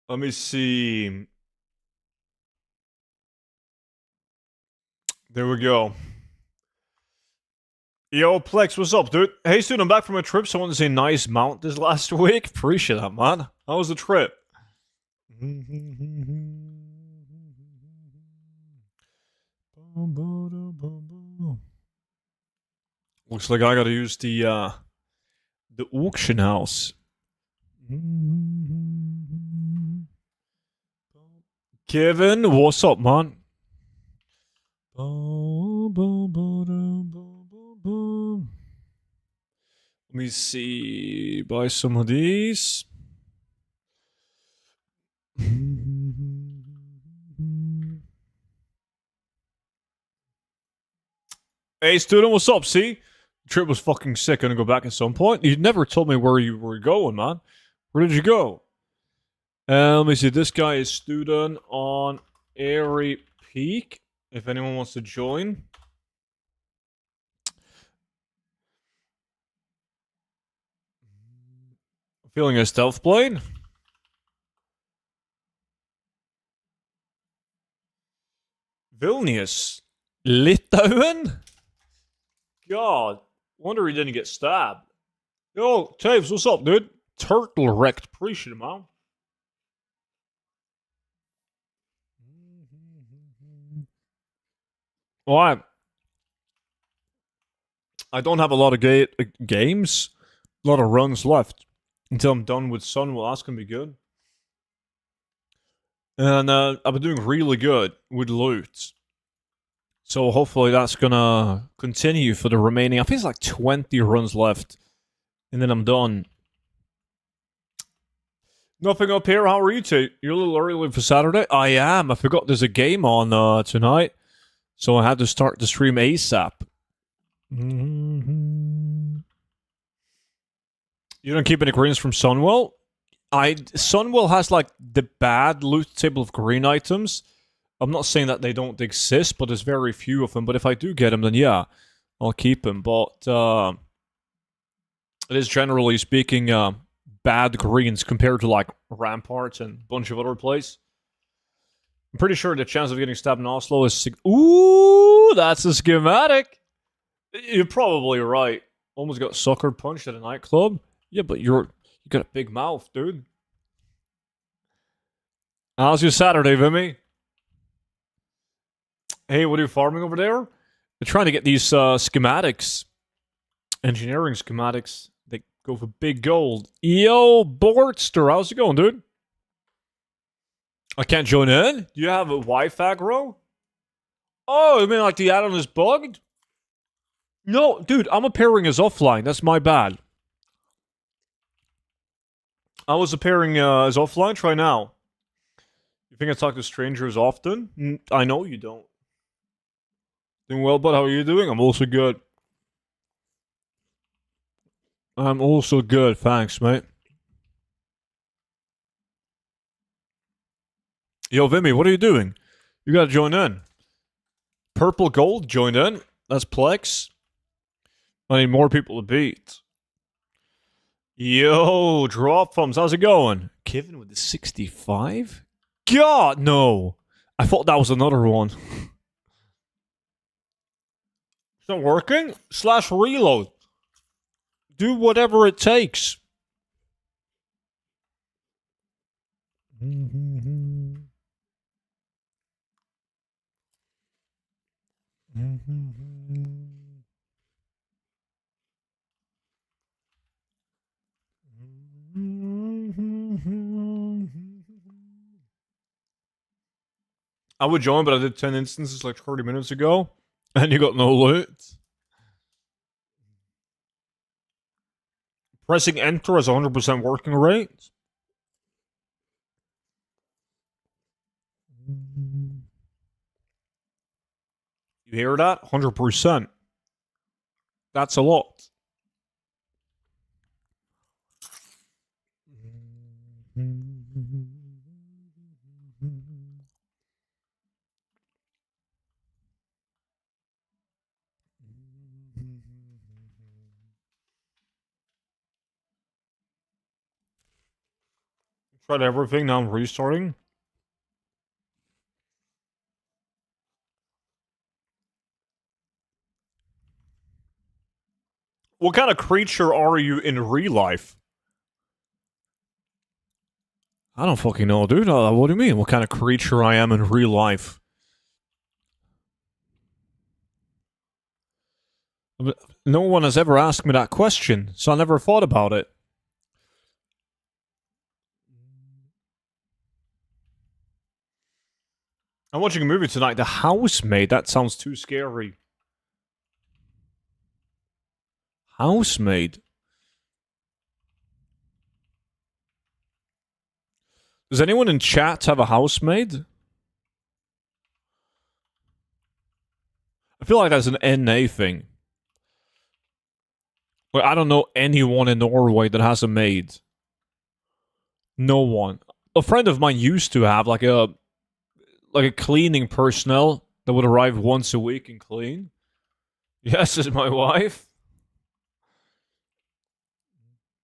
Let me see. There we go. Yo, Plex, what's up, dude? Hey, dude, I'm back from a trip. So I want to say nice mount this last week. Appreciate that, man. How was the trip? Looks like I gotta use the auction house. Kevin, what's up, man? Let me see. Buy some of these. Hey, student, what's up? See? The trip was fucking sick. Gonna go back at some point. You never told me where you were going, man. Where did you go? Let me see. This guy is student on Airy Peak. If anyone wants to join. Feeling a stealth plane? Vilnius. Litauen? God. Wonder he didn't get stabbed. Yo, Taves, what's up, dude? Turtle wrecked. Appreciate it, man. Well, I don't have a lot of games, a lot of runs left until I'm done with Sunwell. That's gonna be good. And I've been doing really good with loot. So hopefully that's gonna continue for the remaining. I think it's like 20 runs left. And then I'm done. Nothing up here. How are you two? You're a little early for Saturday? I am. I forgot there's a game on tonight. So I had to start the stream ASAP. You don't keep any greens from Sunwell? Sunwell has like the bad loot table of green items. I'm not saying that they don't exist, but there's very few of them. But if I do get them, then yeah, I'll keep them. But it is generally speaking bad greens compared to like Ramparts and a bunch of other places. I'm pretty sure the chance of getting stabbed in Oslo is... Ooh, that's a schematic. You're probably right. Almost got sucker punched at a nightclub. Yeah, but you got a big mouth, dude. How's your Saturday, Vimy? Hey, what are you farming over there? They're trying to get these schematics. Engineering schematics. They go for big gold. Yo, Bortster, how's it going, dude? I can't join in? Do you have a Wi-Fi aggro? Oh, you mean like the add-on is bugged? No, dude, I'm appearing as offline. That's my bad. I was appearing as offline. Try now. You think I talk to strangers often? I know you don't. Doing well, bud. How are you doing? I'm also good. I'm also good. Thanks, mate. Yo, Vimy, what are you doing? You gotta join in. Purple Gold, join in. That's Plex. I need more people to beat. Yo, Drop Thumbs, how's it going? Kevin with the 65? God, no. I thought that was another one. It's not working? Slash reload. Do whatever it takes. I would join, but I did 10 instances like 30 minutes ago, and you got no loot. Pressing enter has 100% working rate. You hear that? 100%. That's a lot. Tried everything, now I'm restarting. What kind of creature are you in real life? I don't fucking know, dude. What do you mean? What kind of creature I am in real life? No one has ever asked me that question, so I never thought about it. I'm watching a movie tonight, The Housemaid. That sounds too scary. Housemaid? Does anyone in chat have a housemaid? I feel like that's an NA thing. Like, I don't know anyone in Norway that has a maid. No one. A friend of mine used to have like a cleaning personnel that would arrive once a week and clean. Yes, it's my wife.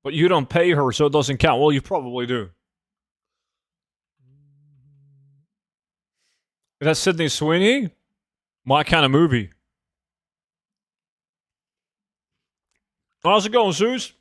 But you don't pay her, so it doesn't count. Well, you probably do. Is that Sydney Sweeney? My kind of movie. How's it going, Zeus?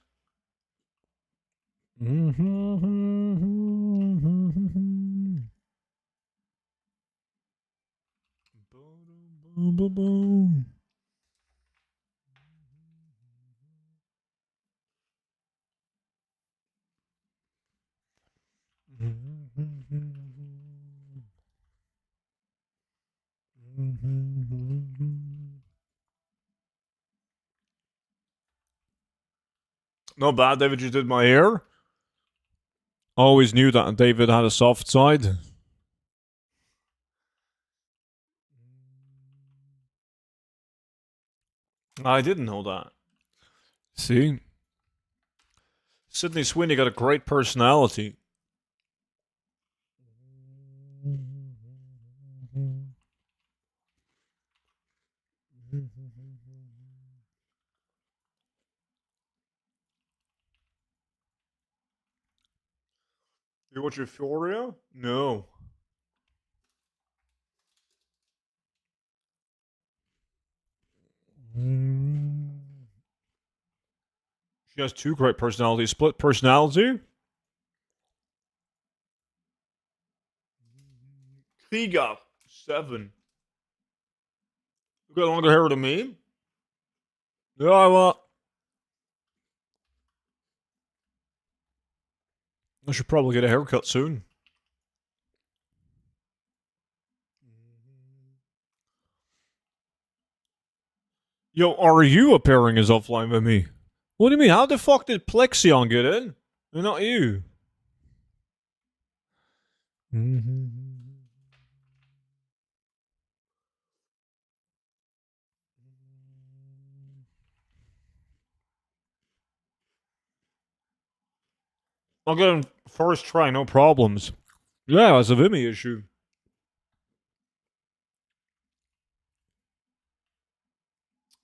Not bad, David just did my hair. Always knew that David had a soft side. I didn't know that. See? Sydney Sweeney got a great personality. You watch Euphoria? No. She has two great personalities. Split personality? Kriga, 7. You got longer hair than me? Yeah, I should probably get a haircut soon. Yo, are you appearing as offline with me? What do you mean? How the fuck did Plexion get in? And not you. I'll get him first try, no problems. Yeah, it's a Vimy issue.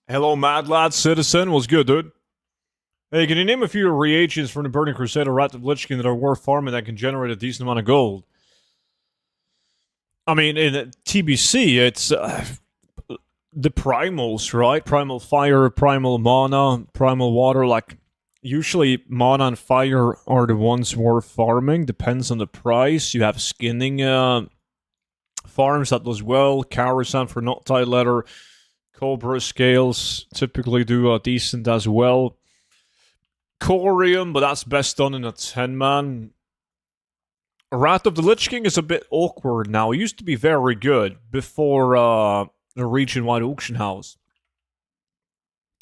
Hello, Mad Lad Citizen. What's good, dude? Hey, can you name a few reagents from the Burning Crusade or Wrath of Lich King that are worth farming that can generate a decent amount of gold? I mean, in TBC, it's the primals, right? Primal Fire, Primal Mana, Primal Water. Like, usually Mana and Fire are the ones worth farming. Depends on the price. You have skinning farms that does well. Karasan for Not Tie Leather. Cobra Scales typically do decent as well. Corium, but that's best done in a 10-man. Wrath of the Lich King is a bit awkward now. It used to be very good before the region-wide auction house.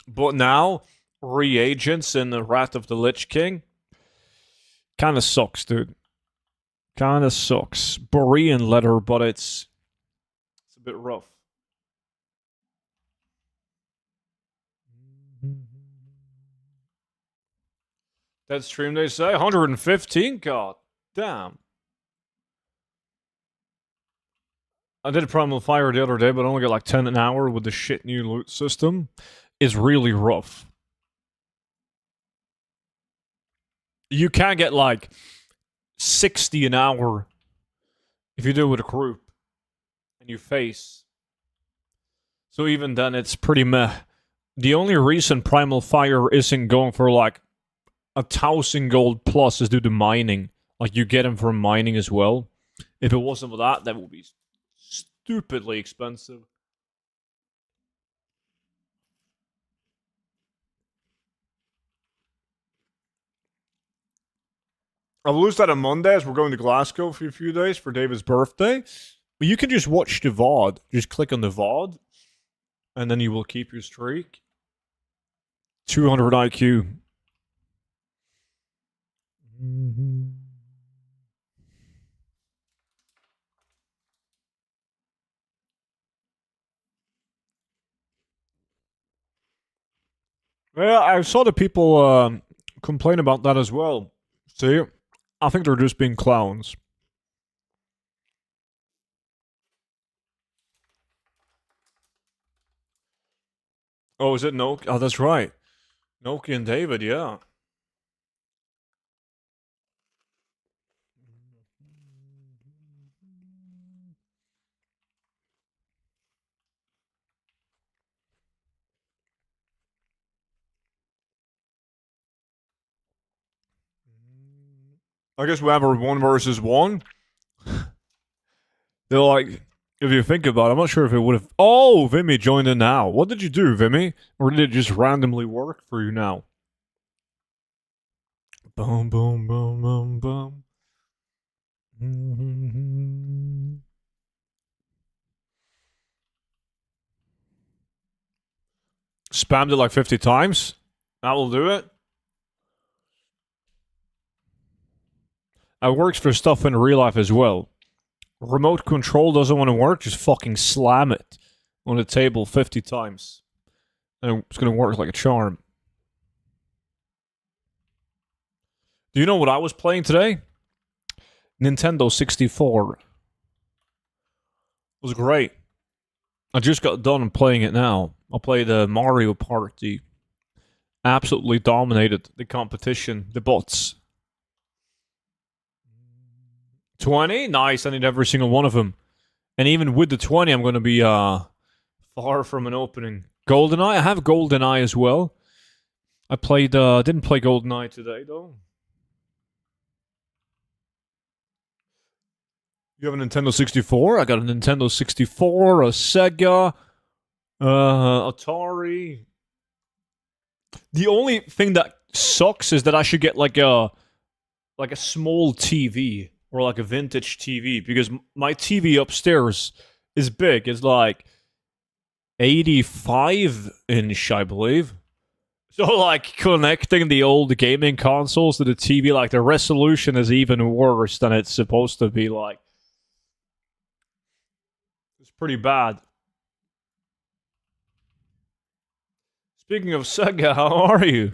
But now, reagents in the Wrath of the Lich King kind of sucks, dude. Kind of sucks. Borean leather, but it's a bit rough. That stream, they say 115. God damn. I did Primal Fire the other day, but I only got like 10 an hour with the shit new loot system. It's really rough. You can get like 60 an hour if you do it with a group and you face. So even then, it's pretty meh. The only reason Primal Fire isn't going for like 1,000 gold plus is due to mining. Like you get them from mining as well. If it wasn't for that, that would be stupidly expensive. I'll lose that on Monday as we're going to Glasgow for a few days for David's birthday. But you can just watch the VOD. Just click on the VOD, and then you will keep your streak. 200 IQ. Yeah, I saw the people complain about that as well. See, I think they're just being clowns. Oh, is it Noki? Oh, that's right. Noki and David, yeah. I guess we have our 1 versus 1. They're like, if you think about it, I'm not sure if it would have. Oh, Vimy joined in now. What did you do, Vimy? Or did it just randomly work for you now? Boom, boom, boom, boom, boom. Spammed it like 50 times. That will do it. It works for stuff in real life as well. Remote control doesn't want to work, just fucking slam it on the table 50 times. And it's going to work like a charm. Do you know what I was playing today? Nintendo 64. It was great. I just got done playing it now. I played Mario Party. Absolutely dominated the competition, the bots. 20? Nice, I need every single one of them. And even with the 20, I'm going to be far from an opening. GoldenEye? I have GoldenEye as well. I played, didn't play GoldenEye today, though. You have a Nintendo 64? I got a Nintendo 64, a Sega, Atari. The only thing that sucks is that I should get like a small TV or like a vintage TV because my TV upstairs is big. It's like 85-inch, I believe. So like connecting the old gaming consoles to the TV, like the resolution is even worse than it's supposed to be. Like it's pretty bad. Speaking of Sega, how are you?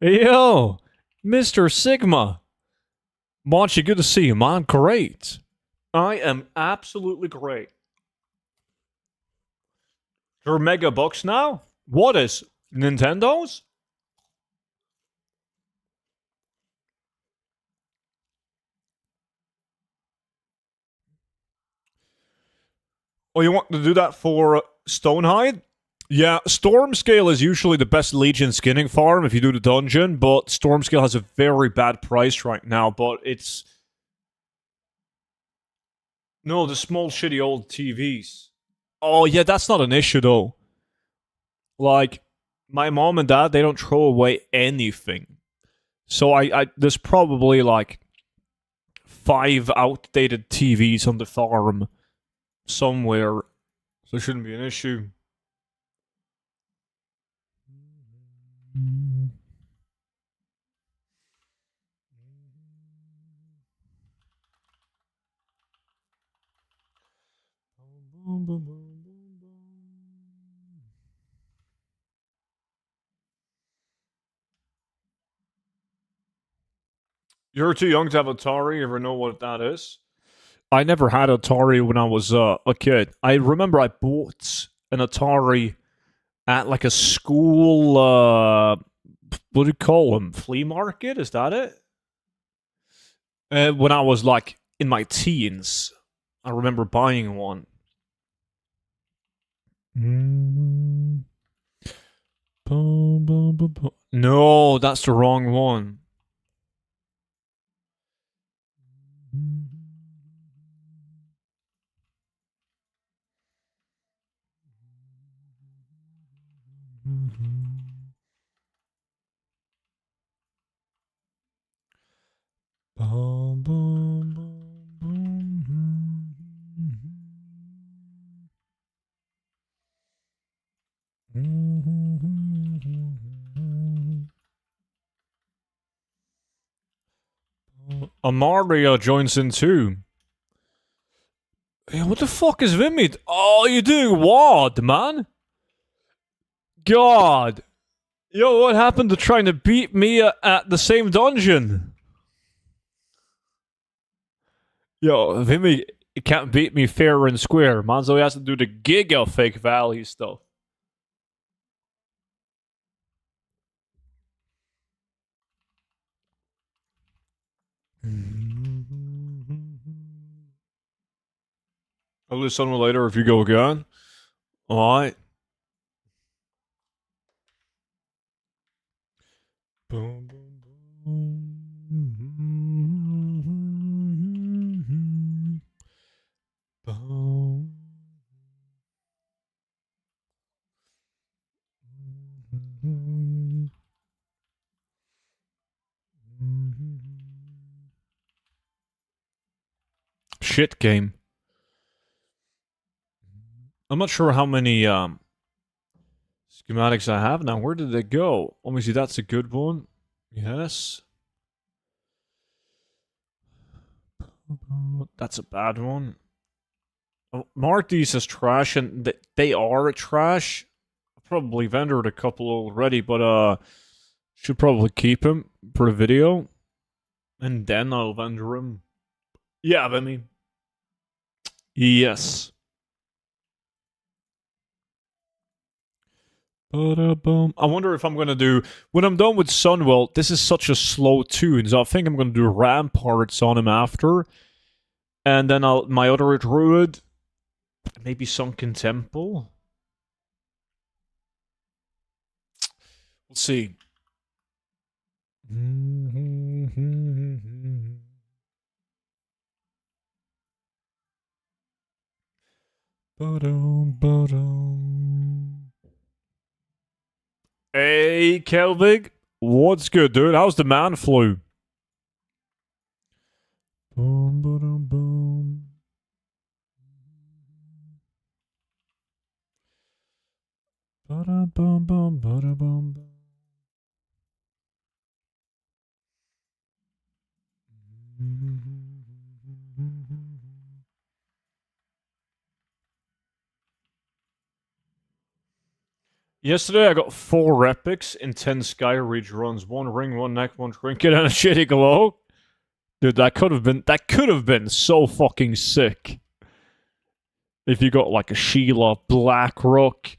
Yo, Mr. Sigma. Monchi, good to see you, man. Great. I am absolutely great. You're mega bucks now? What is? Nintendo's? Oh, you want to do that for Stonehide? Yeah, Stormscale is usually the best Legion skinning farm if you do the dungeon, but Stormscale has a very bad price right now, but it's... No, the small shitty old TVs. Oh, yeah, that's not an issue, though. Like, my mom and dad, they don't throw away anything. So there's probably, like, 5 outdated TVs on the farm somewhere. So it shouldn't be an issue. You're too young to have Atari. You ever know what that is? I never had Atari when I was a kid. I remember I bought an Atari at like a school, what do you call them? Flea market? Is that it? When I was like in my teens, I remember buying one. No, that's the wrong one. Amaria joins in too. Hey, what the fuck is Vimid? Oh, you doing what, man? God. Yo, what happened to trying to beat me at the same dungeon? Yo, Vimmy can't beat me fair and square. Manzo has to do the giga fake valley stuff. I'll listen to later if you go again. Alright. Boom, boom, boom. Boom. Shit game. I'm not sure how many schematics I have now. Where did they go? Let me see. That's a good one. Yes. That's a bad one. Oh, mark these as trash, and they are trash. I've probably vendored a couple already, but should probably keep them for the video, and then I'll vendor them. Yeah, I mean, yes. I wonder if I'm gonna do when I'm done with Sunwell. This is such a slow tune, so I think I'm gonna do Ramparts on him after, and then my other druid, maybe Sunken Temple. We'll see. Hey, Kelvig. What's good, dude? How's the man flu? Boom, boom, boom. Boom, boom, boom, boom. Yesterday I got 4 epics in 10 Sky Reach runs. 1 ring, 1 neck, 1 trinket, and a shitty glow. Dude, that could have been so fucking sick. If you got like a Sheila, Blackrock,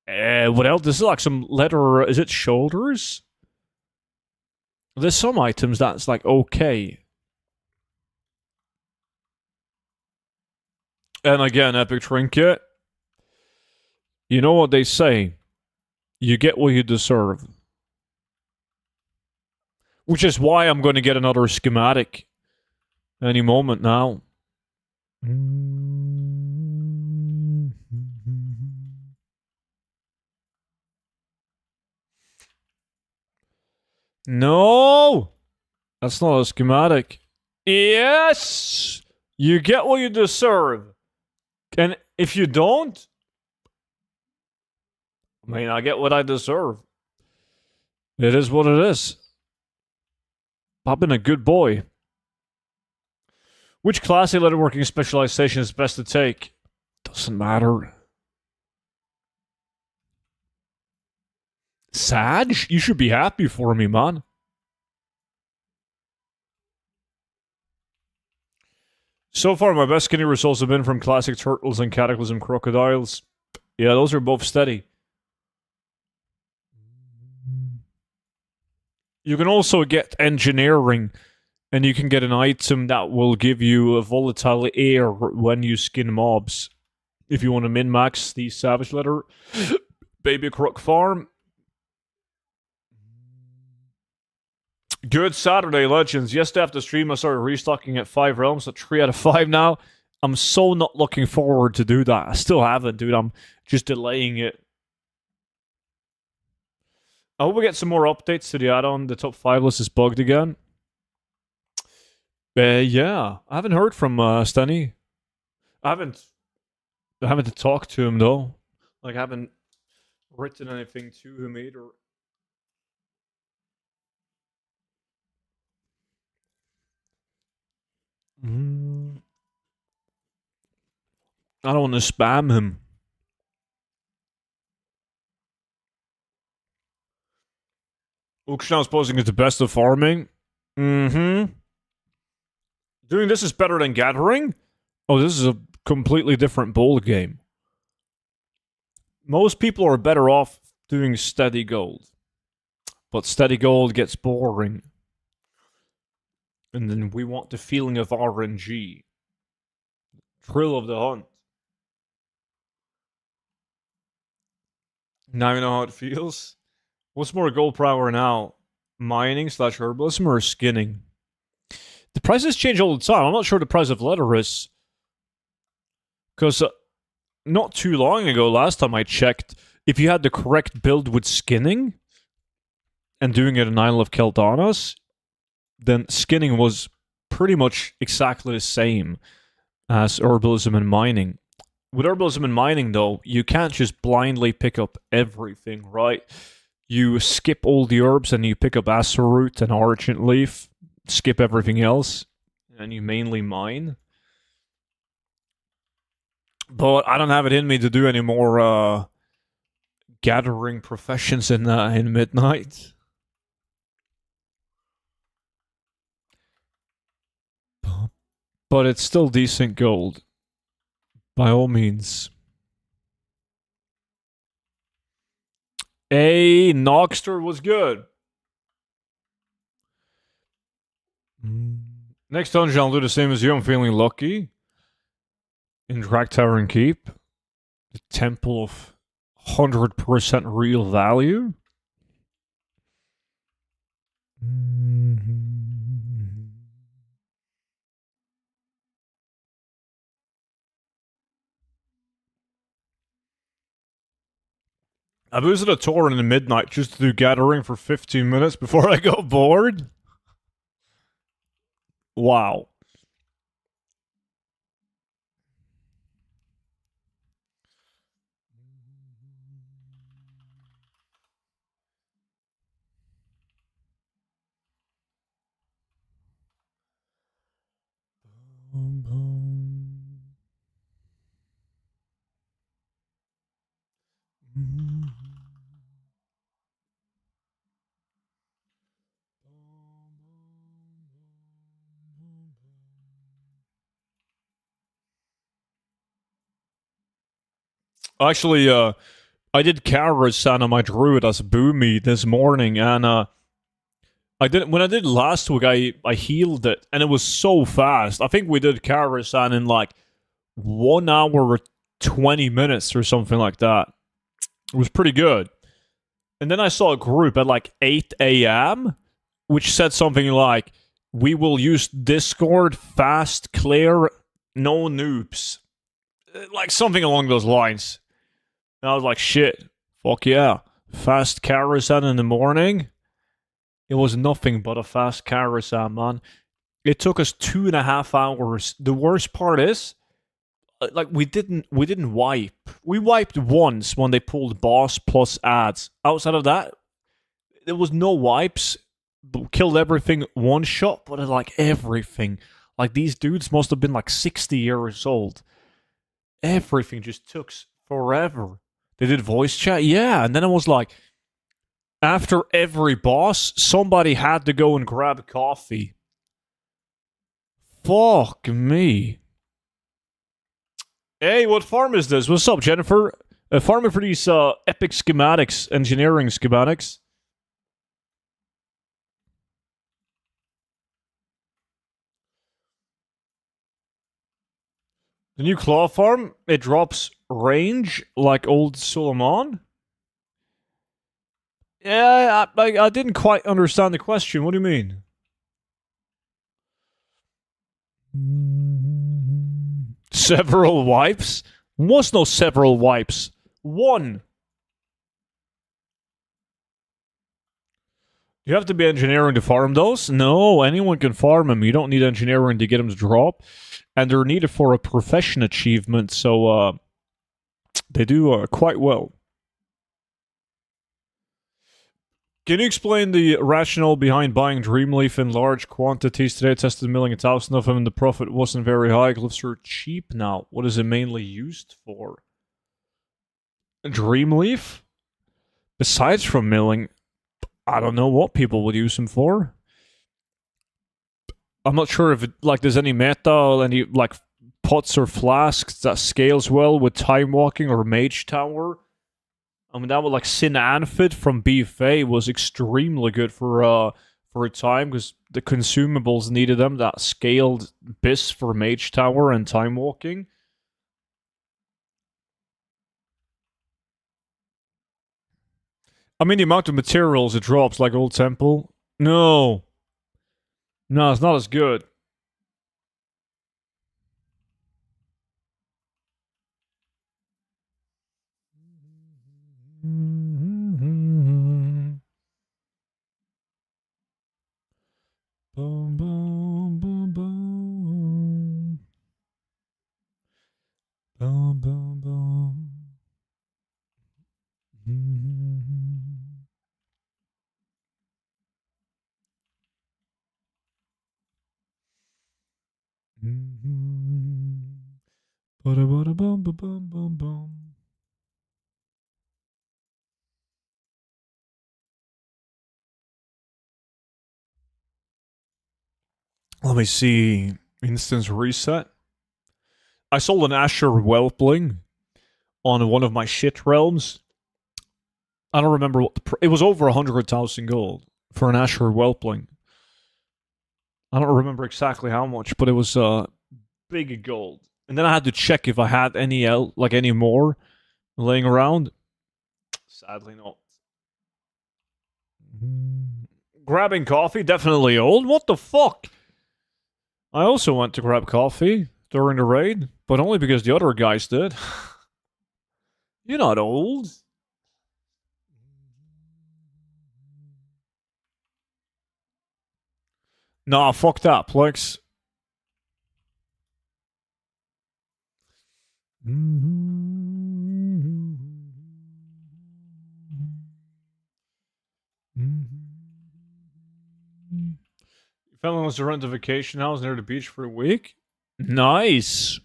what else? This is like some leather, is it shoulders? There's some items that's like okay. And again, epic trinket. You know what they say? You get what you deserve. Which is why I'm going to get another schematic any moment now. No! That's not a schematic. Yes! You get what you deserve. And if you don't, I mean, I get what I deserve. It is what it is. I've been a good boy. Which classy leatherworking specialization is best to take? Doesn't matter. Sag? You should be happy for me, man. So far, my best skinny results have been from classic turtles and cataclysm crocodiles. Yeah, those are both steady. You can also get engineering And you can get an item that will give you a volatile air when you skin mobs. If you want to min-max the Savage Leather Baby Crook farm. Good Saturday, Legends. Yesterday after stream, I started restocking at 5 realms, at 3 out of 5 now. I'm so not looking forward to do that. I still haven't, dude. I'm just delaying it. I hope we get some more updates to the add-on. The top 5 list is bugged again. Yeah. I haven't heard from Stenny. I haven't talked to him, though. Like, I haven't written anything to him either. I don't want to spam him. Ukshan's posing is the best of farming. Mm-hmm. Doing this is better than gathering? Oh, this is a completely different ball game. Most people are better off doing steady gold. But steady gold gets boring. And then we want the feeling of RNG. Thrill of the hunt. Now you know how it feels? What's more gold per hour now? Mining / herbalism or skinning? The prices change all the time. I'm not sure the price of leather is. Because not too long ago, last time I checked, if you had the correct build with skinning and doing it in Isle of Keldanas, then skinning was pretty much exactly the same as herbalism and mining. With herbalism and mining, though, you can't just blindly pick up everything, right? You skip all the herbs and you pick up acer root and argent leaf, skip everything else, and you mainly mine. But I don't have it in me to do any more gathering professions in Midnight. But it's still decent gold. By all means. Hey, Noxter was good. Next dungeon, I'll do the same as you. I'm feeling lucky. In Drag Tower and Keep. The Temple of 100% real value. I visited a tour in the midnight just to do gathering for 15 minutes before I got bored. Wow. Actually, I did Karasan on my druid as Boomy this morning, and when I did last week, I healed it, and it was so fast. I think we did Karasan in like 1 hour 20 minutes or something like that. It was pretty good. And then I saw a group at like 8 a.m. which said something like, "We will use Discord, fast, clear, no noobs." Like something along those lines. And I was like, shit, fuck yeah. Fast Karasan in the morning. It was nothing but a fast Karasan, man. It took us 2.5 hours. The worst part is, like, we didn't wipe. We wiped once when they pulled boss plus ads. Outside of that, there was no wipes. Killed everything one shot, but like everything. Like, these dudes must have been like 60 years old. Everything just took forever. They did voice chat, yeah, and then it was like, after every boss, somebody had to go and grab coffee. Fuck me. Hey, what farm is this? What's up, Jennifer? Farming for these epic schematics, engineering schematics. The new claw farm, it drops range like old Suleiman? Yeah, I didn't quite understand the question. What do you mean? Several wipes? Was no several wipes. One. You have to be engineering to farm those? No, anyone can farm them. You don't need engineering to get them to drop. And they're needed for a profession achievement, so they do quite well. Can you explain the rationale behind buying Dreamleaf in large quantities? Today I tested milling 1,000 of them and the profit wasn't very high. Glyphs are cheap now. What is it mainly used for? Dreamleaf? Besides from milling, I don't know what people would use them for. I'm not sure if there's any meta, any pots or flasks that scales well with time walking or mage tower. I mean, that would Sin Anfid from BFA was extremely good for a time because the consumables needed them. That scaled bis for mage tower and time walking. I mean, the amount of materials it drops, like Old Temple. No, it's not as good. Boom, boom, boom, boom. Boom, boom, boom. Boom, boom, boom, boom, boom. Let me see. Instance reset. I sold an Asher Whelpling on one of my shit realms. I don't remember what it was over 100,000 gold for an Asher Whelpling. I don't remember exactly how much, but it was big gold. And then I had to check if I had any more laying around. Sadly not. Grabbing coffee, definitely old. What the fuck? I also went to grab coffee during the raid, but only because the other guys did. You're not old. Nah, fuck that, Plex. Felon wants to rent a vacation house near the beach for a week. Nice.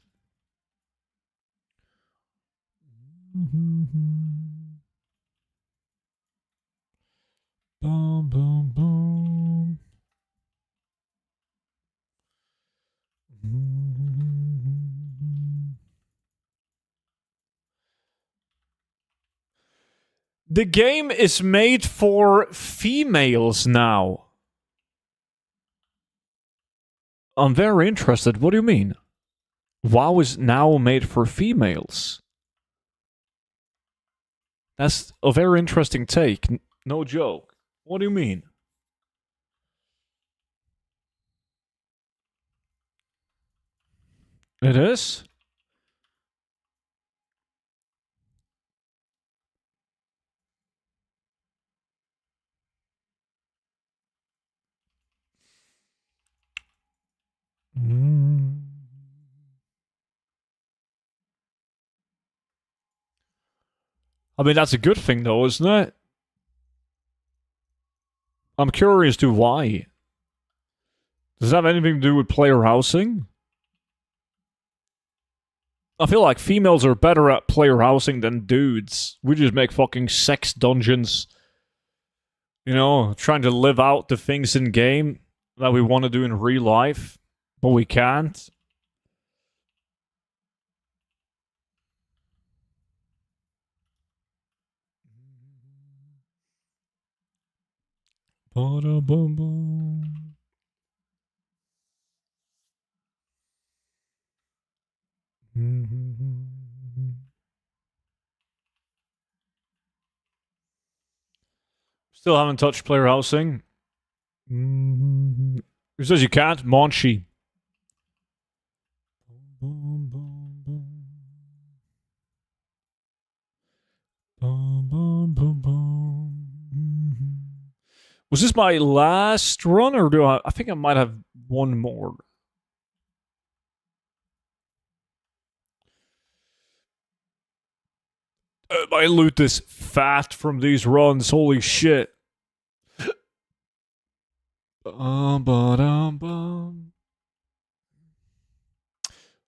Boom, boom, boom. The game is made for females now. I'm very interested. What do you mean? WoW is now made for females. That's a very interesting take. No joke. What do you mean? It is? I mean, that's a good thing, though, isn't it? I'm curious to why. Does that have anything to do with player housing? I feel like females are better at player housing than dudes. We just make fucking sex dungeons. You know, trying to live out the things in game that we want to do in real life, but we can't. Still haven't touched player housing. Who says you can't? Monchi. Was this my last run, or do I think I might have one more. I loot this fat from these runs. Holy shit.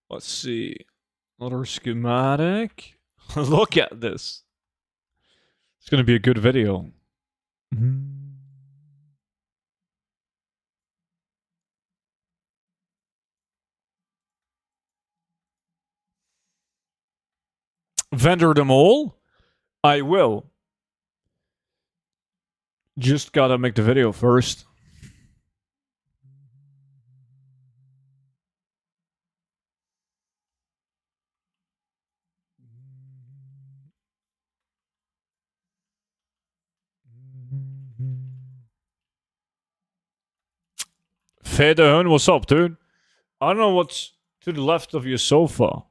Let's see. Another schematic. Look at this. It's going to be a good video. Vendor them all? I will. Just gotta make the video first. Fedehun, what's up, dude? I don't know what's to the left of your sofa.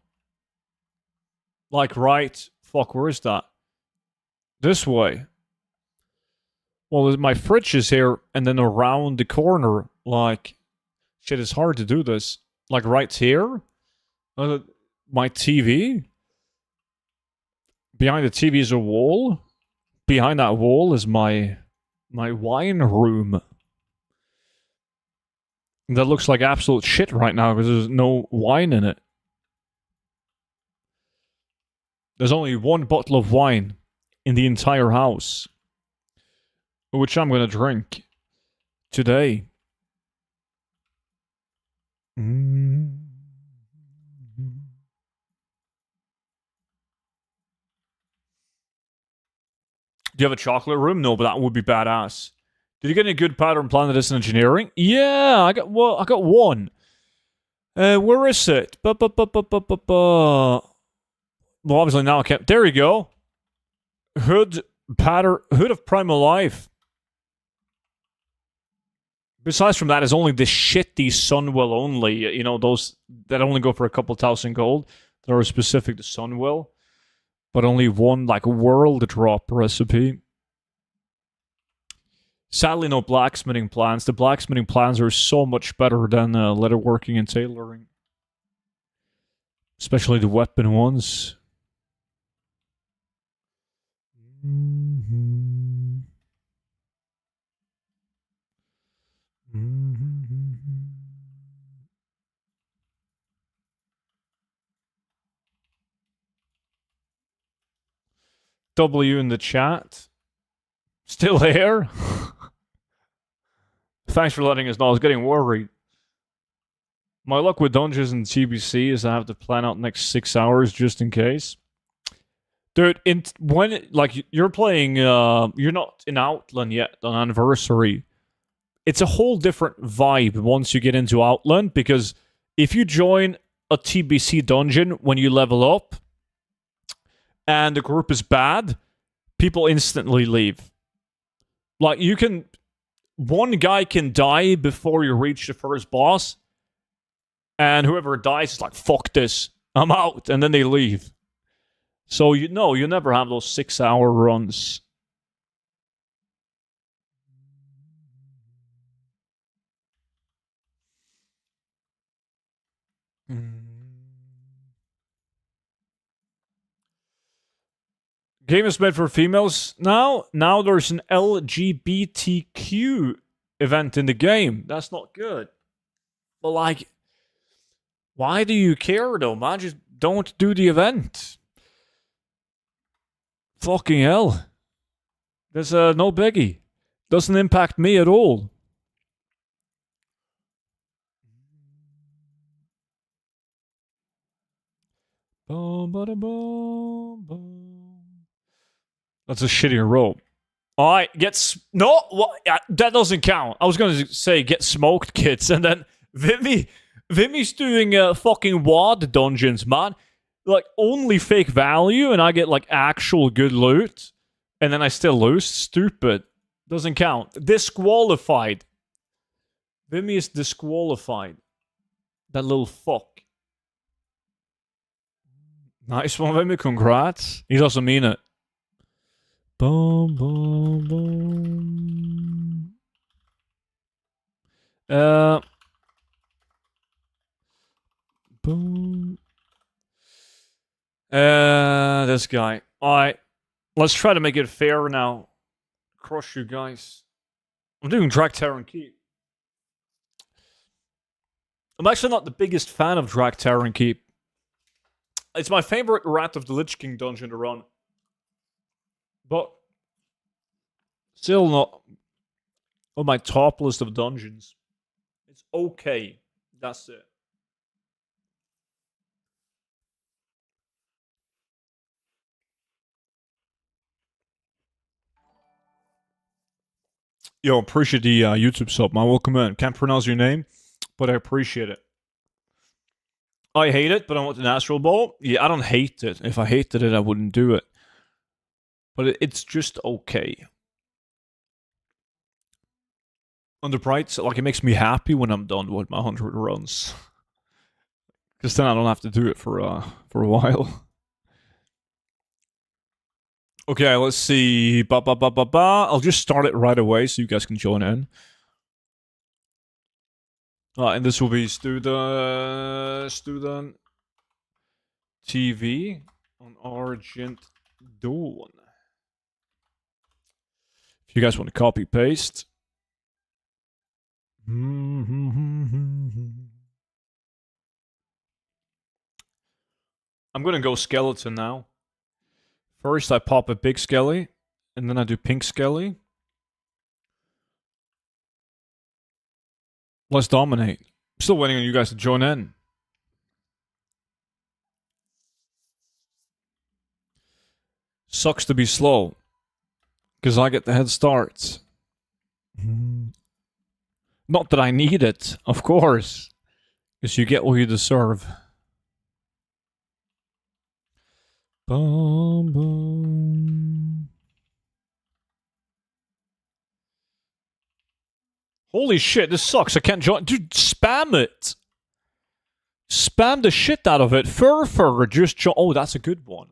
Like, right? Fuck, where is that? This way. Well, my fridge is here, and then around the corner, like... Shit, it's hard to do this. Like, right here? My TV? Behind the TV is a wall. Behind that wall is my wine room. That looks like absolute shit right now because there's no wine in it. There's only one bottle of wine in the entire house, which I'm gonna drink today. Do you have a chocolate room? No, but that would be badass. Did you get any good pattern plan of this in engineering? Yeah, I got one. Where is it? Well, obviously now I can't. There you go. Hood of Primal Life. Besides from that, is only the shitty Sunwell only. You know, those that only go for a couple thousand gold. That are specific to Sunwell. But only one, like, world drop recipe. Sadly, no blacksmithing plans. The blacksmithing plans are so much better than leatherworking and tailoring. Especially the weapon ones. W in the chat. Still here? Thanks for letting us know. I was getting worried. My luck with dungeons and TBC is I have to plan out next 6 hours just in case. Dude, when like you're playing, you're not in Outland yet on Anniversary. It's a whole different vibe once you get into Outland because if you join a TBC dungeon when you level up and the group is bad, people instantly leave. Like one guy can die before you reach the first boss, and whoever dies is like, fuck this, I'm out, and then they leave. So you never have those 6 hour runs. Game is made for females now. Now there's an LGBTQ event in the game. That's not good. But like, why do you care though, man? Just don't do the event. Fucking hell. There's no biggie. Doesn't impact me at all. That's a shittier rope. Alright, no, what? That doesn't count. I was going to say get smoked, kids, and then Vivi Vimmy's doing fucking WoD dungeons, man. Like, only fake value, and I get, like, actual good loot. And then I still lose? Stupid. Doesn't count. Disqualified. Vimmy is disqualified. That little fuck. Nice one, Vimmy. Congrats. He doesn't mean it. Boom, boom, boom. Boom. This guy. Alright. Let's try to make it fair now. Crush you guys. I'm doing Drag Terran Keep. I'm actually not the biggest fan of Drag Terran Keep. It's my favorite Wrath of the Lich King dungeon to run. But still not on my top list of dungeons. It's okay. That's it. Yo, appreciate the YouTube sub, man. Welcome in. Can't pronounce your name, but I appreciate it. I hate it, but I want the Natural Ball. Yeah, I don't hate it. If I hated it, I wouldn't do it. But it's just okay. On the bright side, like, it makes me happy when I'm done with my 100 runs. Because then I don't have to do it for a while. Okay, let's see. I'll just start it right away so you guys can join in. And this will be student TV on Argent Dawn. If you guys want to copy paste. I'm gonna go skeleton now. First I pop a big skelly, and then I do pink skelly. Let's dominate. I'm still waiting on you guys to join in. Sucks to be slow. Because I get the head start. Not that I need it, of course. Because you get what you deserve. Boom, boom. Holy shit, this sucks. I can't join. Dude, spam it. Spam the shit out of it. Fur, just join. Oh, that's a good one.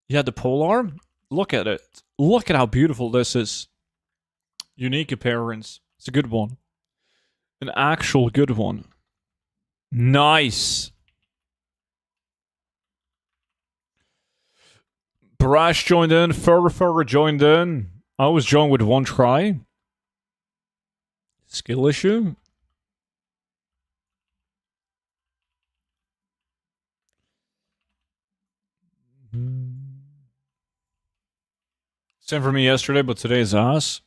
Yeah, the polearm. Look at it. Look at how beautiful this is. Unique appearance. It's a good one. An actual good one. Nice. Brash joined in. Fur joined in. I was joined with one try. Skill issue. Same for me yesterday, but today is ass.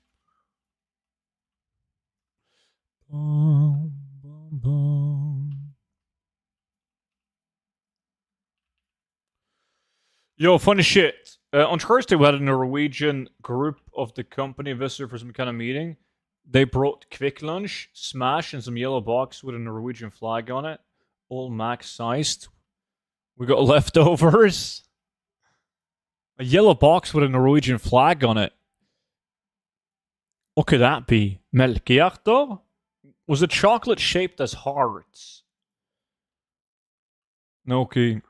Yo, funny shit. On Thursday, we had a Norwegian group of the company visitor for some kind of meeting. They brought quick lunch, smash, and some yellow box with a Norwegian flag on it. All max sized. We got leftovers. A yellow box with a Norwegian flag on it. What could that be? Melkehjerter? Was it chocolate shaped as hearts? Okay.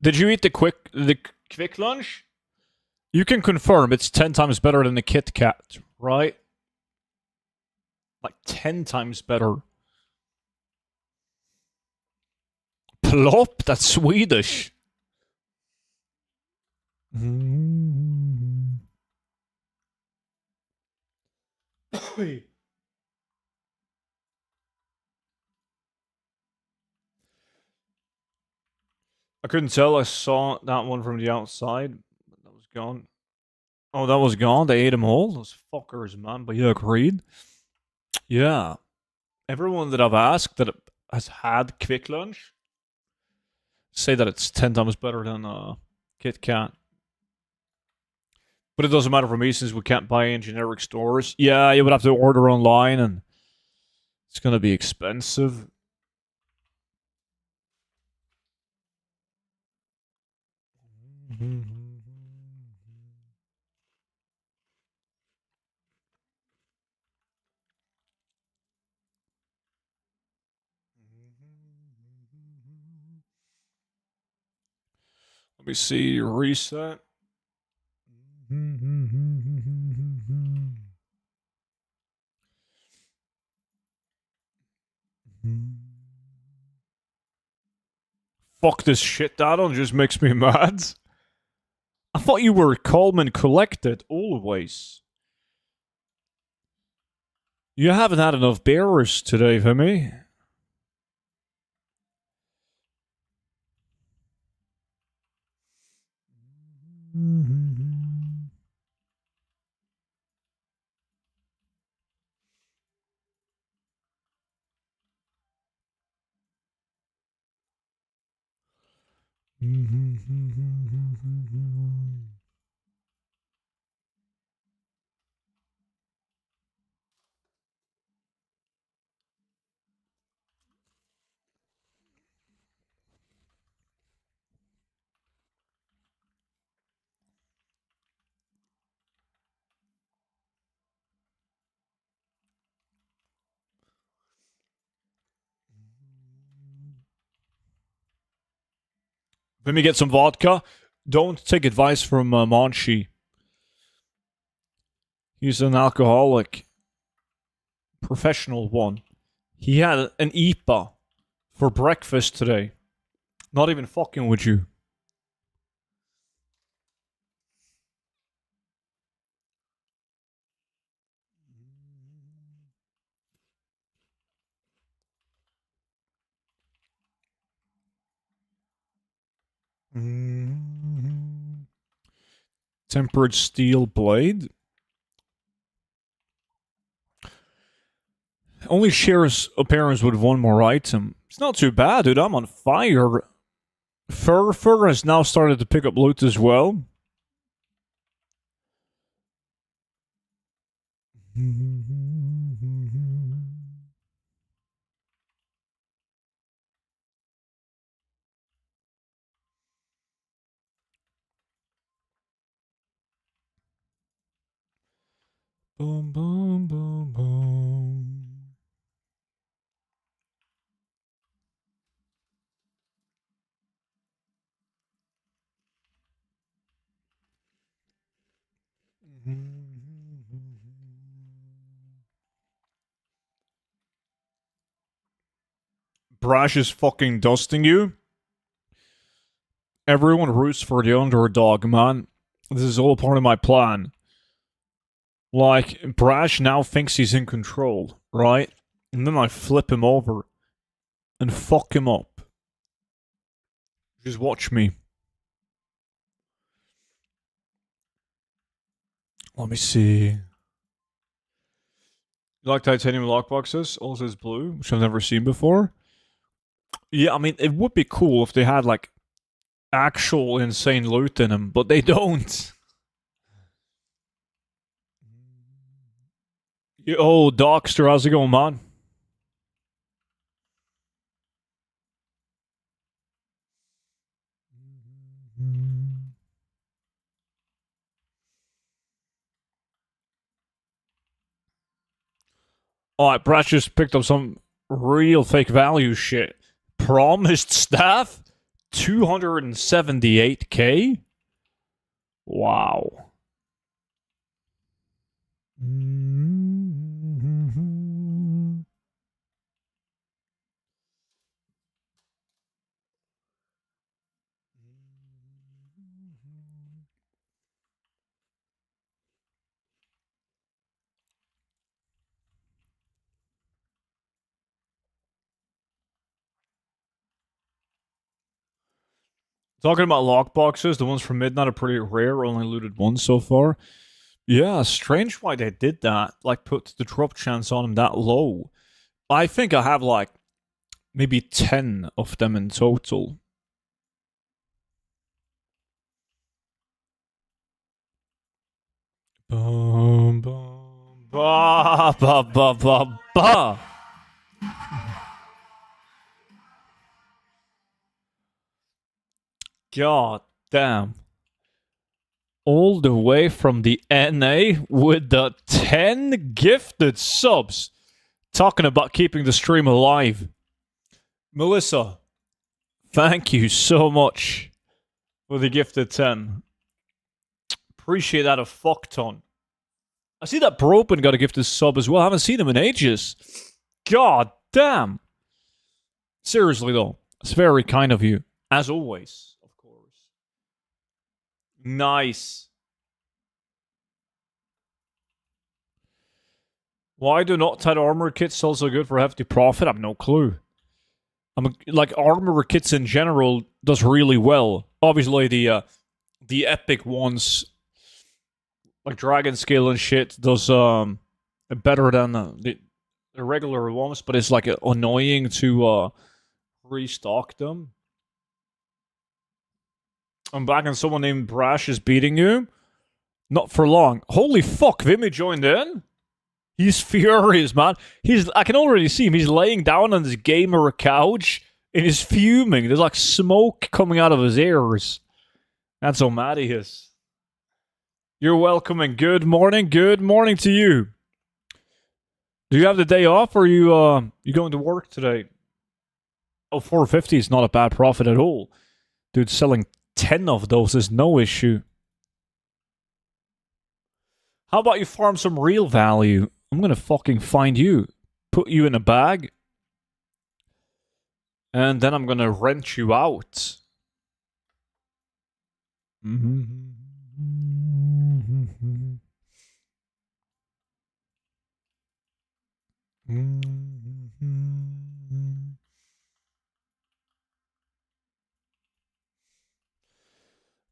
Did you eat the quick lunch? You can confirm it's 10 times better than the Kit Kat, right? Like 10 times better. Plop? That's Swedish. I couldn't tell. I saw that one from the outside. That was gone. Oh, that was gone? They ate them all? Those fuckers, man. But yeah, agreed. Yeah. Everyone that I've asked that has had quick lunch say that it's 10 times better than Kit Kat. But it doesn't matter for me since we can't buy in generic stores. Yeah, you would have to order online and it's gonna be expensive. Let me see. Reset. Fuck this shit. That one just makes me mad. I thought you were calm and collected always. You haven't had enough beers today, Vimy. Let me get some vodka. Don't take advice from Monchi. He's an alcoholic. Professional one. He had an IPA for breakfast today. Not even fucking with you. Tempered steel blade. Only shares appearance with one more item. It's not too bad, dude. I'm on fire. Fur has now started to pick up loot as well. Boom, boom, boom, boom. Brash is fucking dusting you. Everyone roots for the underdog, man. This is all part of my plan. Like, Brash now thinks he's in control, right? And then I flip him over and fuck him up. Just watch me. Let me see. You like titanium lockboxes? Also is blue, which I've never seen before. Yeah, I mean, it would be cool if they had, like, actual insane loot in them, but they don't. Yo, Docster, how's it going, man? Alright, Brad just picked up some real fake value shit. Promised staff? 278k? Wow. Talking about lockboxes, the ones from Midnight are pretty rare. Only looted one so far. Yeah, strange why they did that. Like, put the drop chance on them that low. I think I have, like, maybe 10 of them in total. Bum, bum, ba, ba, ba, ba, ba. God damn. All the way from the NA with the 10 gifted subs. Talking about keeping the stream alive. Melissa, thank you so much for the gifted 10. Appreciate that a fuck ton. I see that Bropen got a gifted sub as well. I haven't seen him in ages. God damn. Seriously though, it's very kind of you. As always, of course. Nice. Why do not tied armor kits sell so good for hefty profit? I have no clue. Like armor kits in general does really well. Obviously the epic ones like Dragon Scale and shit does better than the regular ones, but it's like annoying to restock them. I'm back and someone named Brash is beating you. Not for long. Holy fuck, Vimy joined in? He's furious, man. I can already see him. He's laying down on his gamer couch and he's fuming. There's like smoke coming out of his ears. That's how mad he is. You're welcome and good morning. Good morning to you. Do you have the day off or are you going to work today? Oh, 450 is not a bad profit at all. Dude, selling 10 of those is no issue. How about you farm some real value? I'm gonna fucking find you, put you in a bag, and then I'm gonna rent you out.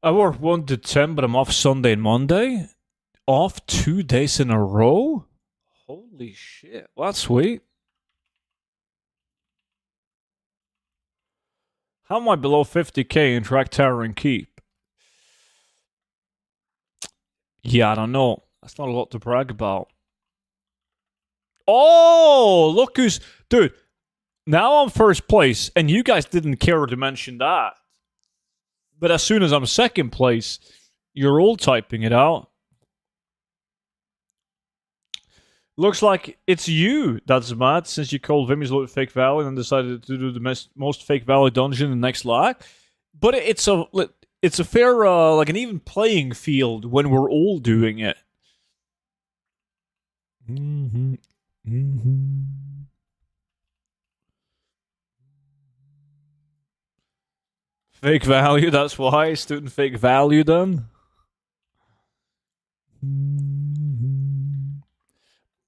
I work 1 to 10, but I'm off Sunday and Monday. Off 2 days in a row? Holy shit. Well, that's sweet. How am I below 50k in Track Tower and Keep? Yeah, I don't know. That's not a lot to brag about. Oh, look who's... Dude, now I'm first place, and you guys didn't care to mention that. But as soon as I'm second place, you're all typing it out. Looks like it's you that's mad since you called Vimy's Loot Fake Valley and decided to do the most Fake Valley dungeon in the next lag. But it's a fair, like an even playing field when we're all doing it. Fake value, that's why. Student fake value then.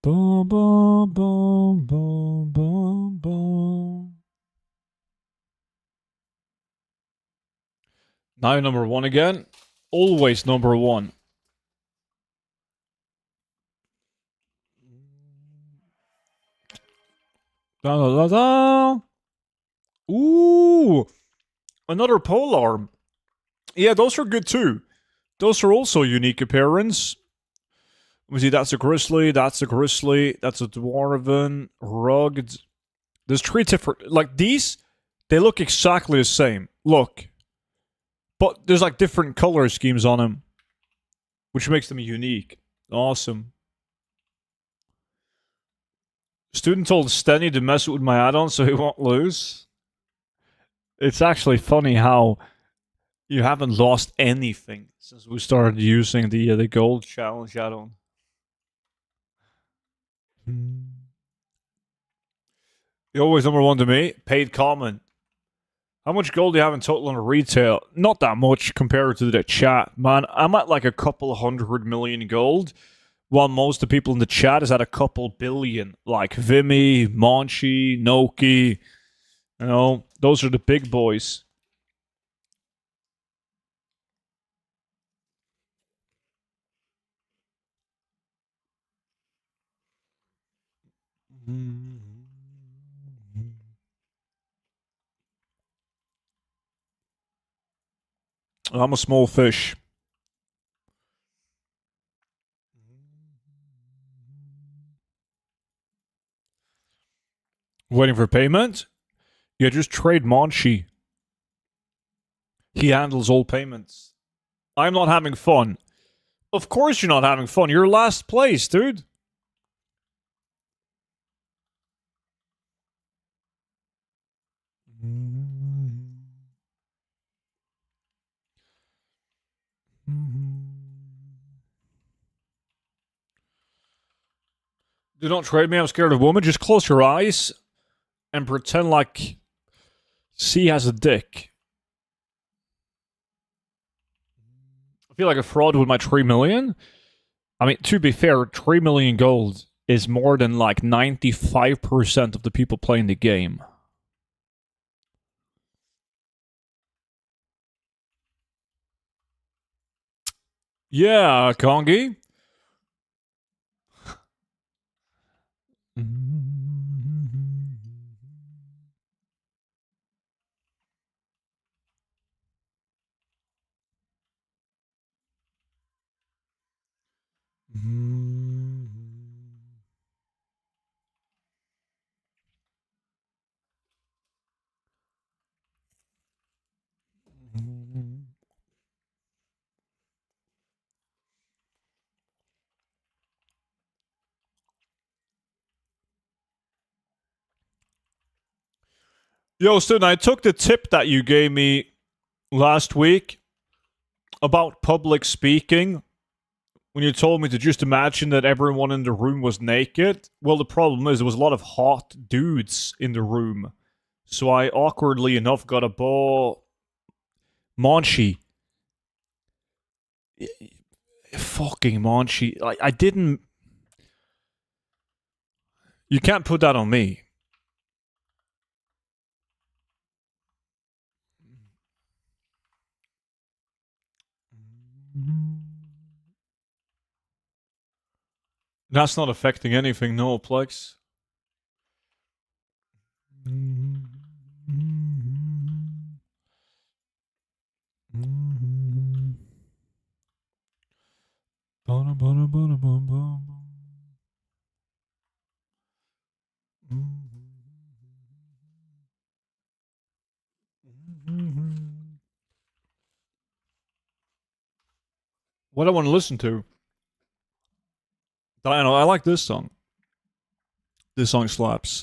Boom, boom, boom, boom, boom, boom. Now number one again. Always number one. Da, da, da, da. Ooh. Another pole arm. Yeah, those are good too. Those are also unique appearance. Let me see, that's a grizzly, that's a grizzly, that's a dwarven, rugged. There's 3 different, like these, they look exactly the same. Look. But there's like different color schemes on them, which makes them unique. Awesome. Student told Stenny to mess with my add-on so he won't lose. It's actually funny how you haven't lost anything since we started using the gold challenge add-on. You're always number one to me. Paid comment. How much gold do you have in total on retail? Not that much compared to the chat, man. I'm at like a couple 100 million gold, while most of the people in the chat is at a couple billion. Like Vimy, Monchi, Noki. You know, those are the big boys. I'm a small fish. Waiting for payment? Yeah, just trade Monchi. He handles all payments. I'm not having fun. Of course you're not having fun. You're last place, dude. Do not trade me. I'm scared of women. Just close your eyes and pretend like C has a dick. I feel like a fraud with my 3 million. I mean, to be fair, 3 million gold is more than like 95% of the people playing the game. Yeah, Kongi. Yo, student, I took the tip that you gave me last week about public speaking when you told me to just imagine that everyone in the room was naked. Well, the problem is there was a lot of hot dudes in the room. So I awkwardly enough got a ball. Monchi. Fucking Monchi. I didn't. You can't put that on me. That's not affecting anything, no, Plex. What I want to listen to? I know I like this song. This song slaps.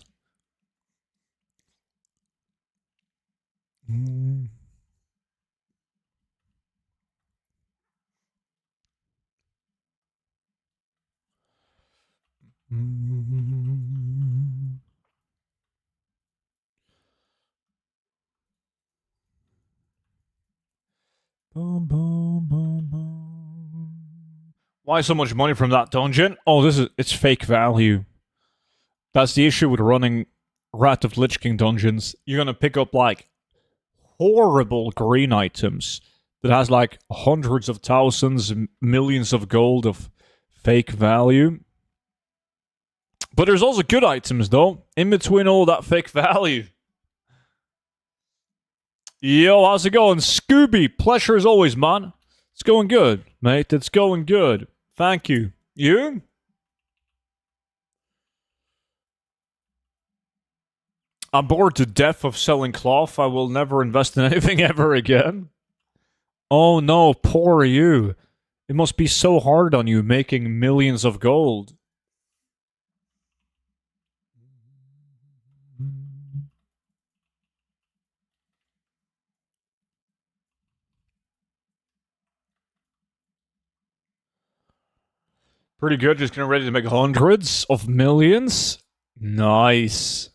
Why so much money from that dungeon? Oh, it's fake value. That's the issue with running Wrath of Lich King dungeons. You're gonna pick up like horrible green items that has like hundreds of thousands, millions of gold of fake value. But there's also good items though, in between all that fake value. Yo, how's it going? Scooby, pleasure as always, man. It's going good, mate. It's going good. Thank you. You? I'm bored to death of selling cloth. I will never invest in anything ever again. Oh no, poor you. It must be so hard on you making millions of gold. Pretty good, just getting ready to make hundreds of millions. Nice.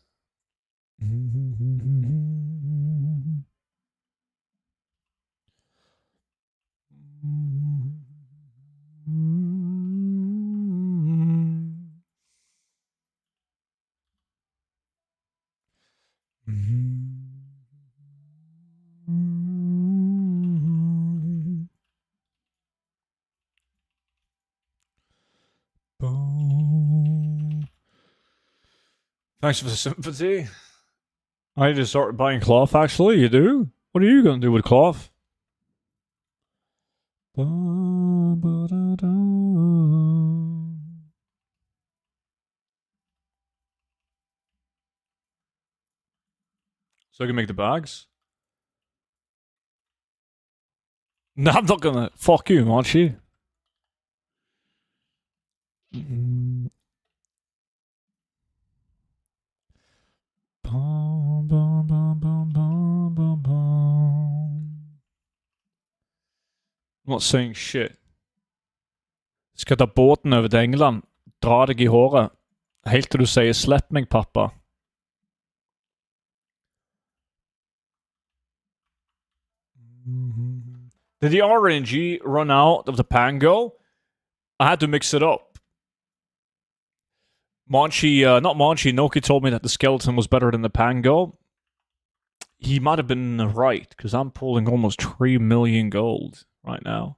Thanks for the sympathy. I need to start buying cloth, actually. You do? What are you going to do with cloth? So I can make the bags? No, I'm not gonna. Fuck you, aren't you? Mm. Bum, bum, bum, bum, bum, bum, bum. I'm not saying shit. Skal ta båten over til England, dra deg i håret, helt til du sier 'slipp meg, pappa'. Did the RNG run out of the Pango? I had to mix it up. Not Monchi, Noki told me that the skeleton was better than the Pango. He might have been right, because I'm pulling almost 3 million gold right now.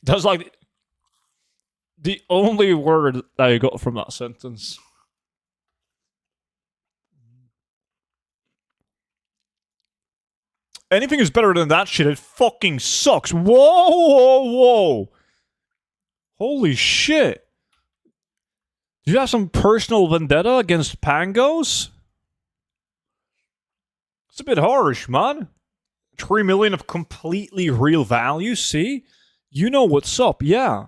That's like the only word that I got from that sentence. Anything is better than that shit. It fucking sucks. Whoa, whoa, whoa. Holy shit. Do you have some personal vendetta against Pangos? It's a bit harsh, man. 3 million of completely real value, see? You know what's up, yeah.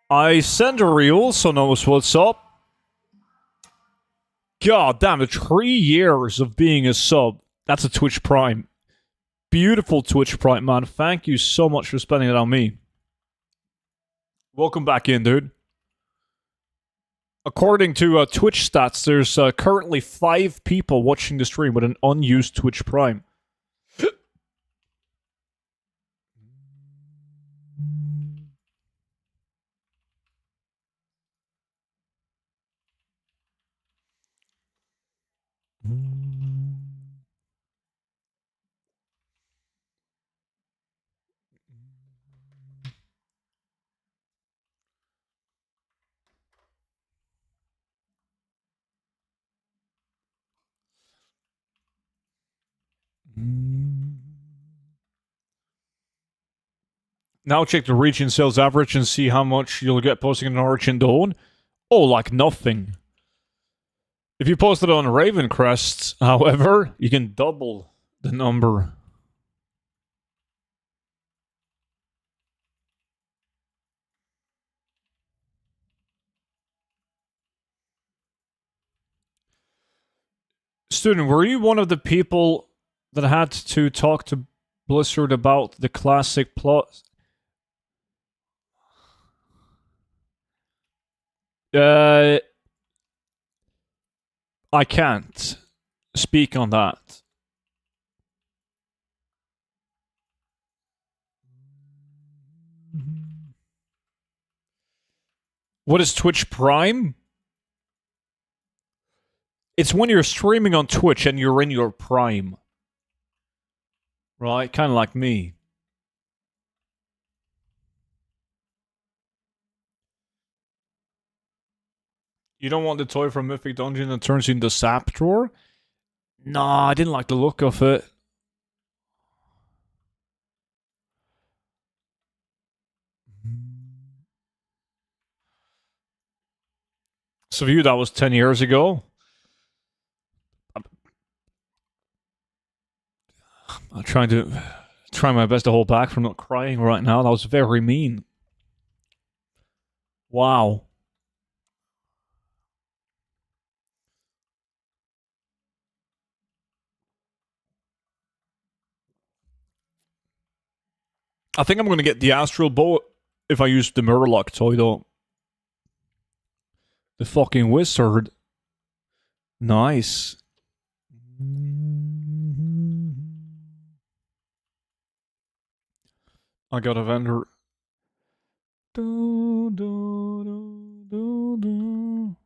I send a reel, so knows what's up. God damn, the 3 years of being a sub. That's a Twitch Prime. Beautiful Twitch Prime, man. Thank you so much for spending it on me. Welcome back in, dude. According to Twitch stats, there's currently 5 people watching the stream with an unused Twitch Prime. Now check the region sales average and see how much you'll get posting an Origin Dawn. Oh, like nothing. If you post it on Ravencrest, however, you can double the number. Student, were you one of the people that had to talk to Blizzard about the classic plot? I can't speak on that. What is Twitch Prime? It's when you're streaming on Twitch and you're in your prime. Right? Kind of like me. You don't want the toy from Mythic Dungeon that turns into Sap Drawer? Nah, I didn't like the look of it. So for you, that was 10 years ago? I'm trying my best to hold back from not crying right now. That was very mean. Wow. I think I'm going to get the Astral Bow if I use the Murloc toy, though. The fucking wizard. Nice. I got a vendor. Do, do, do, do, do.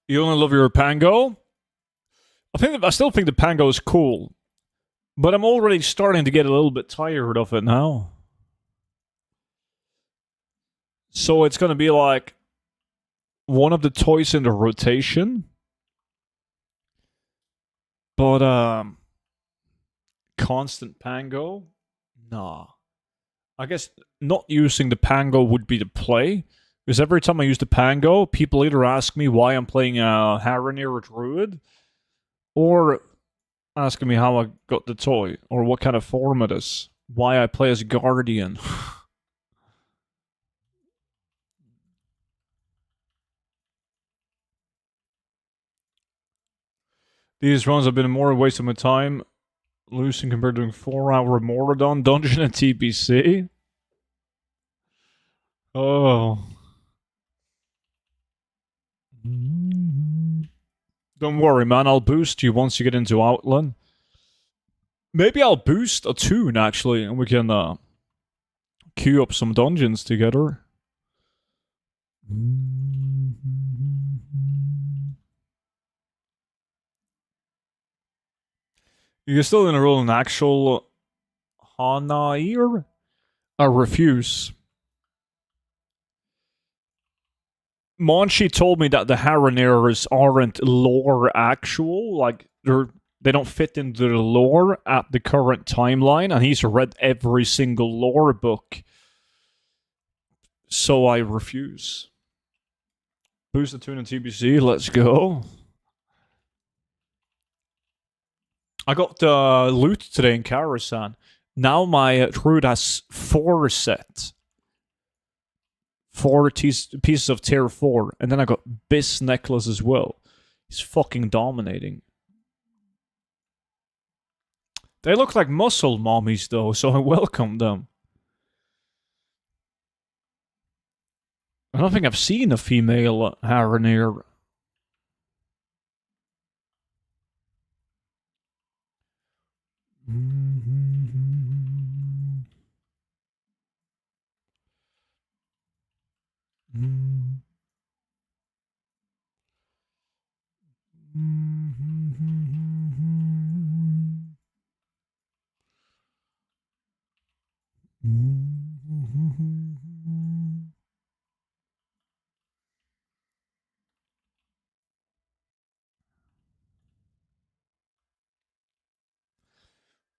You only love your Pango? I still think the Pango is cool, but I'm already starting to get a little bit tired of it now. So it's gonna be like one of the toys in the rotation, but constant Pango, nah. I guess not using the Pango would be the play. Because every time I use the Pango, people either ask me why I'm playing a Harrenir or Druid, or asking me how I got the toy, or what kind of form it is, why I play as Guardian. These runs have been more a waste of my time, losing compared to doing 4-hour Moradon dungeon and TBC. Oh. Don't worry, man. I'll boost you once you get into Outland. Maybe I'll boost a Toon, actually, and we can queue up some dungeons together. You're still gonna roll an actual Hanair? I refuse. Monchi told me that the Harrenairs aren't lore actual, like they don't fit into the lore at the current timeline, and he's read every single lore book. So I refuse. Boost the Toon and TBC, let's go. I got loot today in Karasan. Now my Druid has 4 sets. 4 pieces of tier 4. And then I got Bis necklace as well. He's fucking dominating. They look like muscle mommies though, so I welcome them. I don't think I've seen a female Harrenir.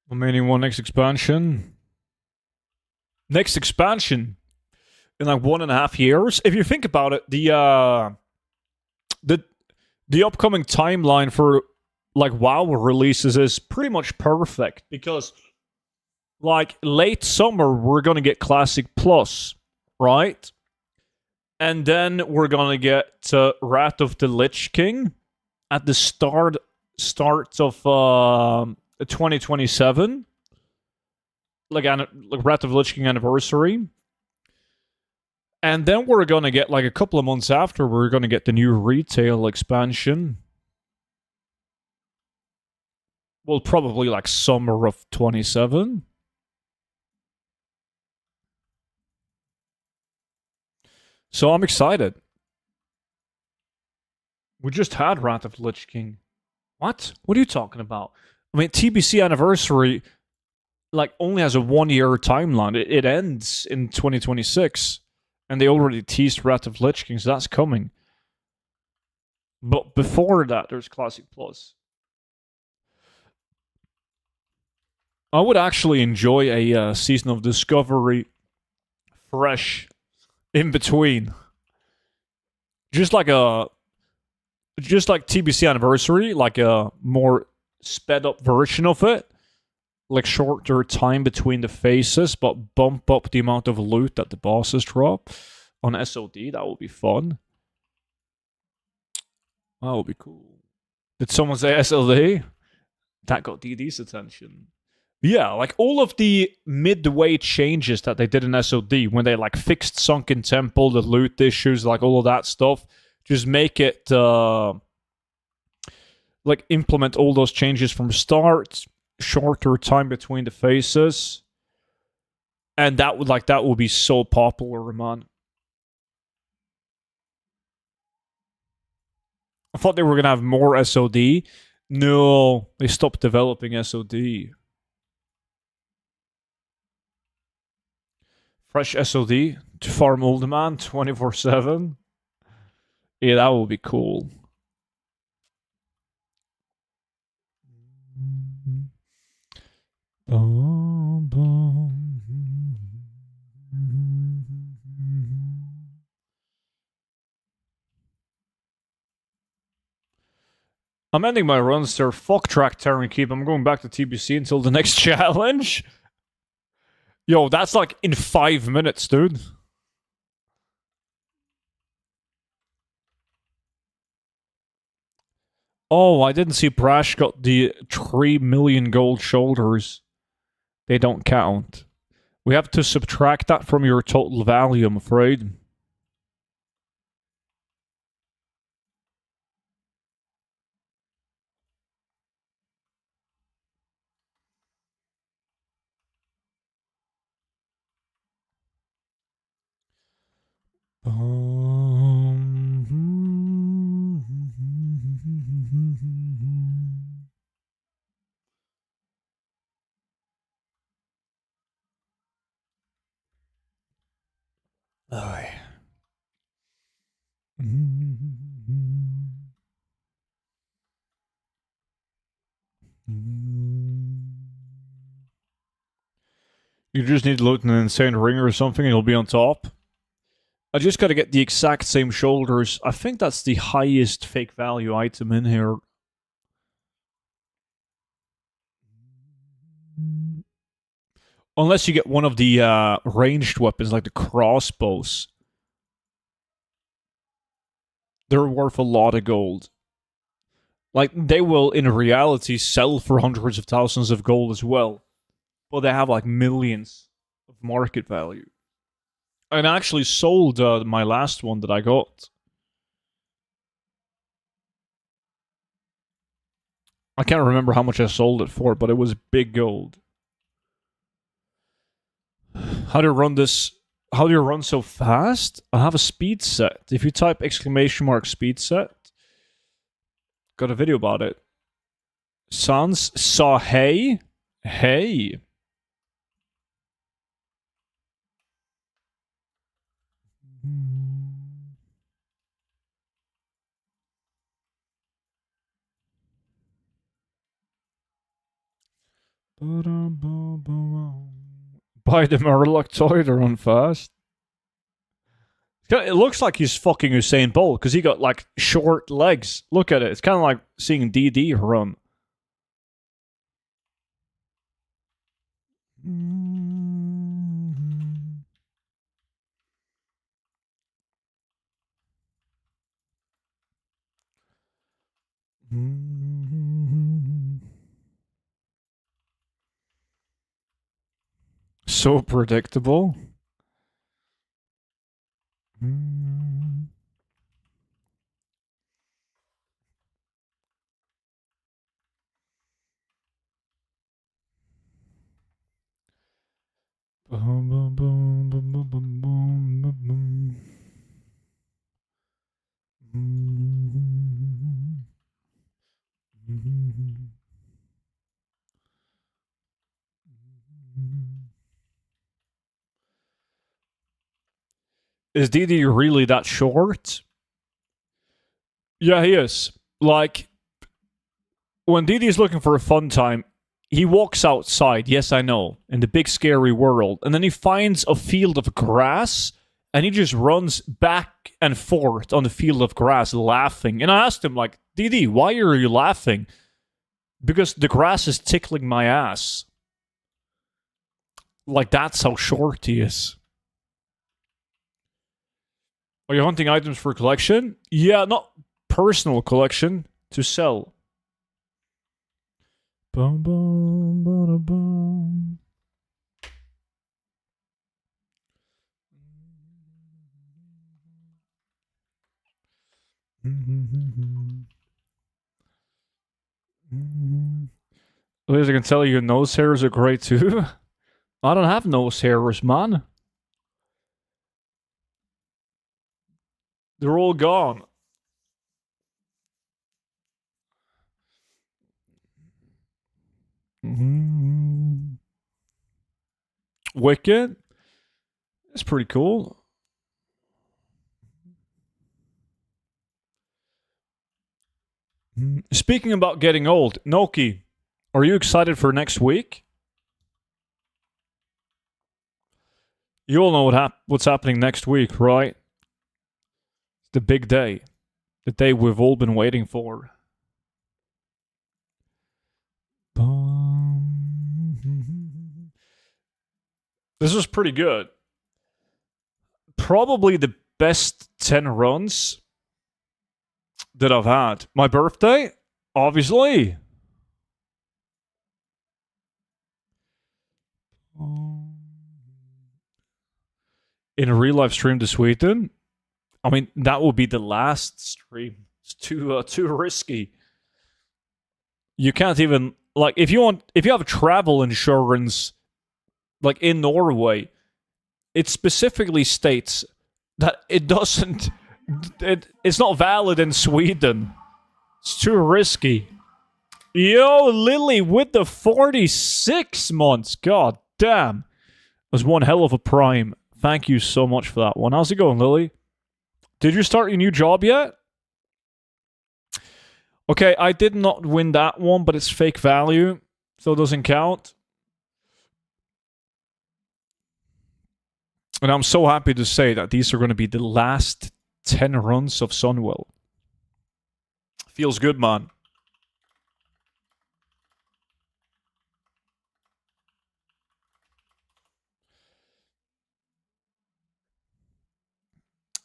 Remaining one next expansion. Next expansion in like 1.5 years. If you think about it, the upcoming timeline for like WoW releases is pretty much perfect because like late summer we're gonna get Classic Plus, right? And then we're gonna get Wrath of the Lich King at the start of 2027, like Wrath of the Lich King anniversary. And then we're gonna get like a couple of months after, we're gonna get the new retail expansion. Well, probably like summer of 27. So I'm excited. We just had Wrath of the Lich King. What? What are you talking about? I mean, TBC anniversary like only has a 1-year timeline. It ends in 2026, and they already teased Wrath of Lich King, so that's coming. But before that, there's Classic Plus. I would actually enjoy a Season of Discovery fresh in between. Just like TBC anniversary, like a more sped up version of it. Like shorter time between the phases, but bump up the amount of loot that the bosses drop on SOD. That would be fun. That would be cool. Did someone say SLD? That got DD's attention. Yeah, like all of the midway changes that they did in SOD when they like fixed Sunken Temple, the loot issues, like all of that stuff, just make it like implement all those changes from start, shorter time between the phases, and that would be so popular, man. I thought they were gonna have more SOD, No, they stopped developing SOD. Fresh SOD to farm old demand 24/7. Yeah, that would be cool. I'm ending my runs there. Fuck track Terran Keep. I'm going back to TBC until the next challenge. Yo, that's like in 5 minutes, dude. Oh, I didn't see Brash got the 3 million gold shoulders. They don't count. We have to subtract that from your total value, I'm afraid. You just need to loot an insane ring or something and you'll be on top. I just gotta get the exact same shoulders. I think that's the highest fake value item in here. Unless you get one of the ranged weapons like the crossbows. They're worth a lot of gold. Like, they will, in reality, sell for hundreds of thousands of gold as well. But they have, like, millions of market value. I actually sold my last one that I got. I can't remember how much I sold it for, but it was big gold. How do you run this? How do you run so fast? I have a speed set. If you type exclamation mark speed set, got a video about it. Sans saw hey. Hey. Buy the Murloc toy to run fast. It looks like he's fucking Usain Bolt because he got like short legs. Look at it. It's kind of like seeing DD run. So predictable. Is DD really that short? Yeah, he is. Like, when DD is looking for a fun time, he walks outside, yes, I know, in the big scary world, and then he finds a field of grass, and he just runs back and forth on the field of grass laughing. And I asked him, like, DD, why are you laughing? Because the grass is tickling my ass. Like, that's how short he is. Are you hunting items for collection? Yeah, not personal collection, to sell. Boom, boom, boom, boom. At least I can tell you, nose hairs are great too. I don't have nose hairs, man. They're all gone. Wicked. That's pretty cool. Speaking about getting old, Noki, are you excited for next week? You all know what's happening next week, right? The big day. The day we've all been waiting for. This was pretty good. Probably the best 10 runs that I've had. My birthday, obviously. In a real life stream to Sweden, I mean, that will be the last stream. It's too risky. You can't even, like, if you have travel insurance, like in Norway, it specifically states that it doesn't, it's not valid in Sweden. It's too risky. Yo, Lily with the 46 months. God damn. It was one hell of a prime. Thank you so much for that one. How's it going, Lily? Did you start your new job yet? Okay, I did not win that one, but it's fake value, so it doesn't count. And I'm so happy to say that these are going to be the last 10 runs of Sunwell. Feels good, man.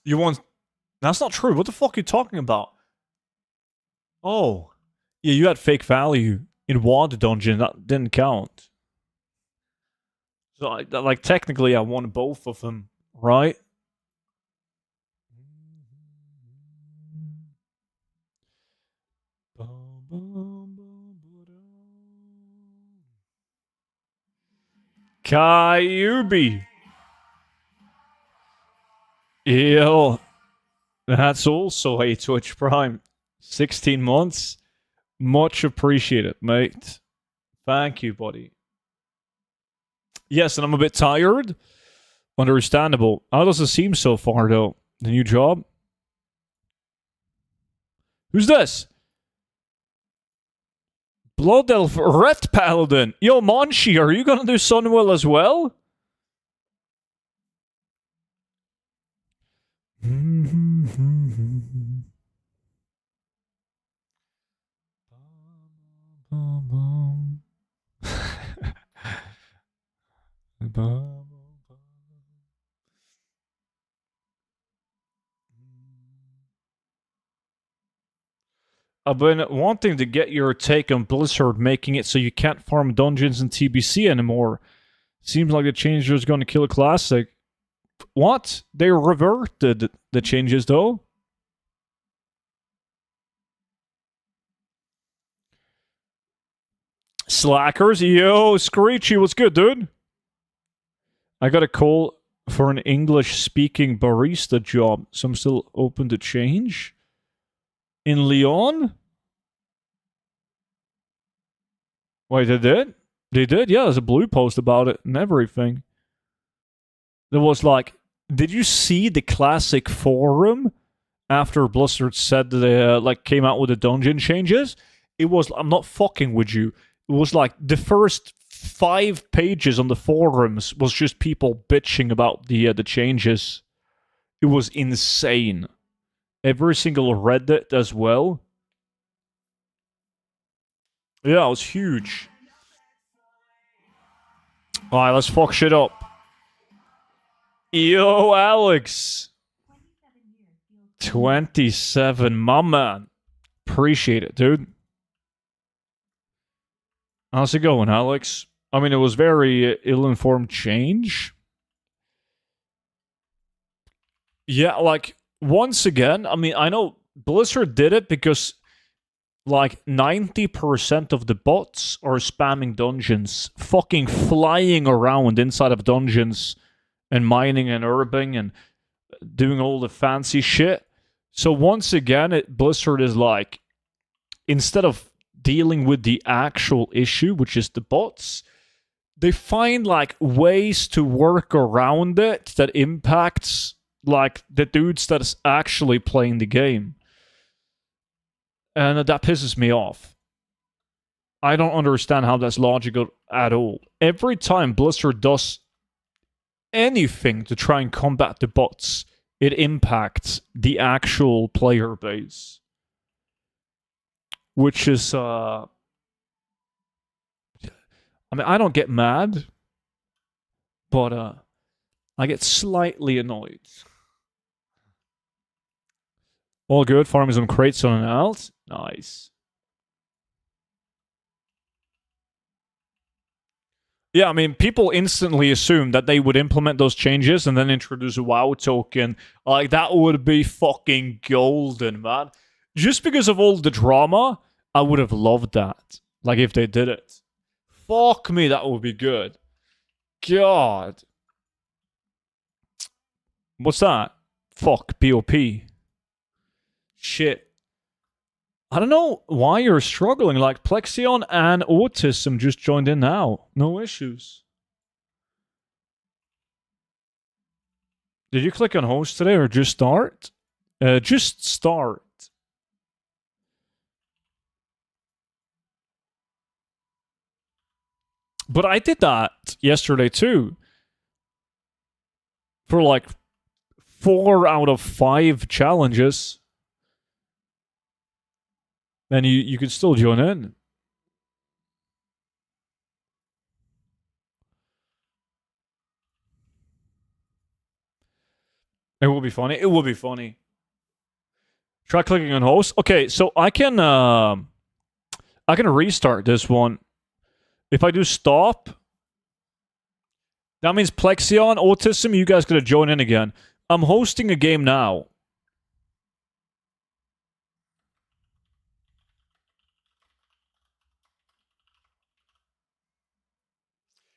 You want... That's not true. What the fuck are you talking about? Oh. Yeah, you had fake value in one dungeon. That didn't count. So, like, technically, I won both of them, right? Kyubi. Yo. That's also a Twitch Prime. 16 months. Much appreciated, mate. Thank you, buddy. Yes, and I'm a bit tired. Understandable. How does it seem so far, though? The new job? Who's this? Blood Elf Ret Paladin. Yo, Monshi, are you gonna do Sunwell as well? I've been wanting to get your take on Blizzard making it so you can't farm dungeons in TBC anymore. Seems like the change is going to kill a classic. What? They reverted the changes, though? Slackers? Yo, Screechy, what's good, dude? I got a call for an English-speaking barista job, so I'm still open to change. In Lyon? Wait, they did? They did? Yeah, there's a blue post about it and everything. There was like, did you see the classic forum after Blizzard said they came out with the dungeon changes? It was, I'm not fucking with you. It was like the first 5 pages on the forums was just people bitching about the changes. It was insane. Every single Reddit as well. Yeah, it was huge. Alright, let's fuck shit up. Yo, Alex. 27, my man. Appreciate it, dude. How's it going, Alex? I mean, it was very ill-informed change. Yeah, like, once again, I mean, I know Blizzard did it because, like, 90% of the bots are spamming dungeons. Fucking flying around inside of dungeons and mining and herbing and doing all the fancy shit. So once again, Blizzard is like, instead of dealing with the actual issue, which is the bots, they find like ways to work around it that impacts like the dudes that's actually playing the game. And that pisses me off. I don't understand how that's logical at all. Every time Blizzard does anything to try and combat the bots, it impacts the actual player base. Which is, I mean, I don't get mad, but I get slightly annoyed. All good, farming some crates on an alt. Nice. Yeah, I mean, people instantly assume that they would implement those changes and then introduce a WoW token. Like, that would be fucking golden, man. Just because of all the drama, I would have loved that. Like, if they did it. Fuck me, that would be good. God. What's that? Fuck, POP. Shit. I don't know why you're struggling. Like, Plexion and Autism just joined in now. No issues. Did you click on host today or just start? Just start. But I did that yesterday too. For like 4 out of 5 challenges. Then you could still join in. It will be funny. It will be funny. Try clicking on host. Okay, so I can restart this one. If I do stop, that means Plexion, Autism, you guys gotta join in again. I'm hosting a game now.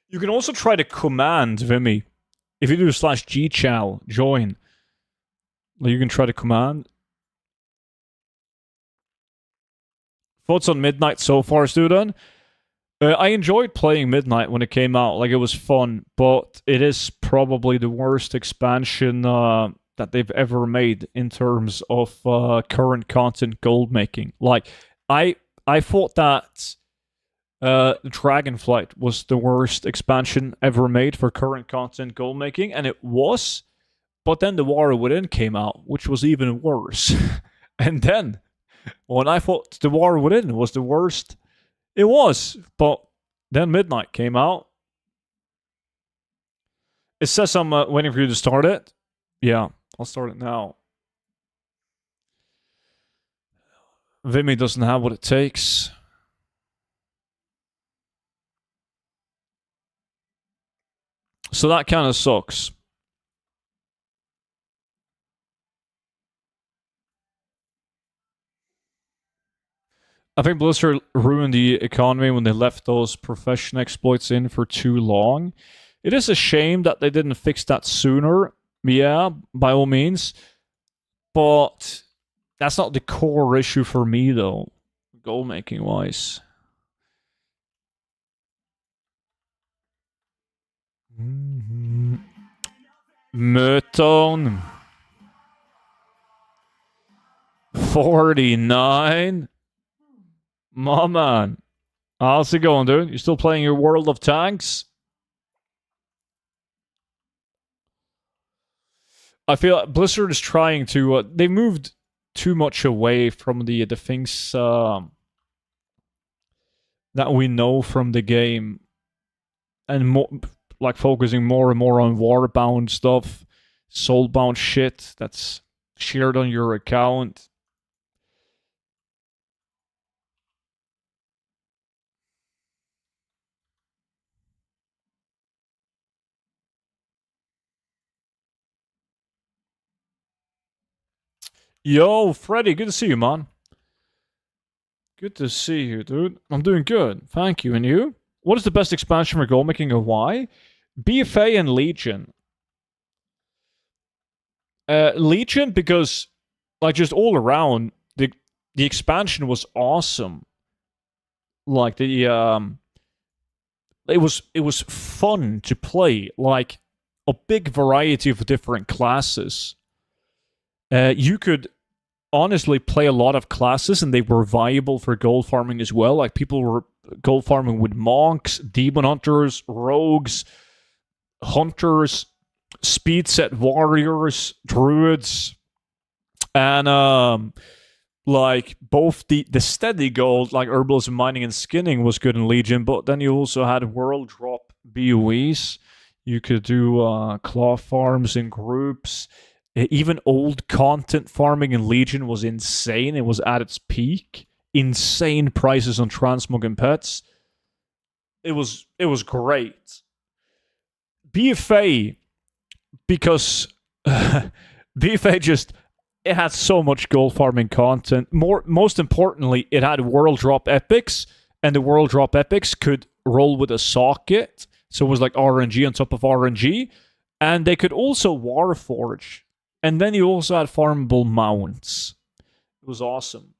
You can also try to command Vimy. If you do /gchow, join. You can try to command. Thoughts on Midnight so far, student? I enjoyed playing Midnight when it came out. Like, it was fun, but it is probably the worst expansion that they've ever made in terms of current content gold making. Like, I thought that Dragonflight was the worst expansion ever made for current content gold making, and it was. But then the War Within came out, which was even worse. And then, when I thought the War Within was the worst, it was. But then Midnight came out. It says I'm waiting for you to start it. Yeah, I'll start it now. Vimy doesn't have what it takes. So that kind of sucks. I think Blizzard ruined the economy when they left those profession exploits in for too long. It is a shame that they didn't fix that sooner. Yeah, by all means. But that's not the core issue for me, though, goal making wise. Möton 49. My man. How's it going, dude? You still playing your World of Tanks? I feel like Blizzard is trying to. They moved too much away from the things that we know from the game, and more like focusing more and more on warbound stuff, soulbound shit that's shared on your account. Yo, Freddy, good to see you, man. Good to see you, dude. I'm doing good. Thank you. And you? What is the best expansion for goal making and why? BFA and Legion. Legion, because, like, just all around, the expansion was awesome. Like it was fun to play. Like a big variety of different classes. You could honestly play a lot of classes, and they were viable for gold farming as well. Like people were gold farming with monks, demon hunters, rogues, hunters, speed set warriors, druids, and like both the steady gold, like herbalism, mining, and skinning was good in Legion, but then you also had world drop BOEs. You could do claw farms in groups. Even old content farming in Legion was insane. It was at its peak. Insane prices on transmog and pets. It was great. BFA, because BFA just, it had so much gold farming content. Most importantly, it had world drop epics, and the world drop epics could roll with a socket, so it was like RNG on top of RNG, and they could also warforge, and then you also had farmable mounts. It was awesome.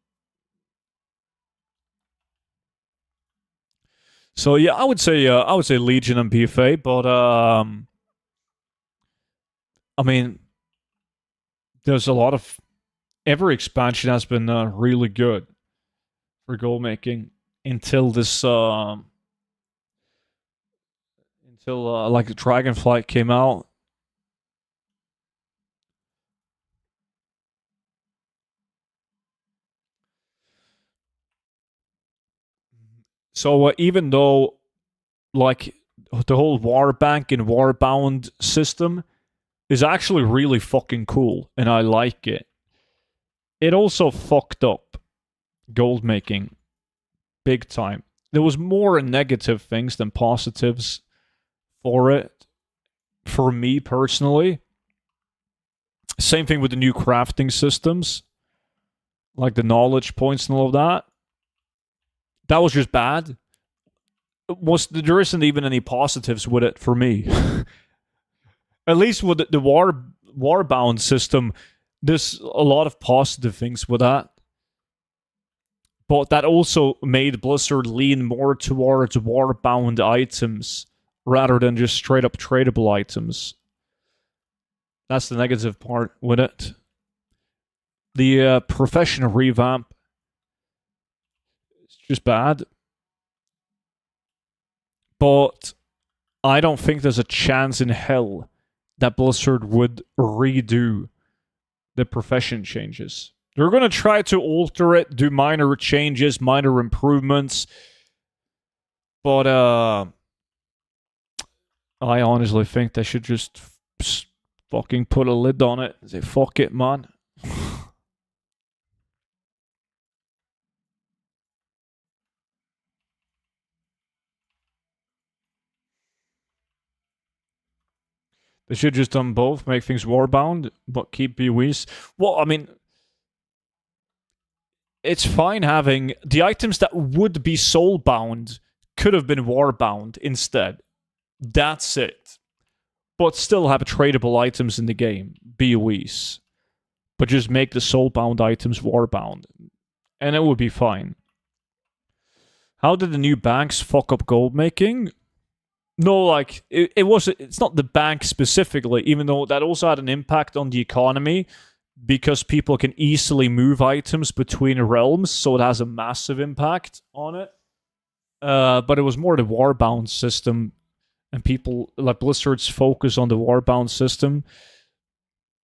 So yeah, I would say Legion and BFA, but I mean, there's a lot of, every expansion has been really good for goal making until this until like the Dragonflight came out. So even though like the whole Warbank and Warbound system is actually really fucking cool and I like it, it also fucked up gold making big time. There was more negative things than positives for it, for me personally. Same thing with the new crafting systems, like the knowledge points and all of that. That was just bad. There isn't even any positives with it for me. At least with the Warbound system, there's a lot of positive things with that. But that also made Blizzard lean more towards Warbound items rather than just straight up tradable items. That's the negative part with it. The profession revamp, it's just bad. But I don't think there's a chance in hell that Blizzard would redo the profession changes. They're going to try to alter it, do minor changes, minor improvements. But I honestly think they should just fucking put a lid on it and say, fuck it, man. They should just done both, make things warbound, but keep BOEs. Well, I mean, it's fine having the items that would be soulbound could have been warbound instead. That's it. But still have tradable items in the game, BOEs. But just make the soulbound items warbound. And it would be fine. How did the new banks fuck up gold making? No, like, it's not the bank specifically, even though that also had an impact on the economy because people can easily move items between realms, so it has a massive impact on it. But it was more the warbound system, and people, like Blizzard's focus on the warbound system,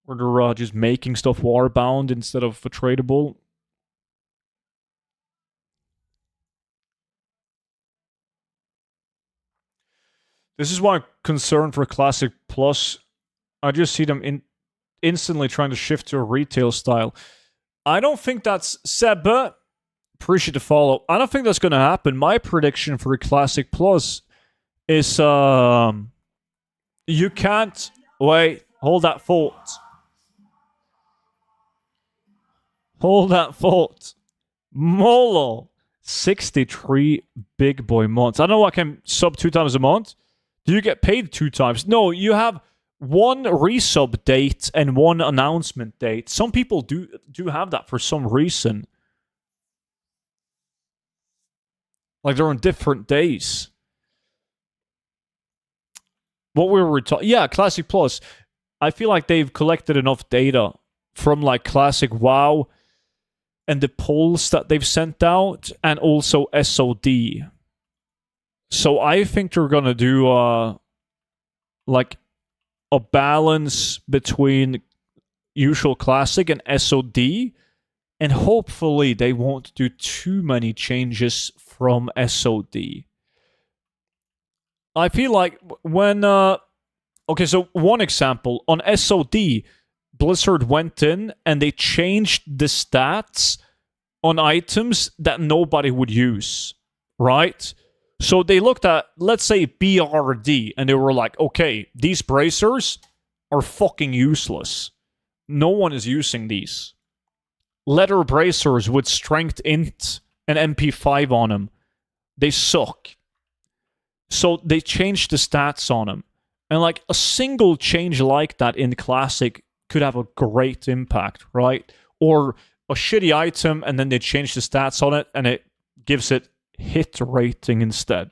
where they're just making stuff warbound instead of tradable. This is why I'm concerned for Classic Plus. I just see them instantly trying to shift to a retail style. I don't think that's Seb, but appreciate the follow. I don't think that's going to happen. My prediction for Classic Plus is you can't wait. Hold that thought. Hold that thought. Molo, 63 big boy months. I don't know I can sub 2 times a month. Do you get paid 2 times? No, you have one resub date and one announcement date. Some people do have that for some reason. Like they're on different days. What we were talking, yeah, Classic Plus. I feel like they've collected enough data from like Classic WoW and the polls that they've sent out, and also SOD. So I think they're gonna do like a balance between usual Classic and SOD, and hopefully they won't do too many changes from SOD. I feel like when okay, so one example on SOD, Blizzard went in and they changed the stats on items that nobody would use, right? So they looked at, let's say, BRD, and they were like, okay, these bracers are fucking useless. No one is using these. Leather bracers with strength int and MP5 on them, they suck. So they changed the stats on them. And like a single change like that in Classic could have a great impact, right? Or a shitty item and then they change the stats on it and it gives it hit rating instead.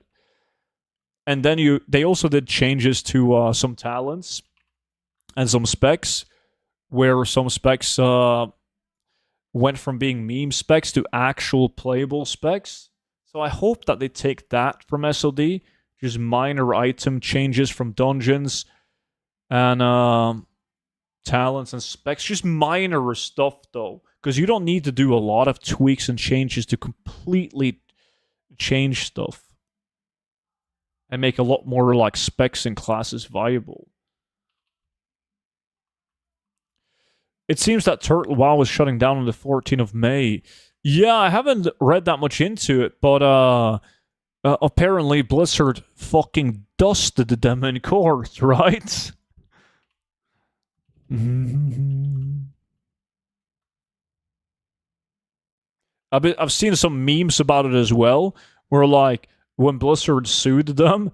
And then they also did changes to some talents and some specs, where some specs went from being meme specs to actual playable specs. So I hope that they take that from SOD, just minor item changes from dungeons and talents and specs, just minor stuff though, because you don't need to do a lot of tweaks and changes to completely change stuff and make a lot more like specs and classes viable. It seems that Turtle WoW is shutting down on the 14th of May. Yeah, I haven't read that much into it, but apparently Blizzard fucking dusted them in court, right? I've seen some memes about it as well, where like when Blizzard sued them,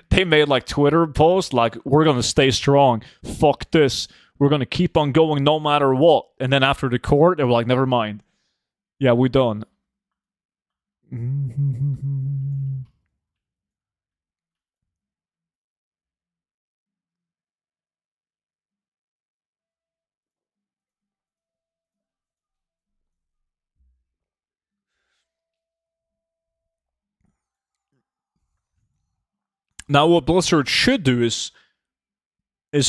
they made like Twitter posts like, we're gonna stay strong, fuck this, we're gonna keep on going no matter what. And then after the court, they were like, never mind, yeah, we done. Now what Blizzard should do is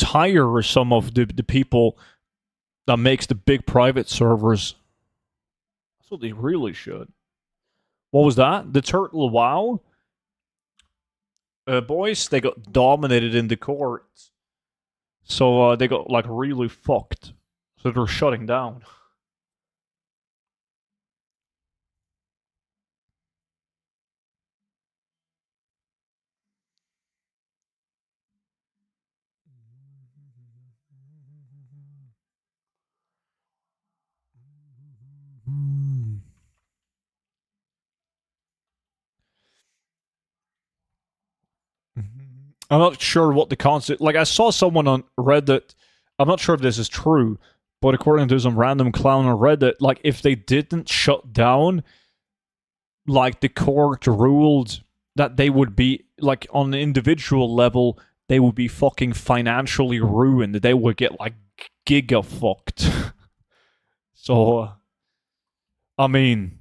hire some of the people that makes the big private servers. That's what they really should. What was that? The Turtle WoW? Boys, they got dominated in the courts. So they got like really fucked. So they're shutting down. I'm not sure what the concept. Like I saw someone on Reddit. I'm not sure if this is true, but according to some random clown on Reddit, like if they didn't shut down, like the court ruled that they would be like on an individual level, they would be fucking financially ruined. They would get like giga fucked. So, I mean,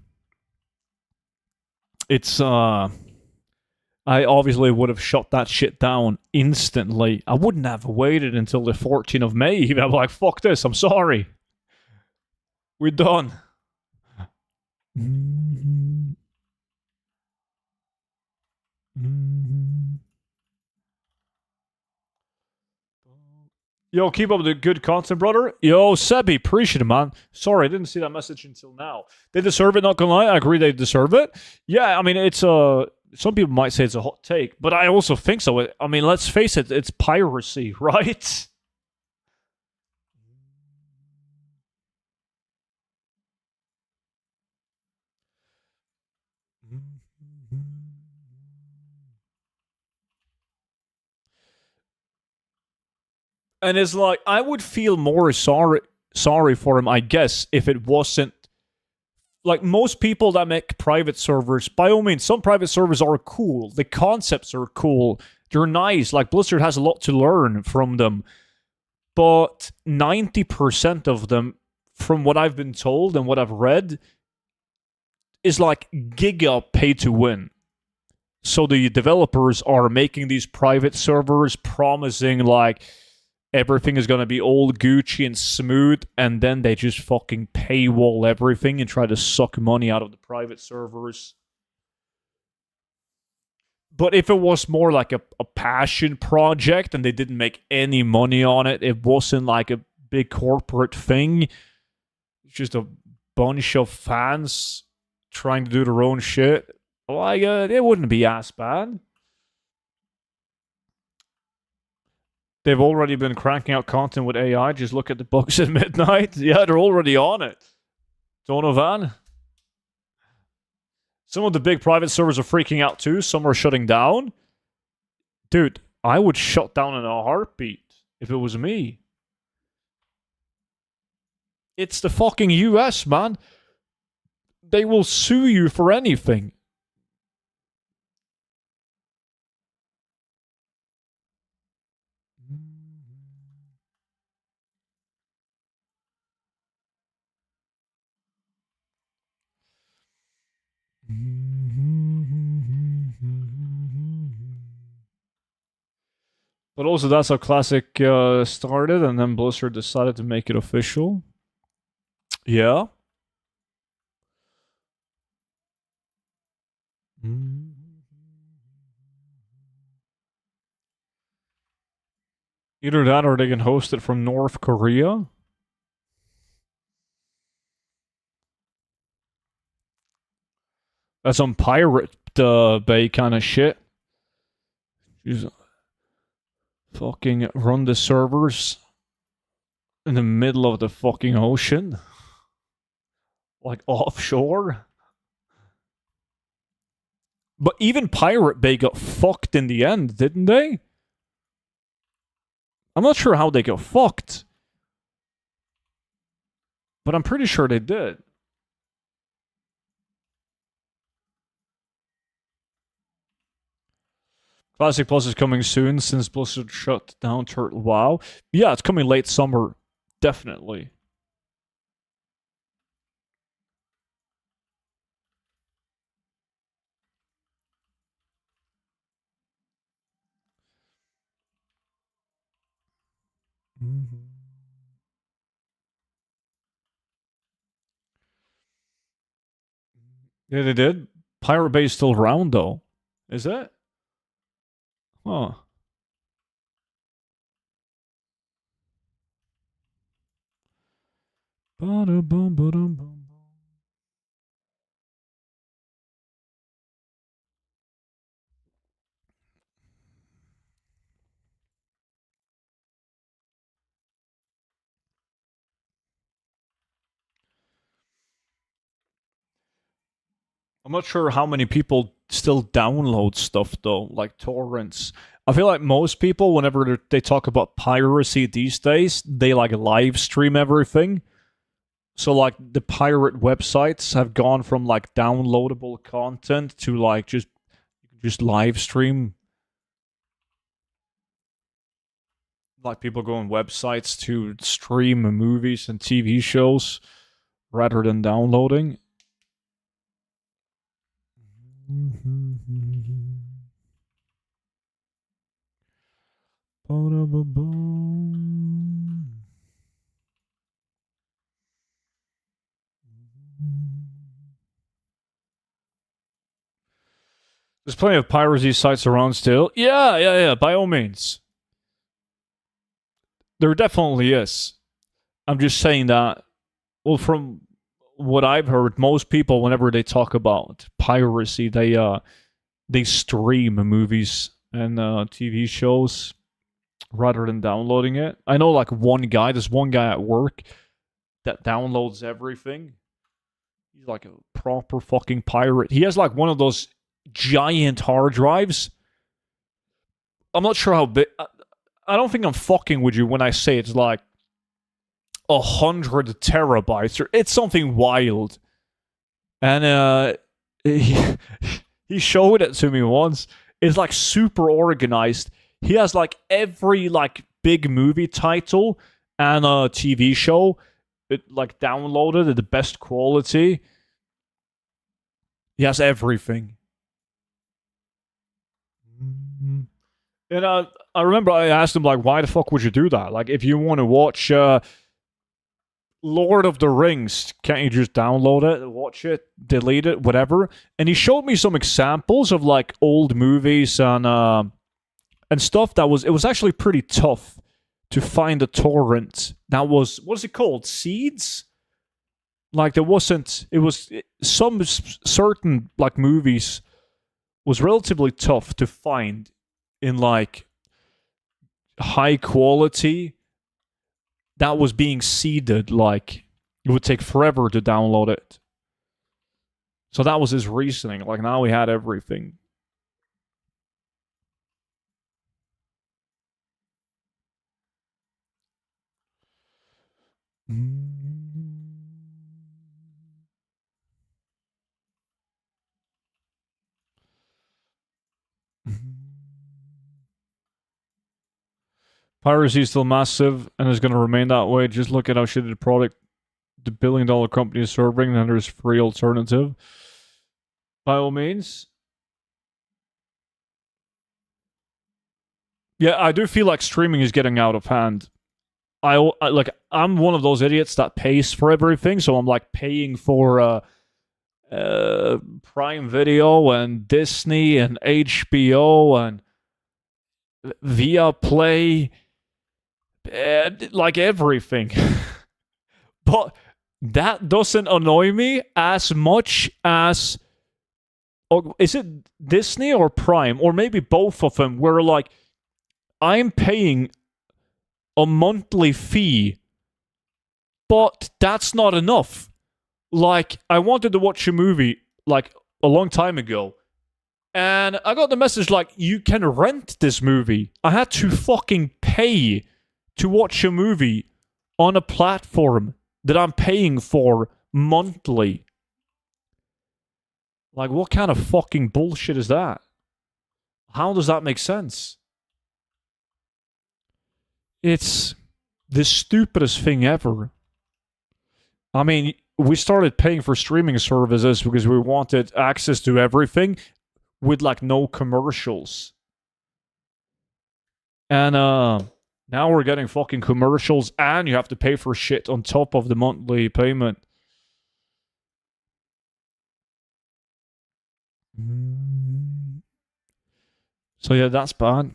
it's I obviously would have shut that shit down instantly. I wouldn't have waited until the 14th of May. I'm like, fuck this, I'm sorry. We're done. Yo, keep up the good content, brother. Yo, Sebi, appreciate it, man. Sorry, I didn't see that message until now. They deserve it, not gonna lie. I agree they deserve it. Yeah, I mean, it's some people might say it's a hot take, but I also think so. I mean, let's face it, it's piracy, right? And it's like, I would feel more sorry for him, I guess, if it wasn't like most people that make private servers, by all means, some private servers are cool. The concepts are cool. They're nice. Like Blizzard has a lot to learn from them. But 90% of them, from what I've been told and what I've read, is like giga pay to win. So the developers are making these private servers promising like everything is going to be all Gucci and smooth, and then they just fucking paywall everything and try to suck money out of the private servers. But if it was more like a passion project and they didn't make any money on it, it wasn't like a big corporate thing, it's just a bunch of fans trying to do their own shit, like, it wouldn't be as bad. They've already been cranking out content with AI. Just look at the bugs at midnight. Yeah, they're already on it. Donovan. Some of the big private servers are freaking out too. Some are shutting down. Dude, I would shut down in a heartbeat if it was me. It's the fucking US, man. They will sue you for anything. But also, that's how Classic started, and then Blizzard decided to make it official. Yeah. Either that or they can host it from North Korea. That's some Pirate Bay kind of shit. Just fucking run the servers in the middle of the fucking ocean. Like offshore. But even Pirate Bay got fucked in the end, didn't they? I'm not sure how they got fucked. But I'm pretty sure they did. Classic Plus is coming soon since Blizzard shut down Turtle WoW. Yeah, it's coming late summer. Definitely. Mm-hmm. Yeah, they did. Pirate Bay is still around, though. Is it? Huh. Ba-da-bum-ba-dum-bum. I'm not sure how many people still download stuff, though, like torrents. I feel like most people, whenever they talk about piracy these days, they like live stream everything. So like the pirate websites have gone from like downloadable content to like just live stream. Like people go on websites to stream movies and TV shows rather than downloading. There's plenty of piracy sites around still. Yeah, by all means. There definitely is. I'm just saying that, well, from what I've heard, most people, whenever they talk about piracy, they stream movies and TV shows rather than downloading it. I know, like, there's one guy at work that downloads everything. He's like a proper fucking pirate. He has like one of those giant hard drives. I'm not sure how big. I don't think I'm fucking with you when I say it's like 100 terabytes, or it's something wild. And he, he showed it to me once. It's like super organized. He has like every like big movie title and a TV show like downloaded at the best quality. He has everything. And I remember I asked him like, why the fuck would you do that? Like, if you want to watch Lord of the Rings, can't you just download it, watch it, delete it, whatever? And he showed me some examples of like old movies and stuff that was, it was actually pretty tough to find a torrent that was, what is it called? Seeds? Like there wasn't, it was some certain like movies was relatively tough to find in like high quality that was being seeded. Like it would take forever to download it. So that was his reasoning. Like now we had everything. Piracy is still massive and is going to remain that way. Just look at how shitty the product the billion-dollar company is serving, and there's free alternative. By all means. Yeah, I do feel like streaming is getting out of hand. I'm one of those idiots that pays for everything, so I'm like paying for Prime Video and Disney and HBO and Viaplay, like everything. But that doesn't annoy me as much as, or is it Disney or Prime or maybe both of them? Where like I'm paying a monthly fee, but that's not enough. Like I wanted to watch a movie like a long time ago, and I got the message like, you can rent this movie. I had to fucking pay to watch a movie on a platform that I'm paying for monthly. Like, what kind of fucking bullshit is that? How does that make sense? It's the stupidest thing ever. I mean, we started paying for streaming services because we wanted access to everything with like no commercials. And now we're getting fucking commercials and you have to pay for shit on top of the monthly payment. So yeah, that's bad.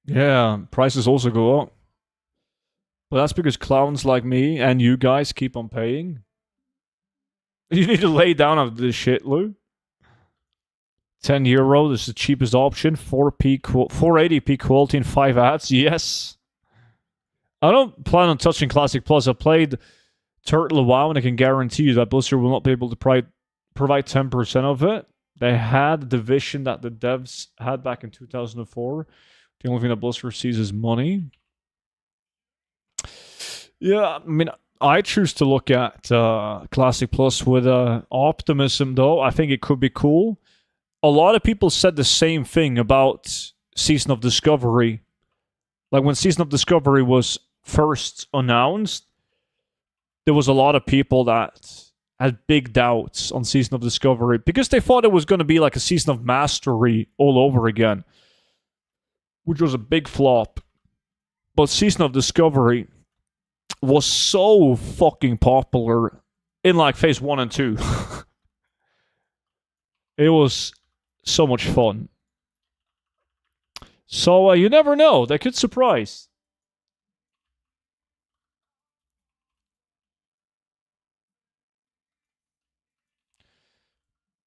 Yeah, prices also go up. But that's because clowns like me and you guys keep on paying. You need to lay down of this shit, Lou. €10 is the cheapest option. 480p quality and 5 ads. Yes. I don't plan on touching Classic Plus. I played Turtle a while, and I can guarantee you that Blizzard will not be able to provide 10% of it. They had the division that the devs had back in 2004. The only thing that Blizzard sees is money. Yeah, I mean, I choose to look at Classic Plus with optimism, though. I think it could be cool. A lot of people said the same thing about Season of Discovery. Like when Season of Discovery was first announced, there was a lot of people that had big doubts on Season of Discovery because they thought it was going to be like a Season of Mastery all over again, which was a big flop. But Season of Discovery was so fucking popular in like phase 1 and 2. It was so much fun. So you never know. They could surprise.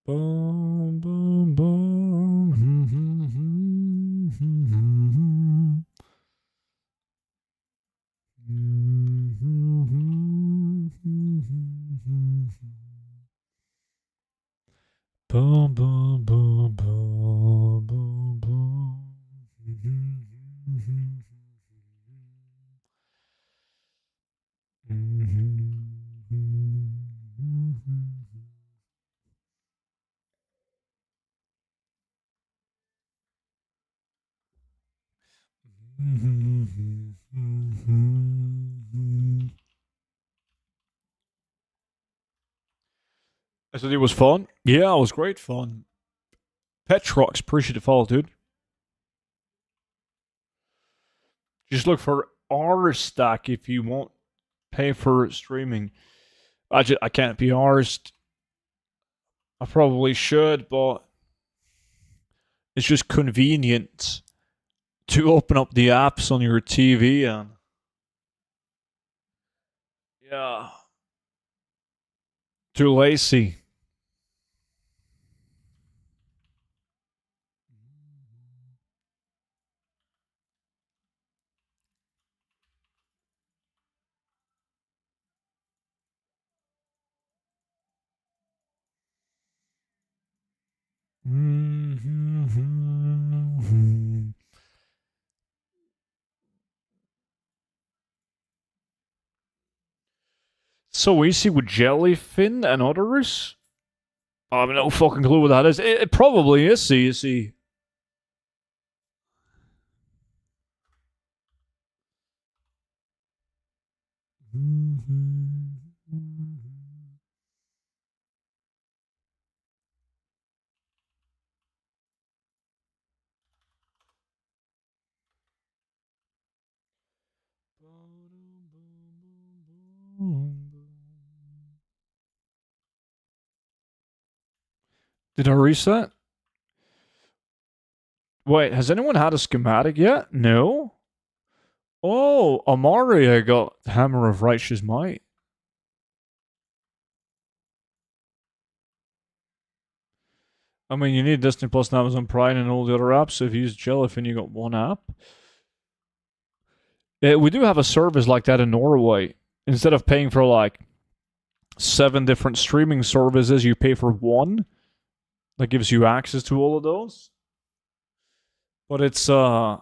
Boom, boom, boom. Boom, boom, boom, boom, boom, boom. I said it was fun. Yeah, it was great fun. Petrox, appreciate the follow, dude. Just look for R stack if you won't pay for streaming. I can't be arsed. I probably should, but it's just convenient to open up the apps on your TV and yeah, too lazy. So easy with Jellyfin and others? I have no fucking clue what that is. It probably is easy. Did I reset? Wait, has anyone had a schematic yet? No? Oh, Amaria got Hammer of Righteous Might. I mean, you need Disney Plus and Amazon Prime and all the other apps. So if you use Jellyfin, you got one app. Yeah, we do have a service like that in Norway. Instead of paying for like 7 different streaming services, you pay for one. That gives you access to all of those. But it's last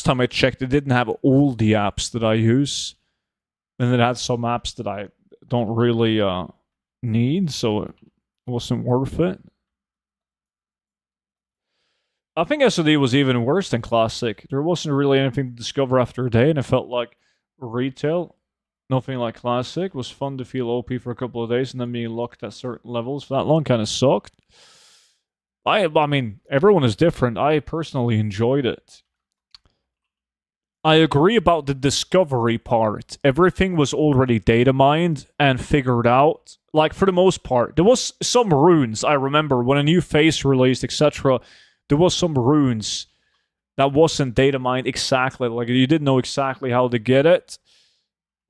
time I checked, it didn't have all the apps that I use. And it had some apps that I don't really need, so it wasn't worth it. I think SOD was even worse than Classic. There wasn't really anything to discover after a day, and it felt like retail. Nothing like Classic. It was fun to feel OP for a couple of days, and then being locked at certain levels for that long kind of sucked. I mean, everyone is different. I personally enjoyed it. I agree about the discovery part. Everything was already data mined and figured out. Like, for the most part. There was some runes, I remember, when a new face released, etc. There was some runes that wasn't data mined exactly. Like, you didn't know exactly how to get it.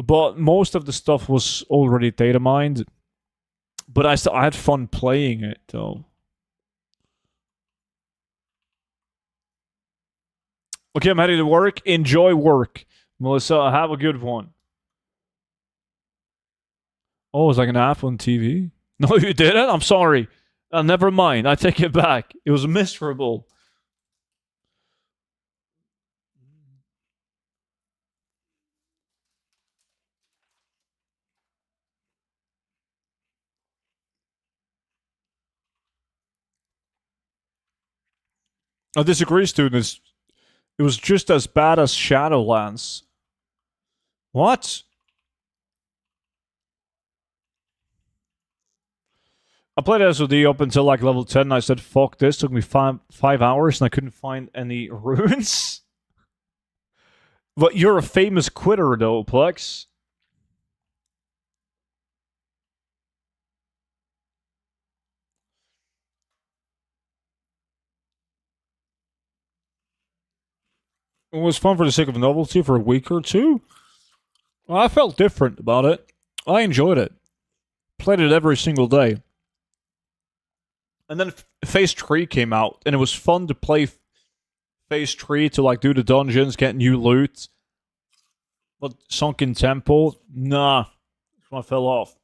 But most of the stuff was already data mined. But I had fun playing it, though. Okay, I'm heading to work. Enjoy work. Melissa, have a good one. Oh, it's like an app on TV? No, you didn't? I'm sorry. Never mind. I take it back. It was miserable. I disagree, students. It was just as bad as Shadowlands. What? I played SOD up until like level 10 and I said, fuck this. Took me five hours and I couldn't find any runes. But you're a famous quitter though, Plex. It was fun for the sake of novelty for a week or two. Well, I felt different about it. I enjoyed it. Played it every single day. And then Phase 3 came out, and it was fun to play Phase 3 to like do the dungeons, get new loot. But Sunken Temple, nah. I fell off.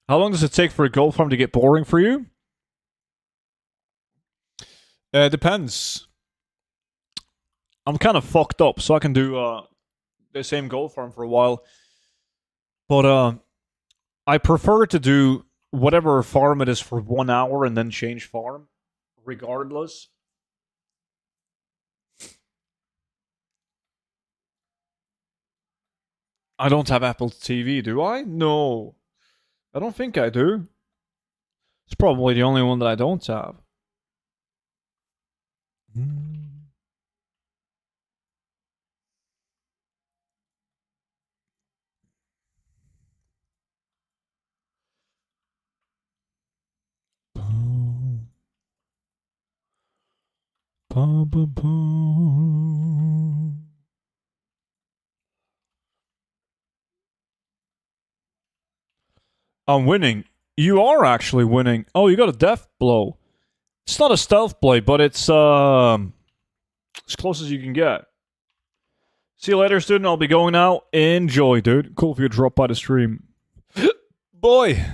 How long does it take for a gold farm to get boring for you? Depends. I'm kind of fucked up, so I can do the same gold farm for a while. But I prefer to do whatever farm it is for 1 hour and then change farm, regardless. I don't have Apple TV, do I? No. I don't think I do. It's probably the only one that I don't have. I'm winning. You are actually winning. Oh, you got a death blow. It's not a stealth blade, but it's as close as you can get. See you later, student. I'll be going now. Enjoy, dude. Cool if you drop by the stream. Boy.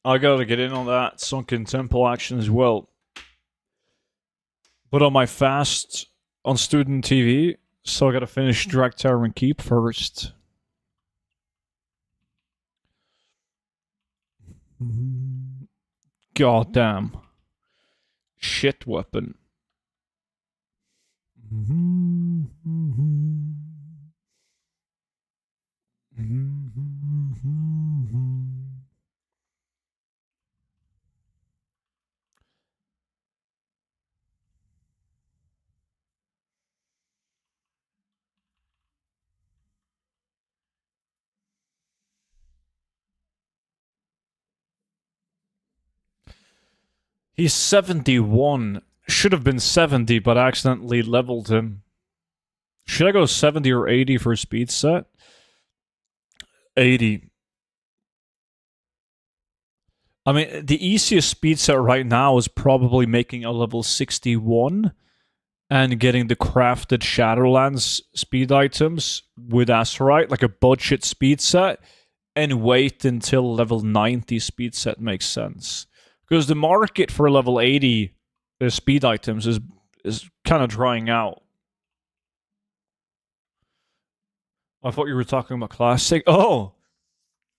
I gotta get in on that Sunken Temple action as well. But on my fast on student TV, so I gotta finish Drag Tower and Keep first. God damn. Shit weapon. He's 71. Should have been 70, but accidentally leveled him. Should I go 70 or 80 for a speed set? 80. I mean, the easiest speed set right now is probably making a level 61 and getting the crafted Shadowlands speed items with Azurite, like a budget speed set, and wait until level 90 speed set makes sense. Because the market for level 80 speed items is kind of drying out. I thought you were talking about Classic. Oh!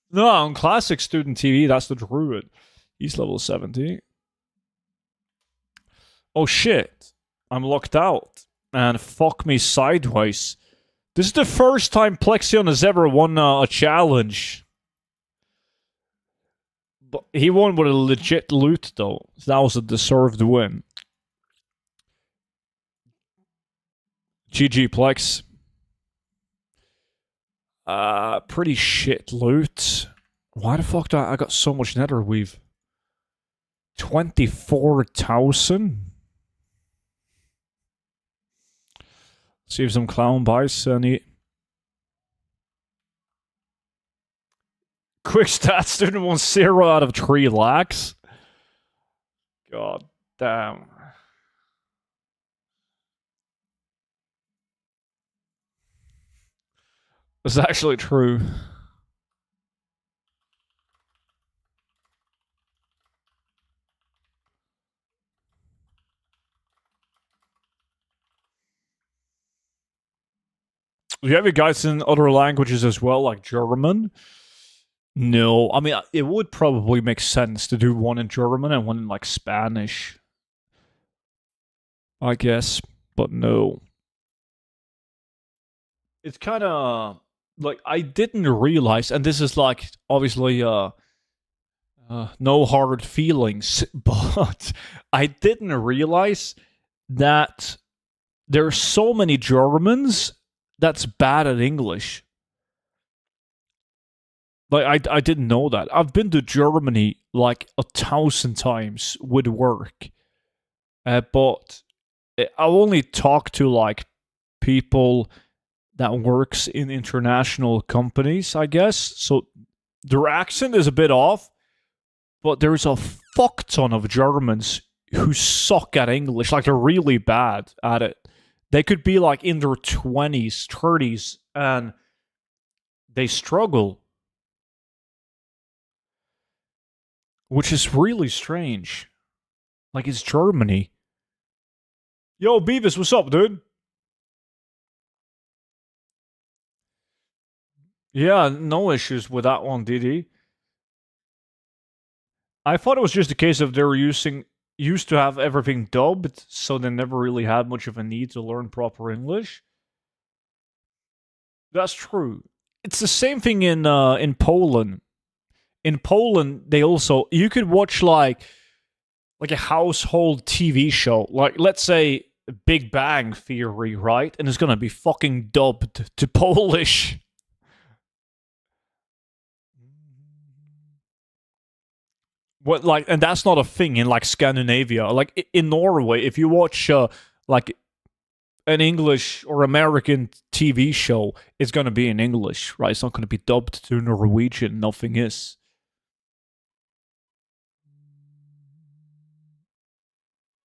No, on Classic Student TV, that's the Druid. He's level 70. Oh shit. I'm locked out. And fuck me sideways. This is the first time Plexion has ever won a challenge. But he won with a legit loot, though. So that was a deserved win. GG Plex. Pretty shit loot. Why the fuck did I got so much nether weave? 24,000? See if some clown buys any. Quick stats, student wants 0 out of 3 lakhs. God damn. It's actually true. Do you have your guides in other languages as well, like German? No. I mean, it would probably make sense to do one in German and one in, like, Spanish. I guess, but no. It's kind of like I didn't realize, and this is like obviously no hard feelings, but I didn't realize that there are so many Germans that's bad at English. Like I didn't know that. I've been to Germany like 1,000 times with work, but I only talk to like people that works in international companies, I guess. So their accent is a bit off, but there's a fuck ton of Germans who suck at English. Like they're really bad at it. They could be like in their 20s, 30s, and they struggle, which is really strange. Like it's Germany. Yo, Beavis, what's up, dude? Yeah, no issues with that one, DD. I thought it was just a case of they were used to have everything dubbed, so they never really had much of a need to learn proper English. That's true. It's the same thing in Poland. In Poland, they also you could watch like a household TV show, like let's say Big Bang Theory, right? And it's gonna be fucking dubbed to Polish. What like, and that's not a thing in like Scandinavia. Like in Norway, if you watch like an English or American TV show, it's gonna be in English, right? It's not gonna be dubbed to Norwegian. Nothing is.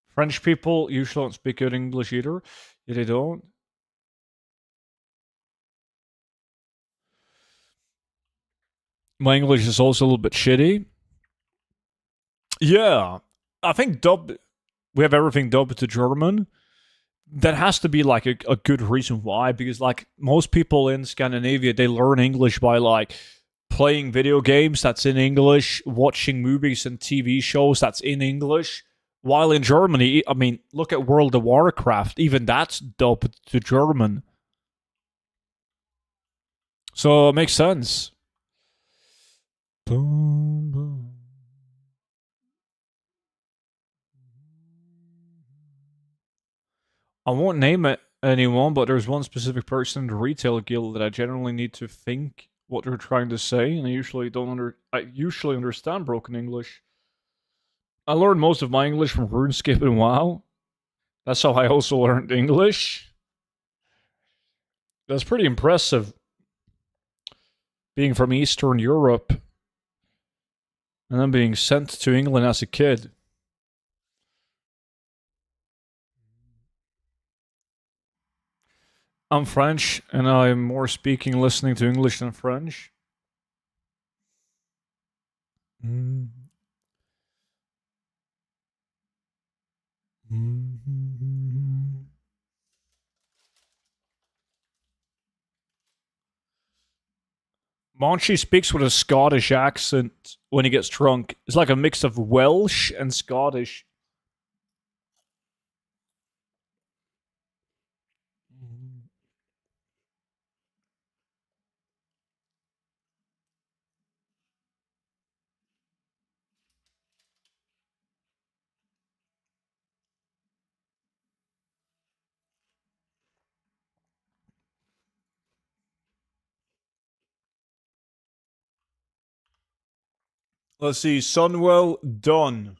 French people usually don't speak good English either. Yeah, they don't. My English is also a little bit shitty. Yeah, I think dub. We have everything dubbed to German. That has to be like a good reason why, because like most people in Scandinavia, they learn English by like playing video games that's in English, watching movies and TV shows that's in English. While in Germany, I mean, look at World of Warcraft, even that's dubbed to German. So it makes sense. Boom, boom. I won't name it anyone, but there's one specific person in the retail guild that I generally need to think what they're trying to say, and I usually understand broken English. I learned most of my English from RuneScape and WoW. That's how I also learned English. That's pretty impressive, being from Eastern Europe and then being sent to England as a kid. I'm French, and I'm more speaking listening to English than French. Mm. Monchi speaks with a Scottish accent when he gets drunk. It's like a mix of Welsh and Scottish. Let's see. Sunwell, done.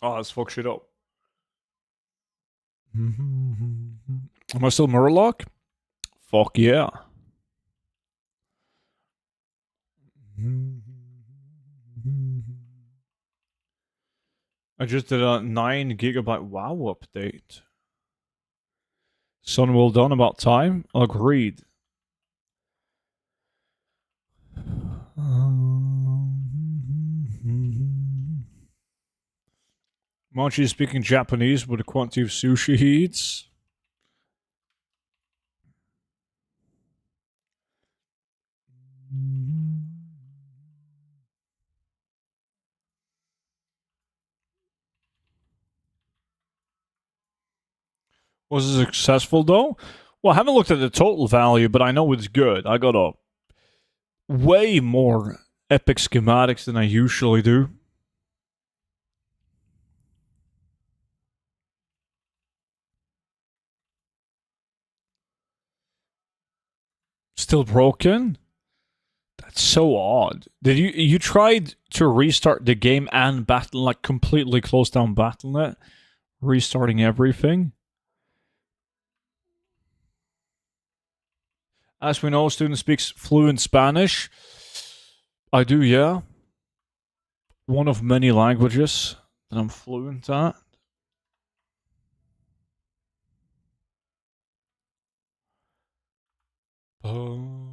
Oh, let's fuck shit up. Am I still Murloc? Fuck yeah. I just did a 9 GB WoW update. Sun well done, about time. Agreed. Monchi is speaking Japanese with a quantity of sushi he eats. Was it successful though? Well, I haven't looked at the total value, but I know it's good. I got a way more epic schematics than I usually do. Still broken? That's so odd. Did you tried to restart the game and battle, like completely close down BattleNet, restarting everything? As we know, student speaks fluent Spanish. I do, yeah. One of many languages that I'm fluent at. Um,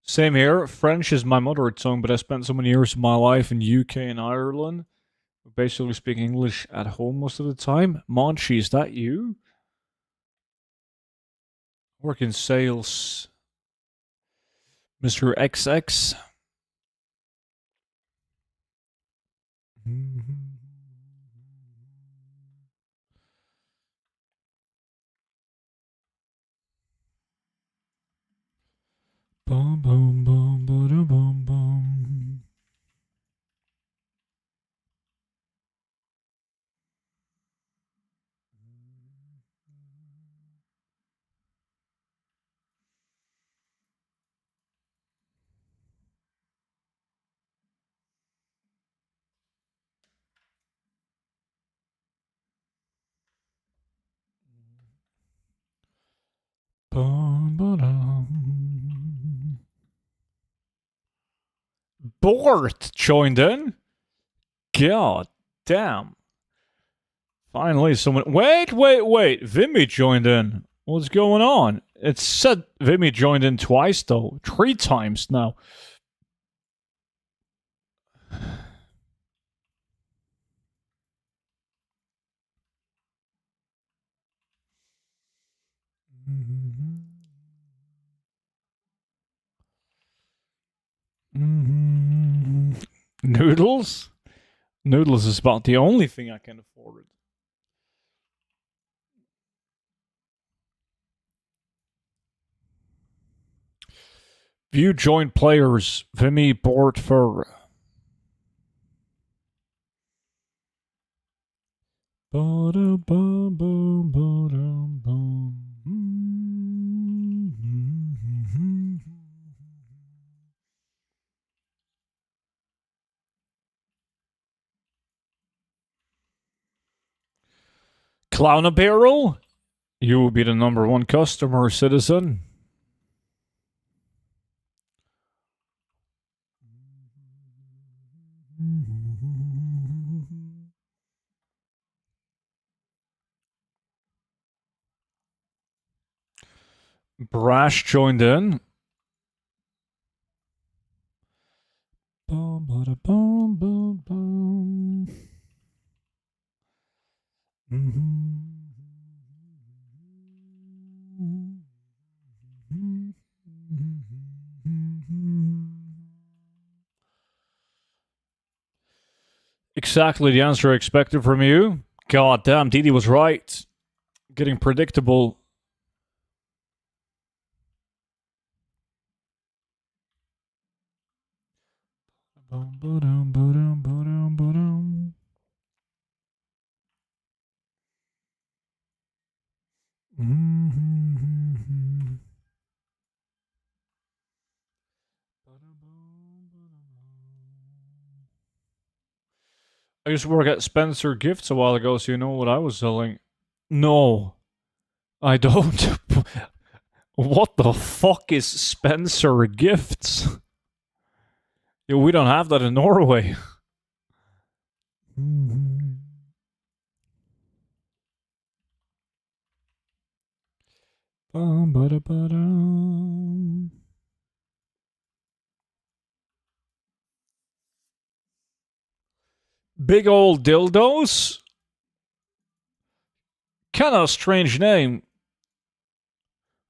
Same here. French is my mother tongue, but I spent so many years of my life in UK and Ireland. Basically speak English at home most of the time. Monchi, is that you? Work in sales. Mr. XX. Boom, boom, boom, boom, boom, boom. Boom, ba-dum. Bort joined in. God damn. Finally, someone. Wait. Vimy joined in. What's going on? It said Vimy joined in twice, though. 3 times now. Noodles? Noodles is about the only thing I can afford. View joint players. Vimy Bort for. Clown Apparel? You will be the number 1 customer, citizen. Brash joined in. Exactly the answer I expected from you. God damn, Didi was right. Getting predictable. I used to work at Spencer Gifts a while ago, so you know what I was selling. No, I don't. What the fuck is Spencer Gifts? Yeah, we don't have that in Norway. Big old dildos? Kind of a strange name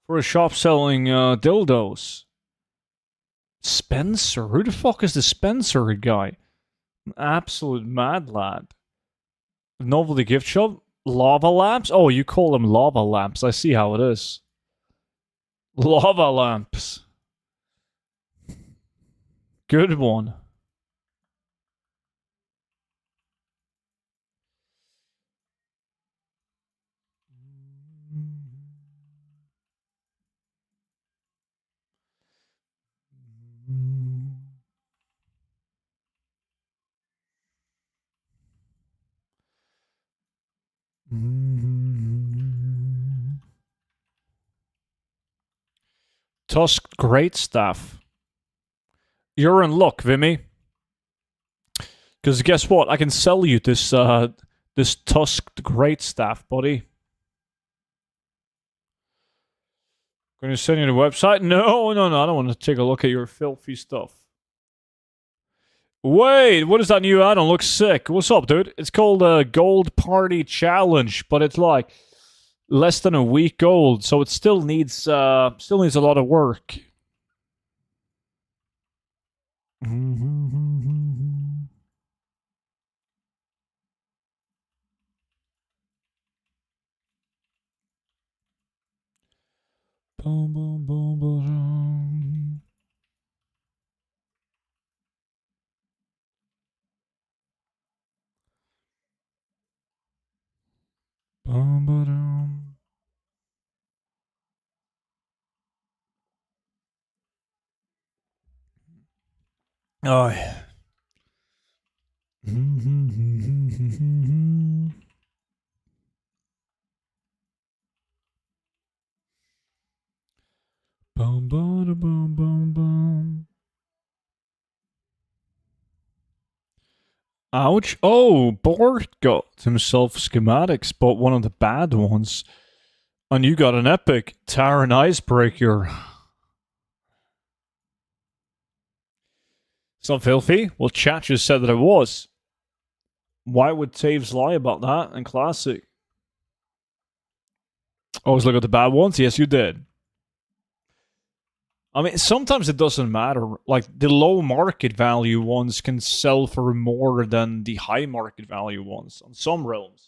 for a shop selling dildos. Spencer? Who the fuck is the Spencer guy? An absolute mad lad. Novelty gift shop? Lava lamps? Oh, you call them lava lamps. I see how it is. Lava lamps. Good one. Tusked great staff. You're in luck, Vimy. Because guess what? I can sell you this this tusked great staff, buddy. Going to send you the website? No. I don't want to take a look at your filthy stuff. Wait, what is that new add-on? Looks sick. What's up, dude? It's called a Gold Party Challenge, but it's like less than a week old, so it still needs a lot of work. Oh, yeah. Ouch. Oh, Bort got himself schematics, but one of the bad ones. And you got an epic Terran Icebreaker. It's not filthy? Well, chat just said that it was. Why would Taves lie about that in Classic? Always look at the bad ones? Yes, you did. I mean, sometimes it doesn't matter. Like, the low market value ones can sell for more than the high market value ones on some realms.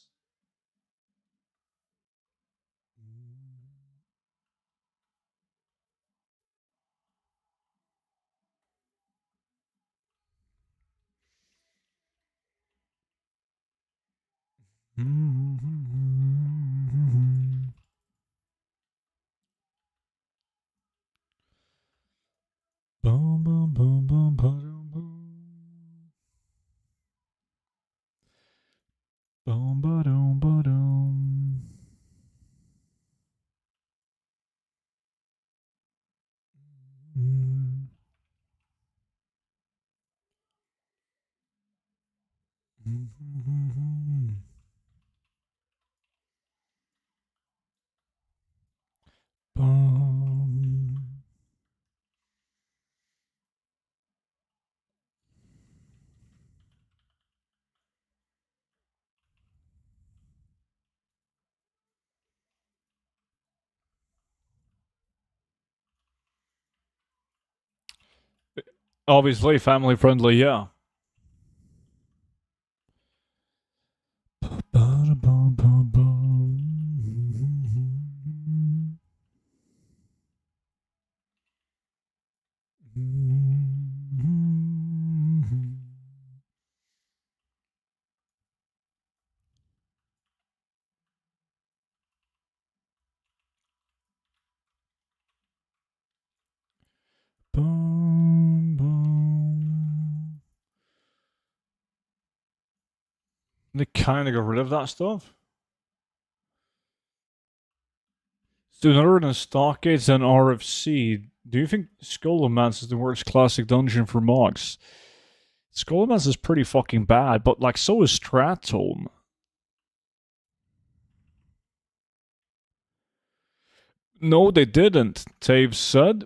Obviously, family friendly, yeah. They kind of got rid of that stuff. do other than Stockades and RFC. Do you think Skullomance is the worst classic dungeon for mods? Skullomance is pretty fucking bad, but like so is Stratome. No, they didn't, Taves said.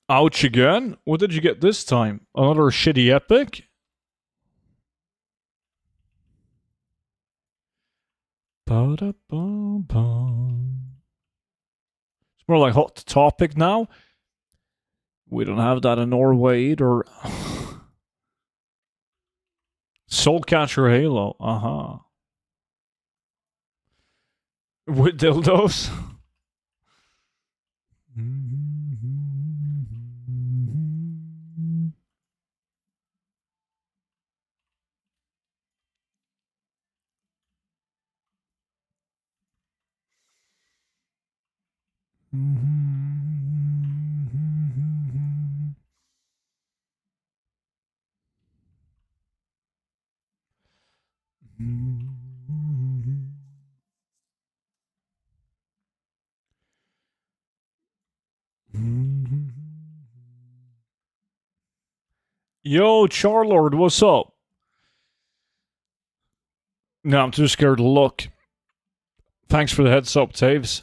Ouch again? What did you get this time? Another shitty epic? Ba-da-bum-bum. It's more like Hot Topic now. We don't have that in Norway either. Soulcatcher Halo. Uh-huh. With dildos? Yo, Charlord, what's up? No, I'm too scared to look. Thanks for the heads up, Taves.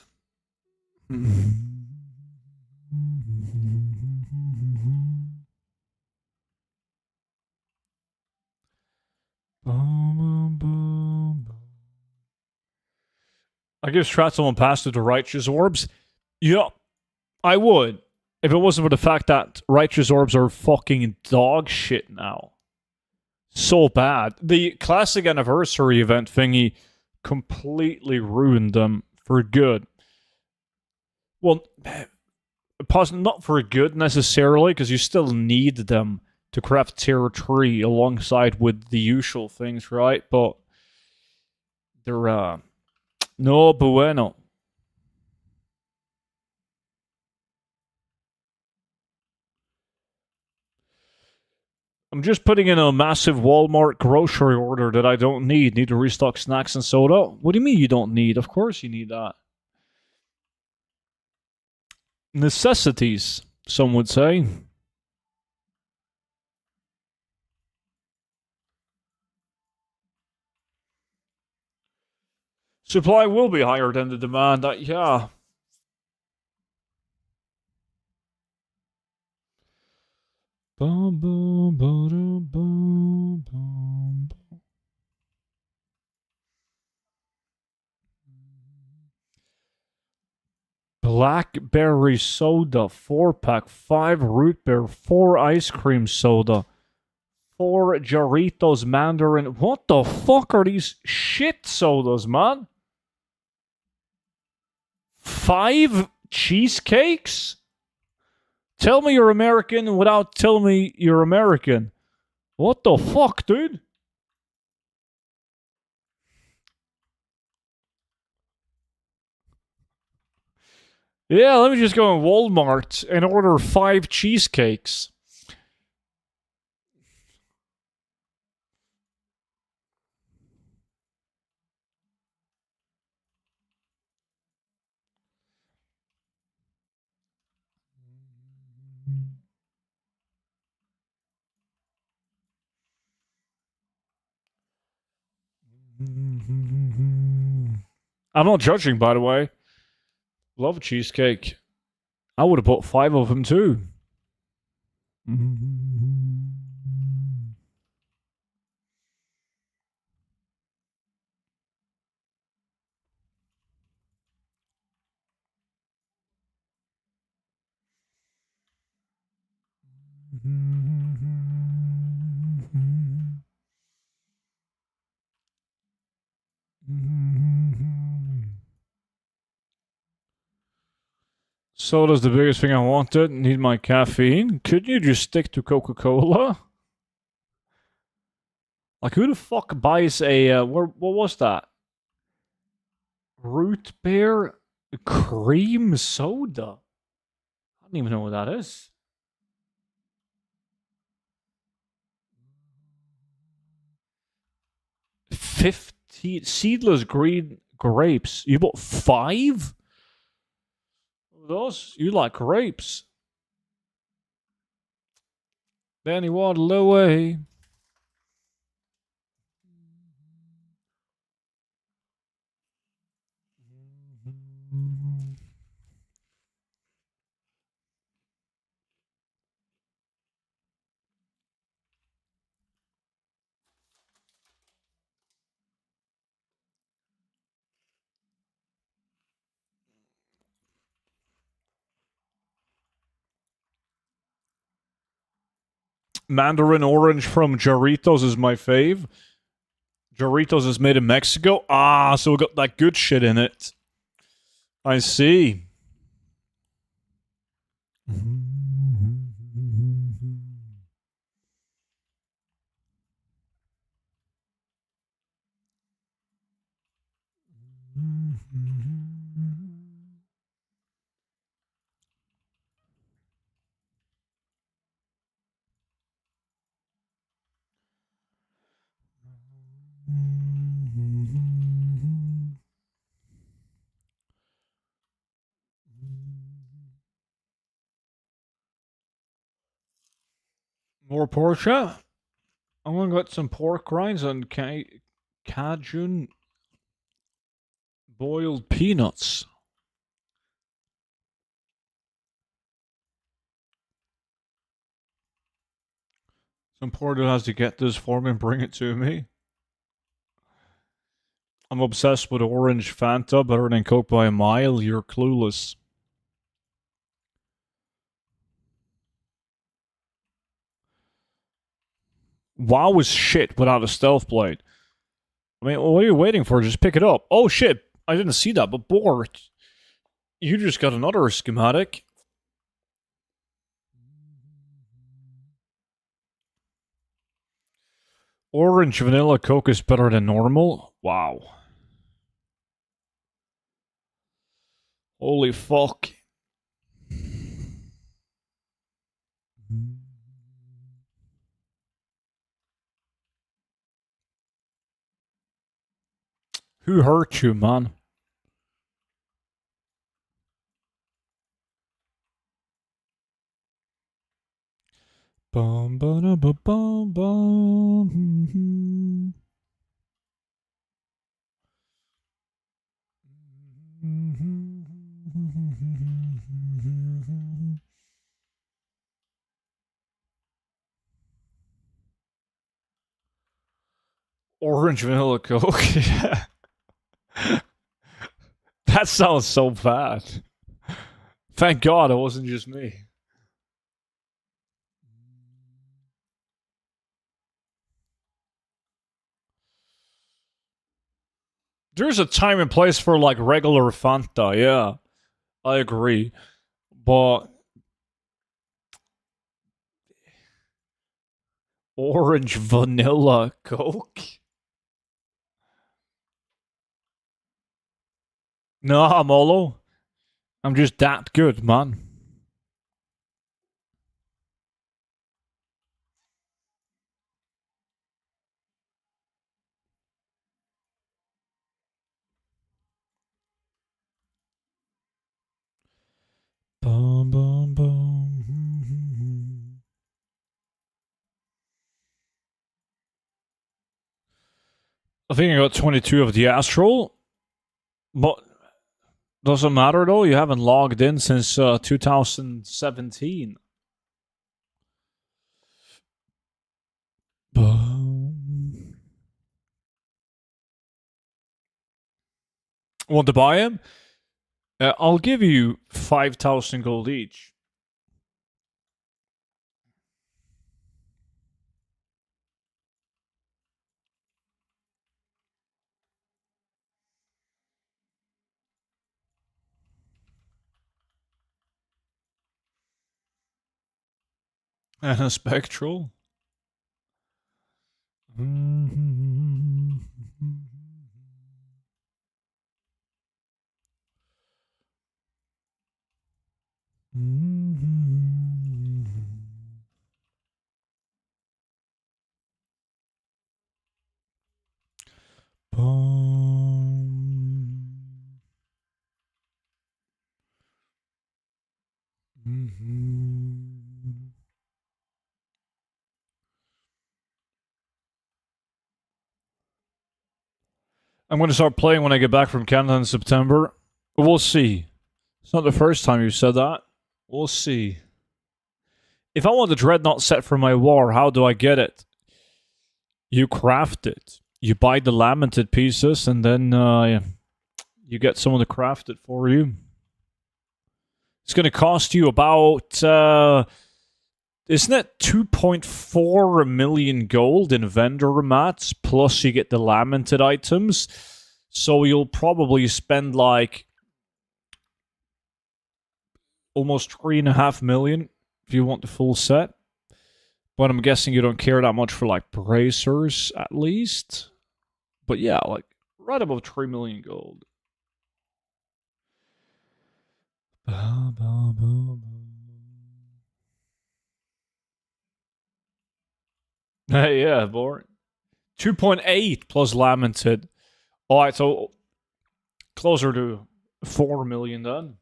I give Stratzel and pass to the Righteous Orbs. Yeah, I would. If it wasn't for the fact that Righteous Orbs are fucking dog shit now. So bad. The classic anniversary event thingy completely ruined them for good. Well, not for good necessarily, because you still need them to craft tier 3 alongside with the usual things, right? But they're no bueno. I'm just putting in a massive Walmart grocery order that I don't need. Need to restock snacks and soda. What do you mean you don't need? Of course you need that. Necessities, some would say. Supply will be higher than the demand. Yeah. Bum, bum, bum, bum, bum. Blackberry soda, 4-pack, 5 root beer, 4 ice cream soda, 4 Jarritos Mandarin. What the fuck are these shit sodas, man? 5 cheesecakes? Tell me you're American without telling me you're American. What the fuck, dude? Yeah, let me just go in Walmart and order 5 cheesecakes. I'm not judging, by the way. Love cheesecake. I would have bought 5 of them too. Soda's the biggest thing I wanted. Need my caffeine. Couldn't you just stick to Coca-Cola? Like, who the fuck buys a... what was that? Root beer cream soda? I don't even know what that is. 50 seedless green grapes. You bought 5 of those? You like grapes. Then he waddled away. Mandarin orange from Jarritos is my fave. Jarritos is made in Mexico. Ah, so we got that good shit in it. I see. More Porsche. I'm gonna get some pork rinds and Cajun boiled peanuts. Some poor dude has to get this for me and bring it to me. I'm obsessed with orange Fanta, better than Coke by a mile. You're clueless. WoW is shit without a stealth blade. I mean, what are you waiting for? Just pick it up. Oh shit, I didn't see that, but Bort, you just got another schematic. Orange vanilla Coke is better than normal? Wow. Holy fuck. Who hurt you, man? Bum ba da ba bum bum. Orange vanilla Coke. That sounds so bad. Thank God it wasn't just me. There's a time and place for like regular Fanta, yeah. I agree. But orange vanilla Coke? Nah, Molo. I'm just that good, man. Bum, bum, bum. I think I got 22 of the Astral. But doesn't matter though, you haven't logged in since 2017. Want to buy him? I'll give you 5,000 gold each. And a Spectral. I'm going to start playing when I get back from Canada in September. We'll see. It's not the first time you've said that. We'll see. If I want the Dreadnought set for my war, how do I get it? You craft it. You buy the lamented pieces, and then you get someone to craft it for you. It's going to cost you about, isn't it 2.4 million gold in vendor mats, plus you get the lamented items. So you'll probably spend like almost 3.5 million if you want the full set. But I'm guessing you don't care that much for like bracers, at least. But yeah, like right above 3 million gold. Hey, yeah, boy. 2.8 plus lamented. Alright, so closer to 4 million then.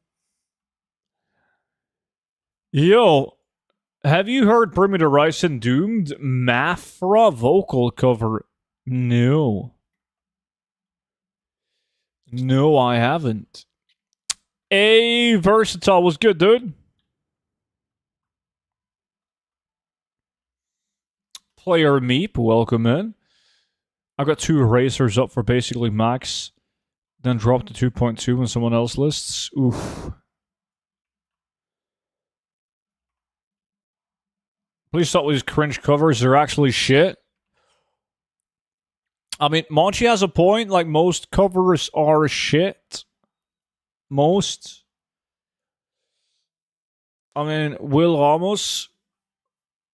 Yo, have you heard Bring Me the Horizon Doomed Mafra vocal cover? No. No, I haven't. Hey, Versatile was good, dude. Player Meep, welcome in. I got 2 racers up for basically max, then drop to 2.2 when someone else lists. Oof. Please stop with these cringe covers. They're actually shit. I mean, Monchi has a point. Like, most covers are shit. Most. I mean, Will Ramos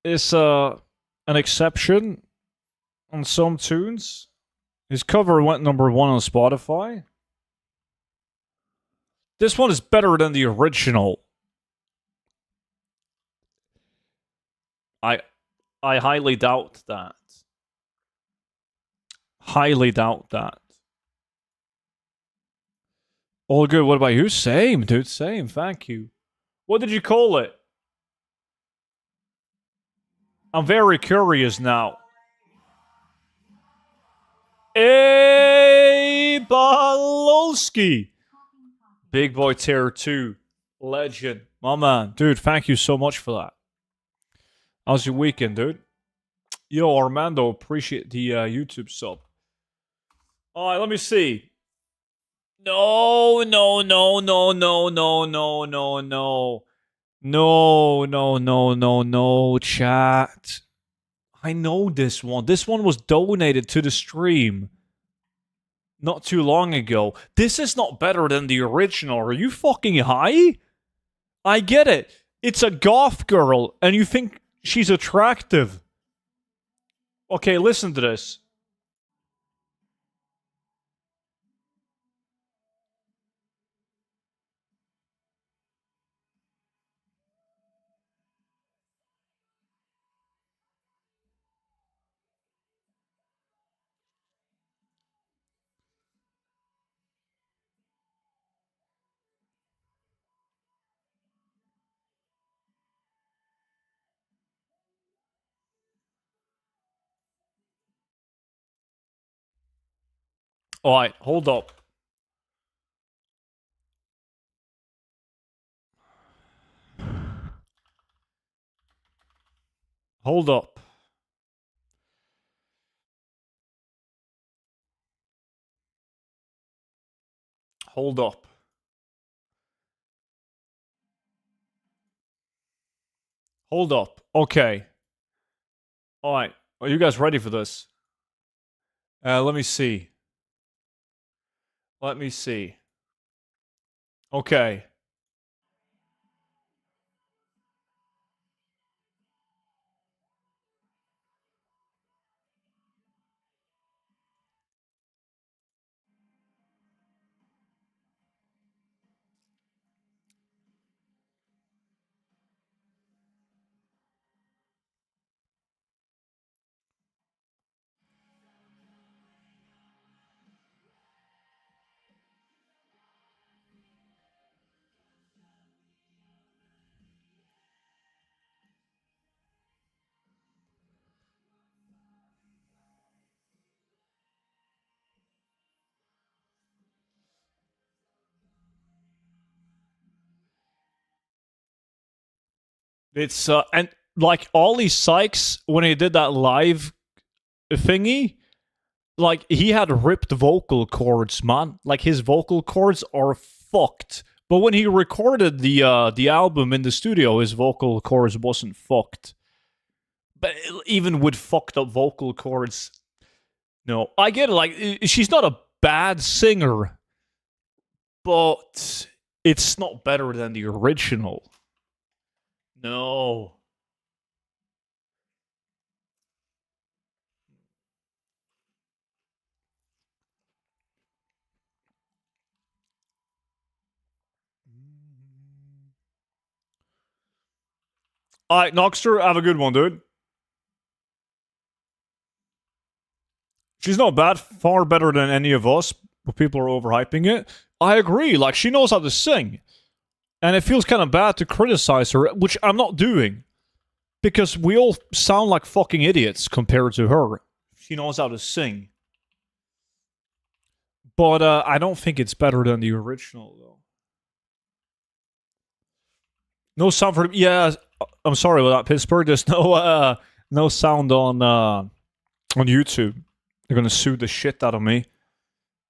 is an exception on some tunes. His cover went number 1 on Spotify. This one is better than the original. I highly doubt that. Highly doubt that. All good. What about you? Same, dude. Same. Thank you. What did you call it? I'm very curious now. Hey, Balolski. Big Boy Tier 2. Legend. My man. Dude, thank you so much for that. How's your weekend, dude? Yo, Armando, appreciate the YouTube sub. Alright, let me see. No, no, no, no, no, no, no, no, no. No, no, no, no, no, chat. I know this one. This one was donated to the stream not too long ago. This is not better than the original. Are you fucking high? I get it. It's a goth girl, and you think she's attractive. Okay, listen to this. Alright, hold up. Hold up. Hold up. Hold up. Okay. Alright. Are you guys ready for this? Let me see. Let me see. Okay. It's and like Ollie Sykes when he did that live thingy, like he had ripped vocal cords, man. Like his vocal cords are fucked. But when he recorded the album in the studio, his vocal cords wasn't fucked. But even with fucked up vocal cords, no, I get it. Like she's not a bad singer, but it's not better than the original. No. All right, Noxter, have a good one, dude. She's not bad, far better than any of us, but people are overhyping it. I agree, like, she knows how to sing. And it feels kind of bad to criticize her, which I'm not doing. Because we all sound like fucking idiots compared to her. She knows how to sing. But I don't think it's better than the original, though. No sound for... Yeah, I'm sorry about that, Pittsburgh. There's no sound on YouTube. They're gonna sue the shit out of me if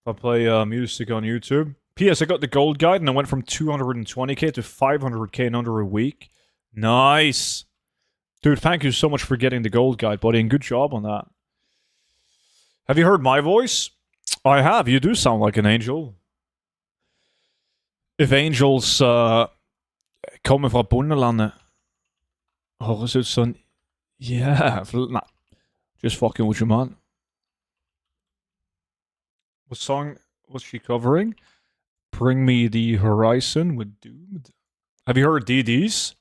I play music on YouTube. P.S. I got the gold guide and I went from 220k to 500k in under a week. Nice. Dude, thank you so much for getting the gold guide, buddy, and good job on that. Have you heard my voice? I have. You do sound like an angel. If angels kommer fra bondelandet, høres ut sånn jævlig... Nah, just fucking with you, man. What song was she covering? Bring Me the Horizon with Doomed. Have you heard DD's?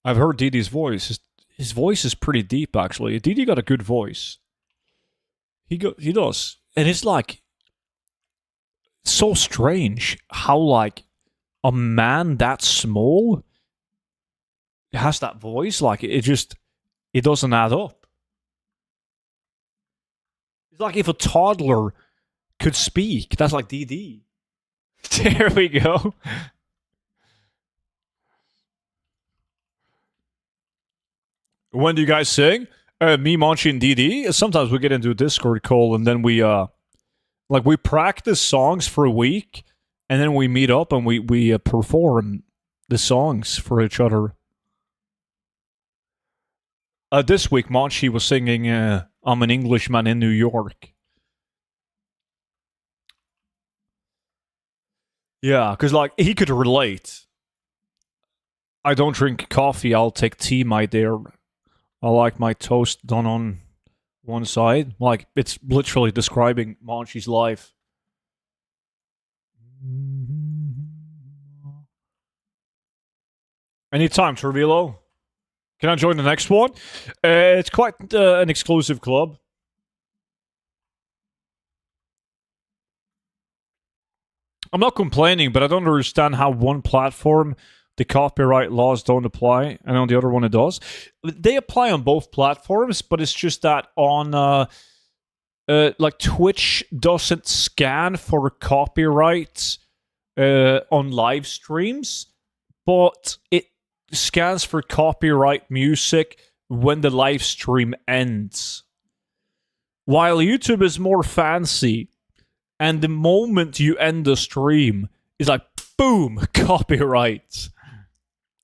I've heard DD's voice. His voice is pretty deep, actually. DD got a good voice. He does. And it's like... so strange how, like, a man that small has that voice. Like, it doesn't add up. It's like if a toddler could speak. That's like DD. There we go. When do you guys sing? Me, Monchi, and DD. Sometimes we get into a Discord call and then we practice songs for a week and then we meet up and we perform the songs for each other. This week, Monchi was singing I'm an Englishman in New York. Yeah, because, like, he could relate. I don't drink coffee, I'll take tea, my dear. I like my toast done on one side. Like, it's literally describing Monchi's life. Anytime, Turvilo. Can I join the next one? It's quite an exclusive club. I'm not complaining, but I don't understand how one platform the copyright laws don't apply, and on the other one it does. They apply on both platforms, but it's just that on like Twitch doesn't scan for copyright on live streams, but it scans for copyright music when the live stream ends. While YouTube is more fancy, and the moment you end the stream, it's like, boom, copyright.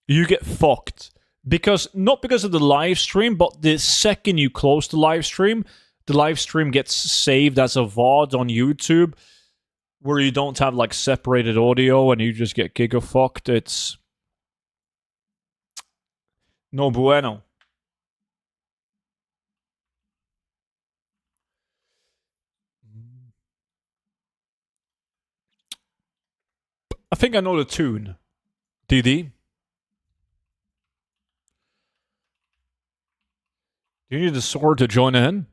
You get fucked. Not because of the live stream, but the second you close the live stream gets saved as a VOD on YouTube, where you don't have, like, separated audio and you just get giga-fucked. It's no bueno. I think I know the tune. DD? Do you need a sword to join in?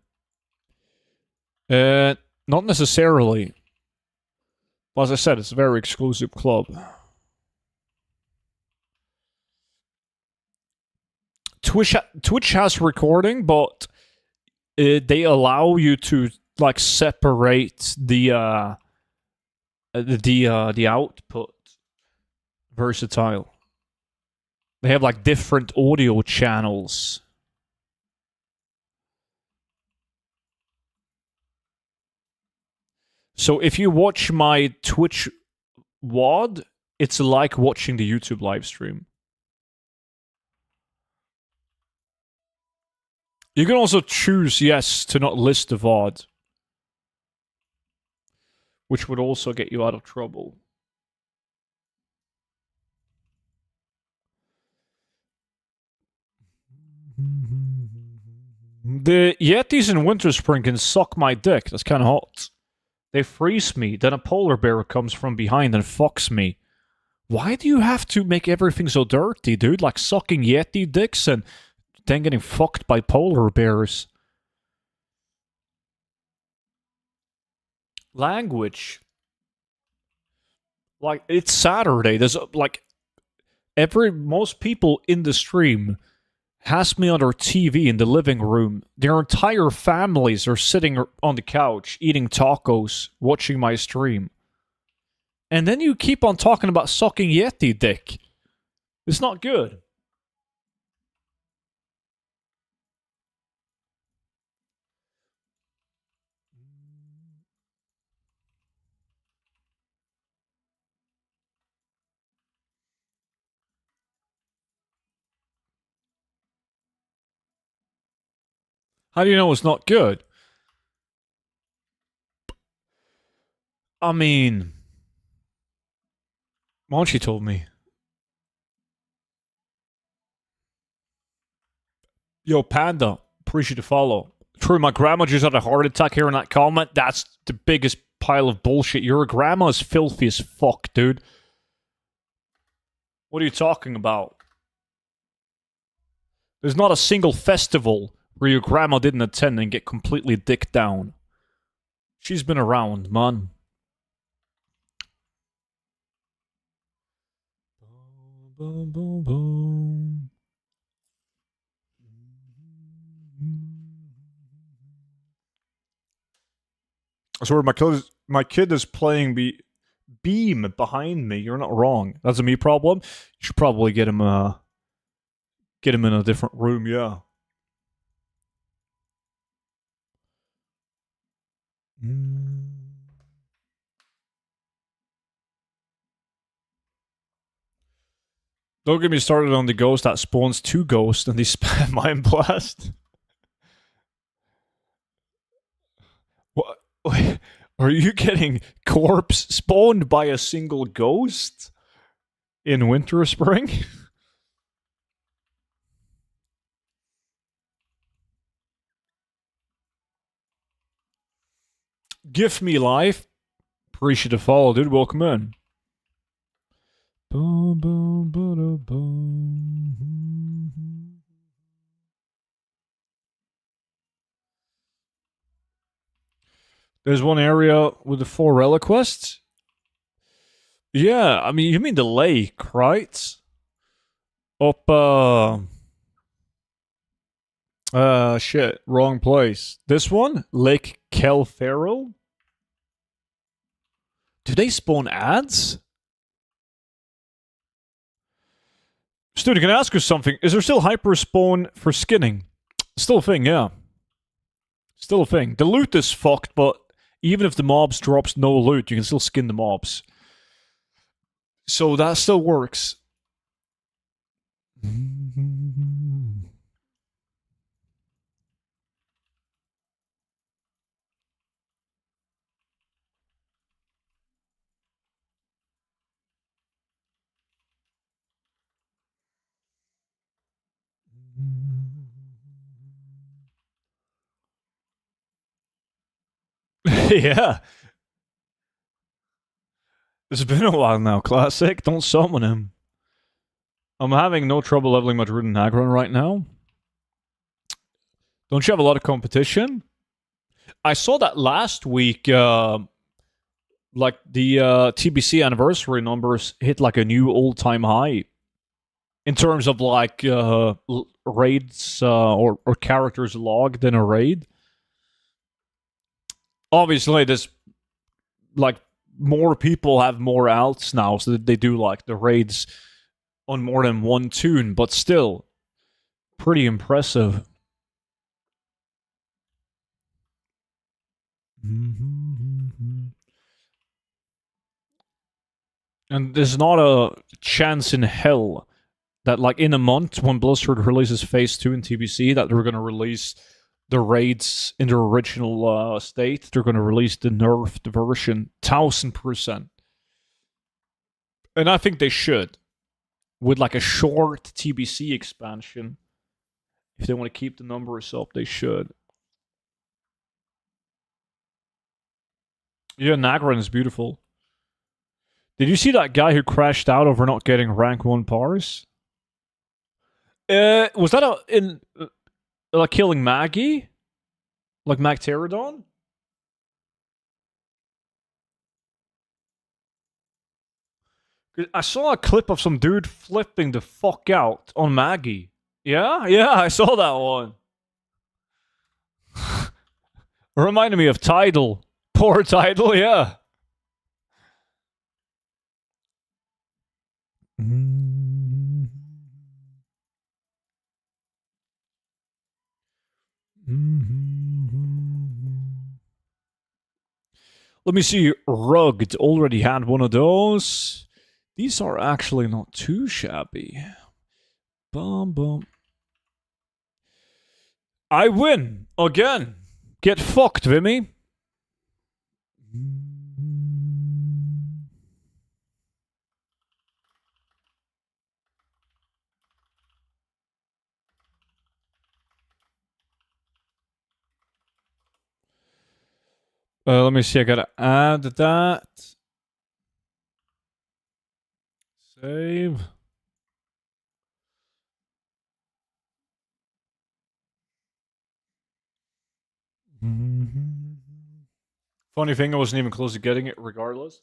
Not necessarily. But as I said, it's a very exclusive club. Twitch has recording, but they allow you to, like, separate the output. Versatile. They have like different audio channels. So if you watch my Twitch WOD, it's like watching the YouTube live stream. You can also choose yes to not list the VOD, which would also get you out of trouble. The Yetis in Winter Spring can suck my dick. That's kind of hot. They freeze me, then a polar bear comes from behind and fucks me. Why do you have to make everything so dirty, dude? Like sucking Yeti dicks and then getting fucked by polar bears. Language. Like, it's Saturday. There's, like, most people in the stream has me on their TV in the living room. Their entire families are sitting on the couch, eating tacos, watching my stream. And then you keep on talking about sucking Yeti dick. It's not good. How do you know it's not good? I mean, Monchi told me. Yo, Panda, appreciate the follow. True, my grandma just had a heart attack here in that comment. That's the biggest pile of bullshit. Your grandma is filthy as fuck, dude. What are you talking about? There's not a single festival where your grandma didn't attend and get completely dicked down. She's been around, man. Boom, boom, boom. I swear, my kid is playing Beam behind me. You're not wrong. That's a me problem. You should probably get him in a different room. Yeah. Don't get me started on the ghost that spawns two ghosts and they spam Mind Blast. What? Are you getting corpse spawned by a single ghost in Winter Spring? Gift me life. Appreciate the follow, dude. Welcome in. Boom, boom, boom, boom. There's one area with the 4 relic quests. Yeah, I mean, you mean the lake, right? Up, shit, wrong place. This one? Lake Kelfero? Do they spawn ads? Student, can I ask you something? Is there still hyper spawn for skinning? Still a thing, yeah. Still a thing. The loot is fucked, but even if the mobs drops no loot, you can still skin the mobs. So that still works. Yeah. It's been a while now, Classic. Don't summon him. I'm having no trouble leveling my Druid and Hagron right now. Don't you have a lot of competition? I saw that last week, like the TBC anniversary numbers hit like a new all-time high in terms of like raids or characters logged in a raid. Obviously, there's like more people have more alts now, so that they do like the raids on more than one tune, but still pretty impressive. And there's not a chance in hell that, like, in a month when Blizzard releases Phase 2 in TBC, that they're going to release the raids in their original state. They're going to release the nerfed version 1000%. And I think they should. With like a short TBC expansion. If they want to keep the numbers up, they should. Yeah, Nagran is beautiful. Did you see that guy who crashed out over not getting rank 1 pars? Was that like killing Maggie? Like Magterodon? I saw a clip of some dude flipping the fuck out on Maggie. Yeah, I saw that one. Reminded me of Tidal. Poor Tidal, yeah. Let me see. Rugged already had one of those. These are actually not too shabby. Bum bum. I win again. Get fucked, Vimy. Let me see. I gotta add that. Save. Funny thing, I wasn't even close to getting it regardless.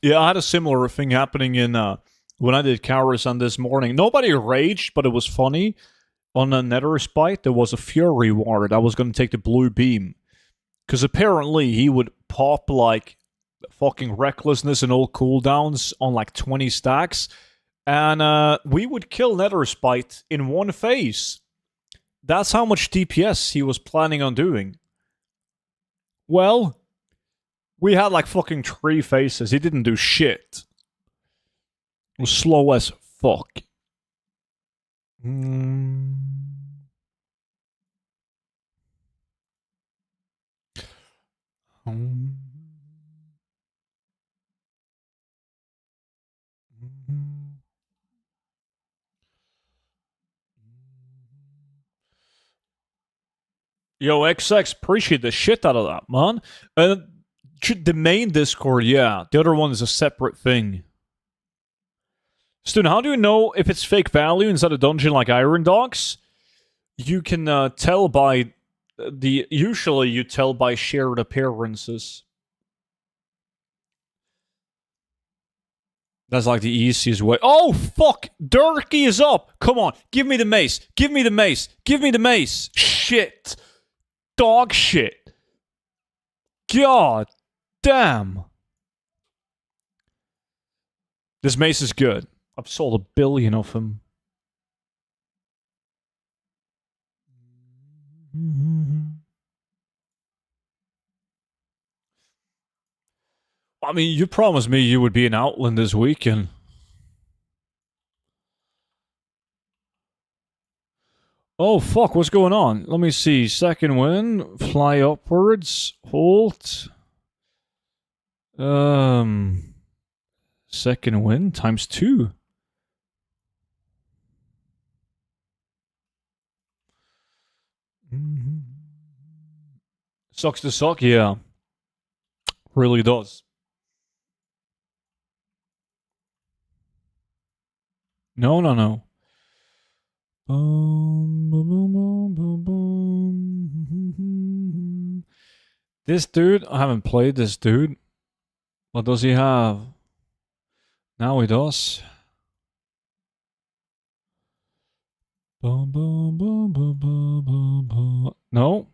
Yeah, I had a similar thing happening in when I did Karazhan this morning. Nobody raged, but it was funny. On a Nether Spite, there was a Fury ward. I was going to take the blue beam. Because apparently he would pop like fucking recklessness and all cooldowns on like 20 stacks. And we would kill Nether Spite in one phase. That's how much DPS he was planning on doing. Well, we had like fucking 3 phases. He didn't do shit. It was slow as fuck. Yo, XX, appreciate the shit out of that, man. The main Discord, yeah. The other one is a separate thing. Student, how do you know if it's fake value inside a dungeon like Iron Dogs? You can tell by usually you tell by shared appearances. That's like the easiest way. Oh, fuck! Durkee is up! Come on, give me the mace! Give me the mace! Give me the mace! Shit! Dog shit! God damn! This mace is good. I've sold 1 billion of them. I mean, you promised me you would be in Outland this weekend. Oh, fuck, what's going on? Let me see. Second win. Fly upwards. Halt. Second win times 2. Sucks to suck, yeah. Really does. No. This dude, I haven't played this dude. What does he have? Now he does. No.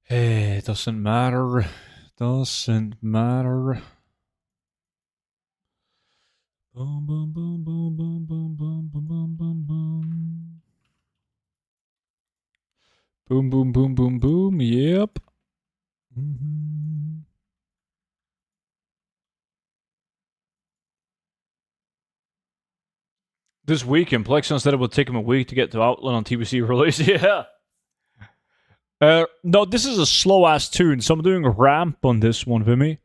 Hey, it doesn't matter. Doesn't matter. Boom, boom, boom, boom, boom, boom, boom, boom, boom, boom, boom. Boom, boom, boom, boom, boom. Yep. This weekend, Plexion said it would take him a week to get to Outland on TBC release. Yeah. No, this is a slow ass tune, so I'm doing a ramp on this one, Vimy.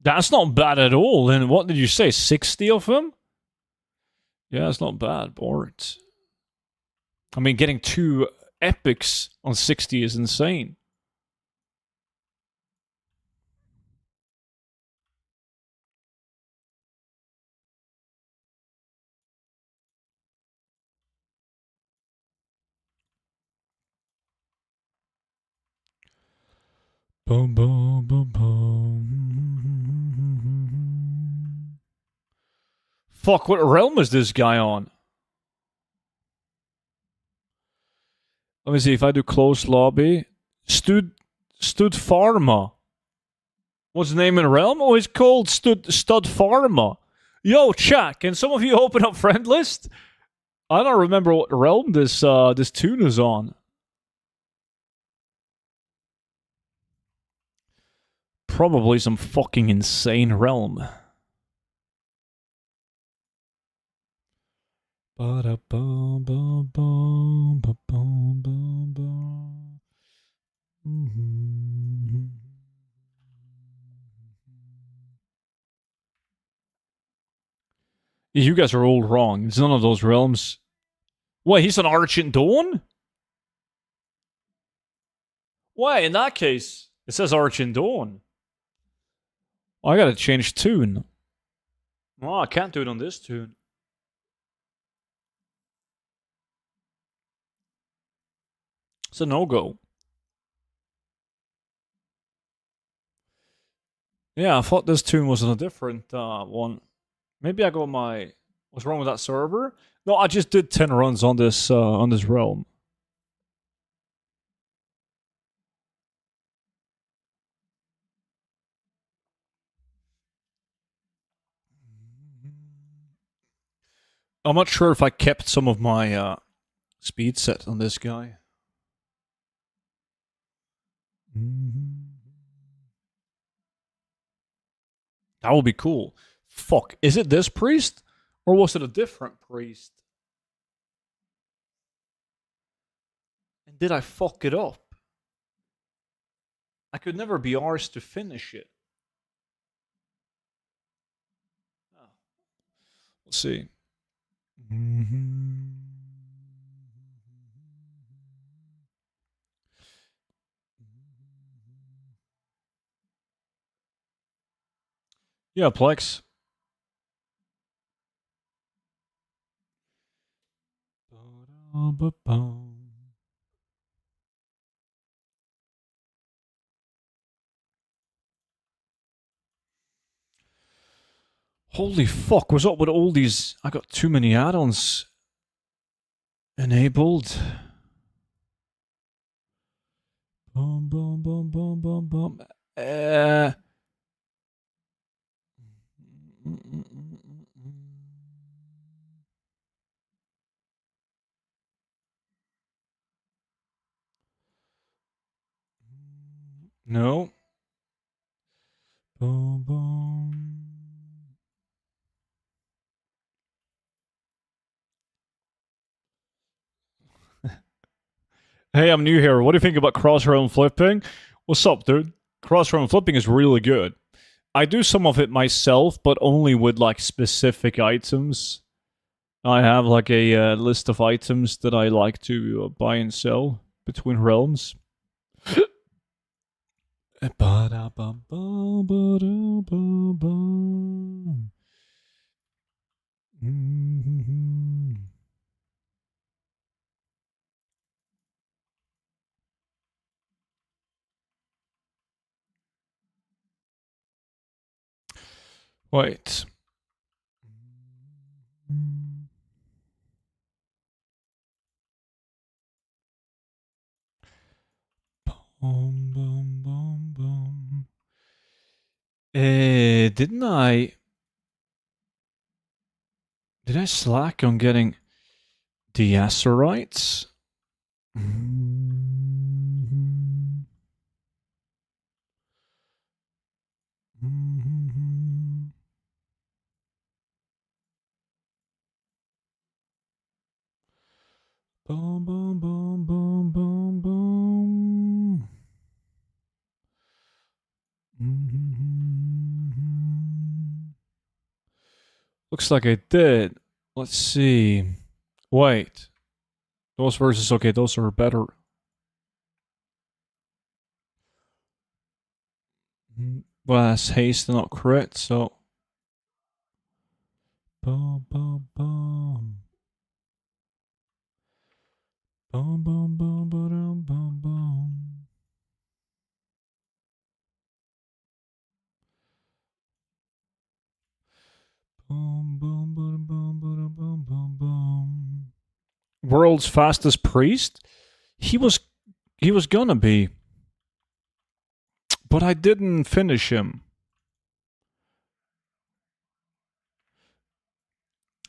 That's not bad at all. And what did you say? 60 of them? Yeah, it's not bad, Bort. I mean, getting 2 epics on 60 is insane. Boom, boom, boom, boom. Fuck, what realm is this guy on? Let me see if I do close lobby. Stud Pharma. What's the name in realm? Oh, it's called Stud Pharma. Yo, chat, can some of you open up friend list? I don't remember what realm this tune is on. Probably some fucking insane realm. You guys are all wrong. It's none of those realms. Wait, he's an Argent Dawn? Wait, in that case, it says Argent Dawn. I gotta change tune. Oh, I can't do it on this tune. It's a no-go. Yeah, I thought this tune was on a different one. Maybe I got my... What's wrong with that server? No, I just did 10 runs on this realm. I'm not sure if I kept some of my speed set on this guy. That would be cool. Fuck, is it this priest? Or was it a different priest? And did I fuck it up? I could never be arsed to finish it. Oh. Let's see. Yeah, Plex. Holy fuck, what's up with all these? I got too many add-ons enabled. Boom, boom, boom, boom, boom, boom. No. Boom, boom. Hey, I'm new here. What do you think about cross-realm flipping? What's up, dude? Cross-realm flipping is really good. I do some of it myself, but only with like specific items. I have like a list of items that I like to buy and sell between realms. Wait. Boom, boom, boom, boom. Didn't I? Did I slack on getting the Azerites? Boom, boom, boom, boom, boom, boom. Looks like I did. Let's see. Wait. Those verses, okay, those are better. Well, that's haste and not crit, so. Boom, boom, boom. Boom, boom, boom, boom, boom, boom. Boom, boom, boom, boom, boom, boom, boom, boom. World's fastest priest? He was gonna be. But I didn't finish him.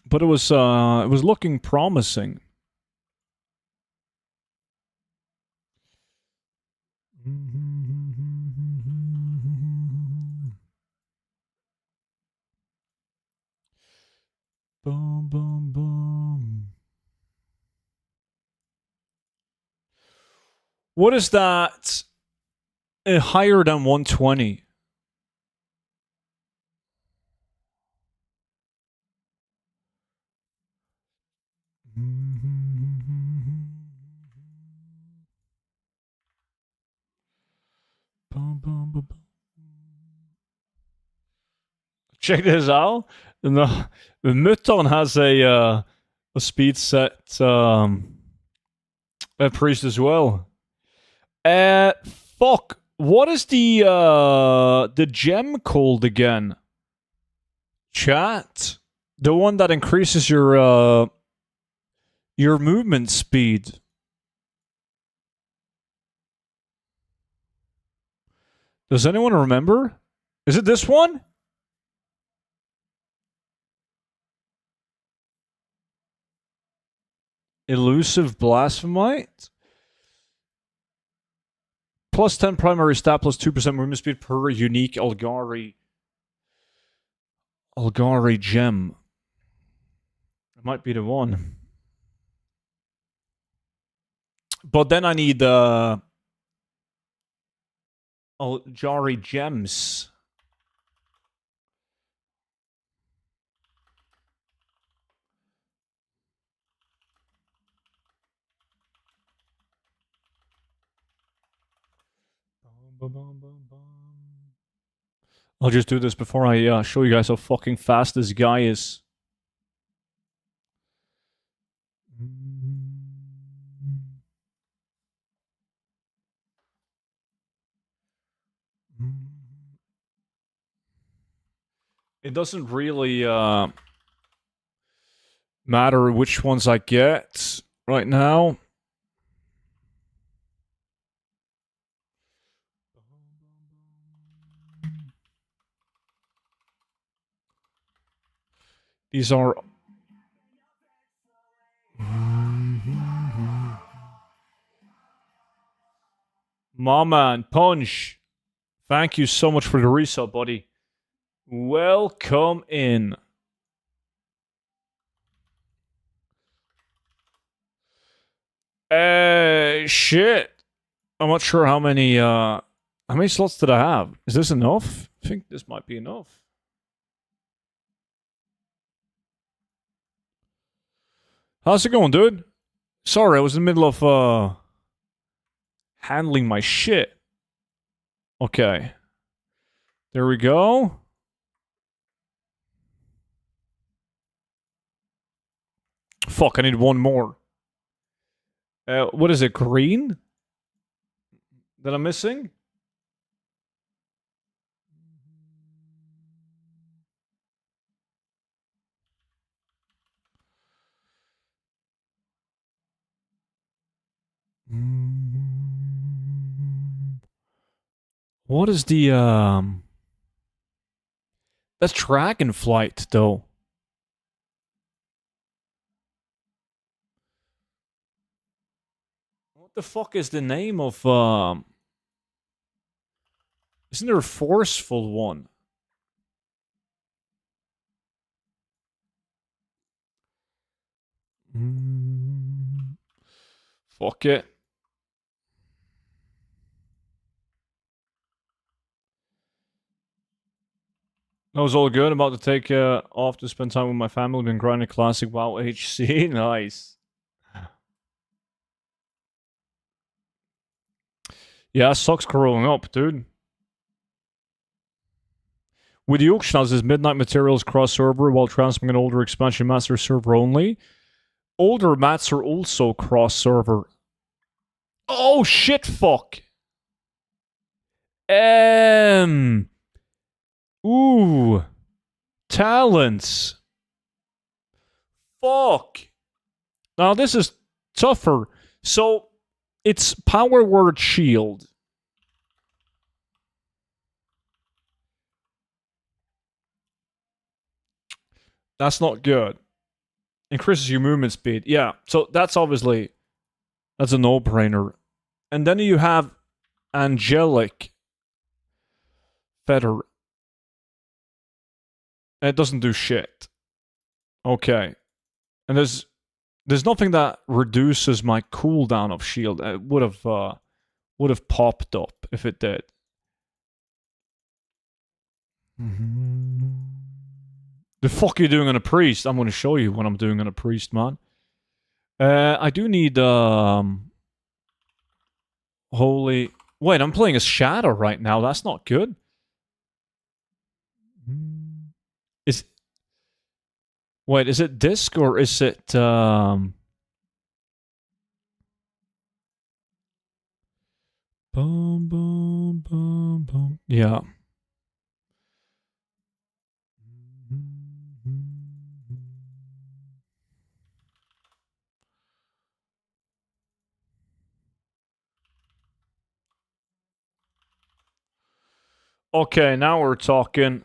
But it was looking promising. Boom, boom, boom. What is that? Higher than 120. Boom, boom, boom. Check this out. The Muton has a speed set priest as well. Fuck. What is the gem called again? Chat. The one that increases your movement speed. Does anyone remember? Is it this one? Elusive Blasphemite? Plus 10 primary stat, plus 2% movement speed per unique Algari gem. It might be the one. But then I need Algari gems. I'll just do this before I show you guys how fucking fast this guy is. It doesn't really matter which ones I get right now. These are... Mama and Punch, thank you so much for the resub, buddy. Welcome in. Shit. I'm not sure how many slots did I have? Is this enough? I think this might be enough. How's it going, dude? Sorry, I was in the middle of handling my shit. Okay. There we go. Fuck, I need one more. What is it, green? That I'm missing? What is the that's Dragonflight though. What the fuck is the name of isn't there a forceful one? Fuck it. That was all good. I'm about to take off to spend time with my family. Been grinding classic WoW HC. Nice. Yeah, sucks growing up, dude. With the auction houses, Midnight Materials cross-server while transferring an older expansion master server only. Older mats are also cross-server. Oh, shit, fuck. Ooh. Talents. Fuck. Now, this is tougher. So, it's power word shield. That's not good. Increases your movement speed. Yeah, so that's obviously... That's a no-brainer. And then you have Angelic Feather. It doesn't do shit. Okay. And there's nothing that reduces my cooldown of shield. It would have popped up if it did. The fuck are you doing on a priest? I'm gonna show you what I'm doing on a priest, man. I do need holy. Wait, I'm playing as Shadow right now. That's not good. Wait, is it disc or is it Bum, bum, bum, bum. Yeah. Okay, now we're talking.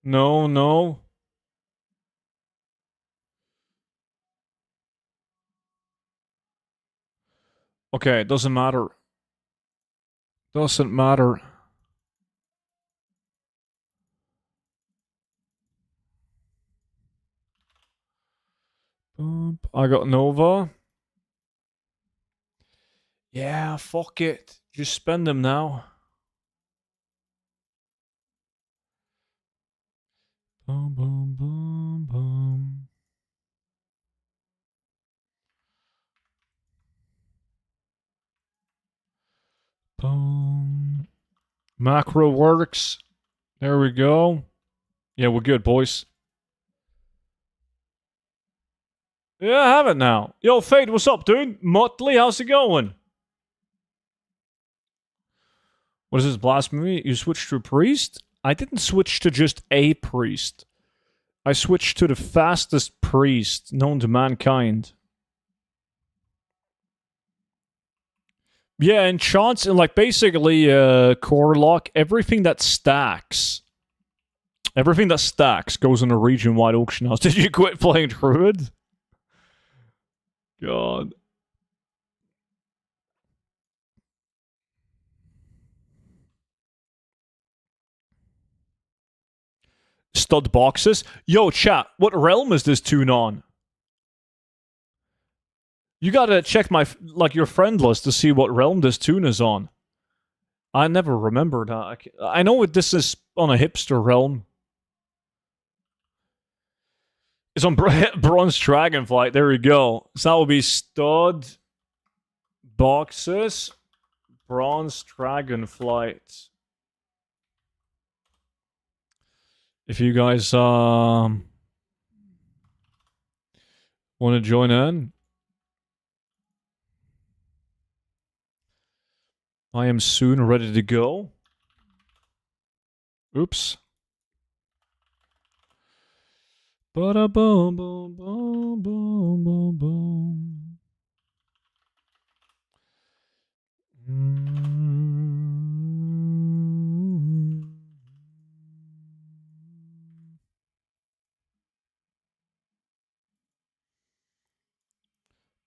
No, no. Okay, it doesn't matter. Doesn't matter. I got Nova. Yeah, fuck it. Just spend them now. Boom, boom, boom, boom. Boom. Macro works. There we go. Yeah, we're good, boys. Yeah, I have it now. Yo, Fade, what's up, dude? Motley, how's it going? What is this, blasphemy? You switched to a priest? I didn't switch to just a priest. I switched to the fastest priest known to mankind. Yeah, and chance, like basically core lock, everything that stacks goes in a region-wide auction house. Did you quit playing Druid? God. Stud boxes? Yo, chat, what realm is this tune on? You gotta check my, your friend list to see what realm this tune is on. I never remembered that. I know this is on a hipster realm. It's on Bronze Dragonflight. There we go. So that will be stud boxes, Bronze Dragonflight. If you guys want to join in, I am soon ready to go. Oops. Ba-da boom boom boom boom boom boom.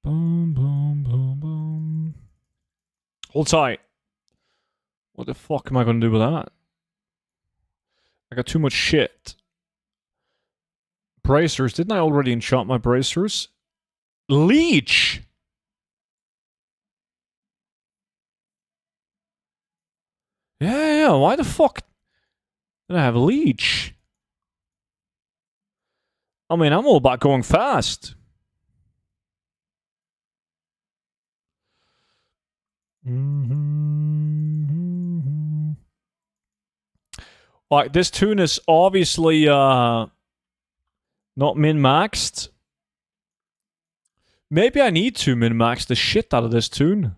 Boom boom boom boom. Hold tight. What the fuck am I gonna do with that? I got too much shit. Bracers. Didn't I already enchant my bracers? Leech! Yeah. Why the fuck did I have leech? I mean, I'm all about going fast. Like, this tune is obviously not min-maxed. Maybe I need to min-max the shit out of this tune.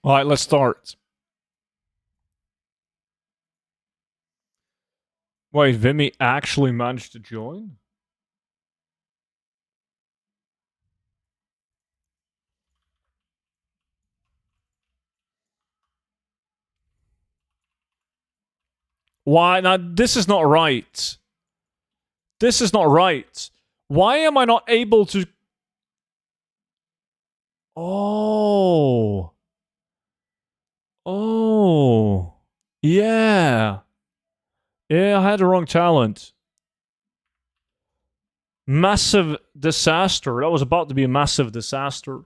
Alright, let's start. Wait, Vimy actually managed to join? Why? Now, this is not right. This is not right. Why am I not able to... Oh. Oh. Yeah. Yeah, I had the wrong talent. Massive disaster. That was about to be a massive disaster.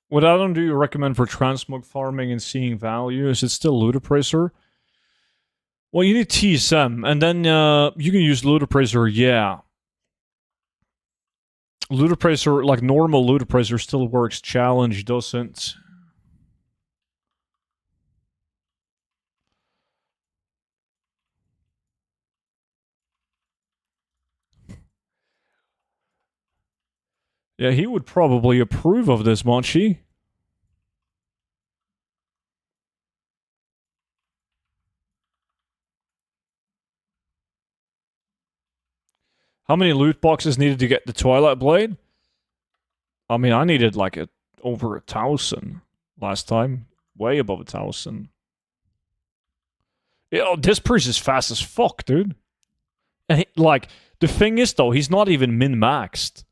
What add-on do you recommend for transmog farming and seeing value? Is it still Ludipracer? Well, you need TSM, and then you can use Ludipracer, yeah. Ludipracer, like normal Ludipracer still works. Challenge doesn't. Yeah, he would probably approve of this, Monchi. How many loot boxes needed to get the Twilight Blade? I mean, I needed like over 1,000 last time. Way above 1,000. Yeah, this priest is fast as fuck, dude. And like, the thing is though, he's not even min-maxed.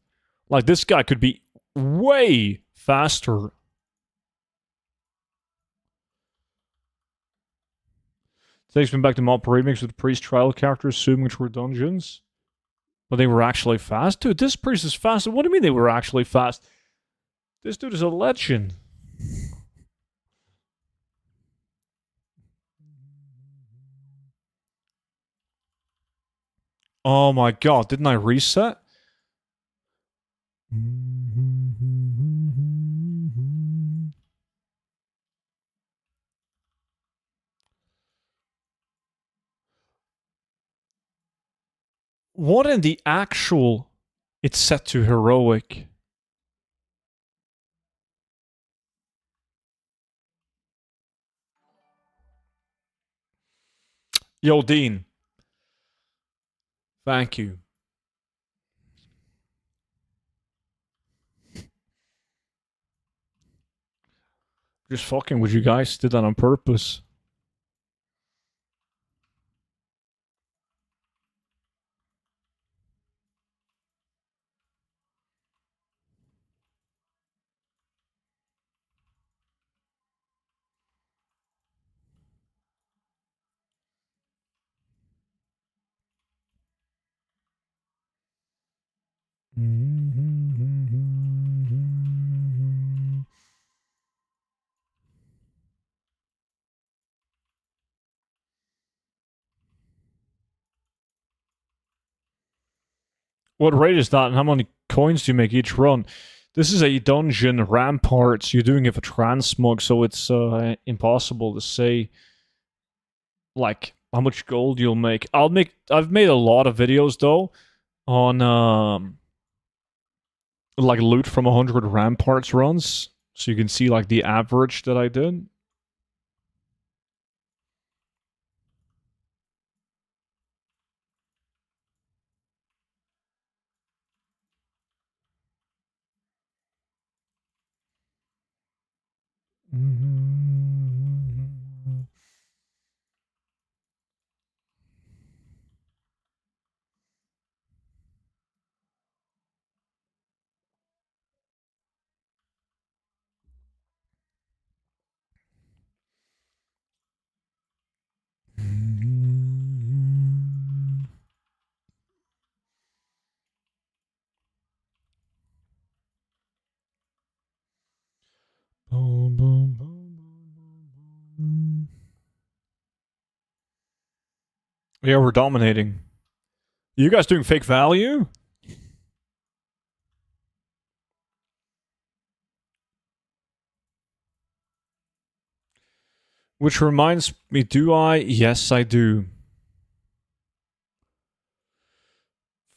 Like, this guy could be way faster. Takes me back to mob remix with priest trial characters, assuming which were dungeons. But they were actually fast? Dude, this priest is fast. What do you mean they were actually fast? This dude is a legend. Oh my god, didn't I reset? What in the actual... It's set to heroic. Yo, Dean. Thank you. Just fucking with you guys. Did that on purpose. What rate is that, and how many coins do you make each run? This is a dungeon ramparts. You're doing it for transmog, so it's impossible to say like how much gold you'll make. I've made a lot of videos though on like loot from 100 ramparts runs, so you can see like the average that I did. Yeah, we're dominating. You guys doing fake value? Which reminds me, do I? Yes, I do.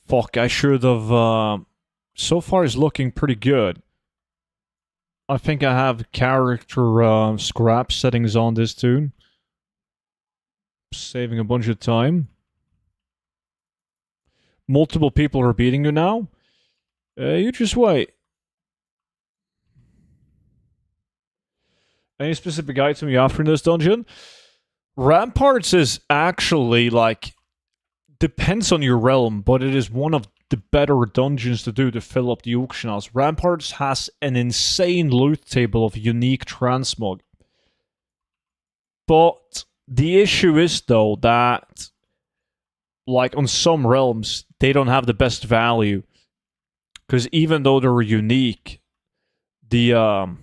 Fuck, I should have. So far, it's looking pretty good. I think I have character scrap settings on this too. Saving a bunch of time. Multiple people are beating you now. You just wait. Any specific item you offer in this dungeon? Ramparts is actually like depends on your realm, but it is one of the better dungeons to do to fill up the auction house. Ramparts has an insane loot table of unique transmog. But the issue is though that like on some realms, they don't have the best value. Because even though they're unique, the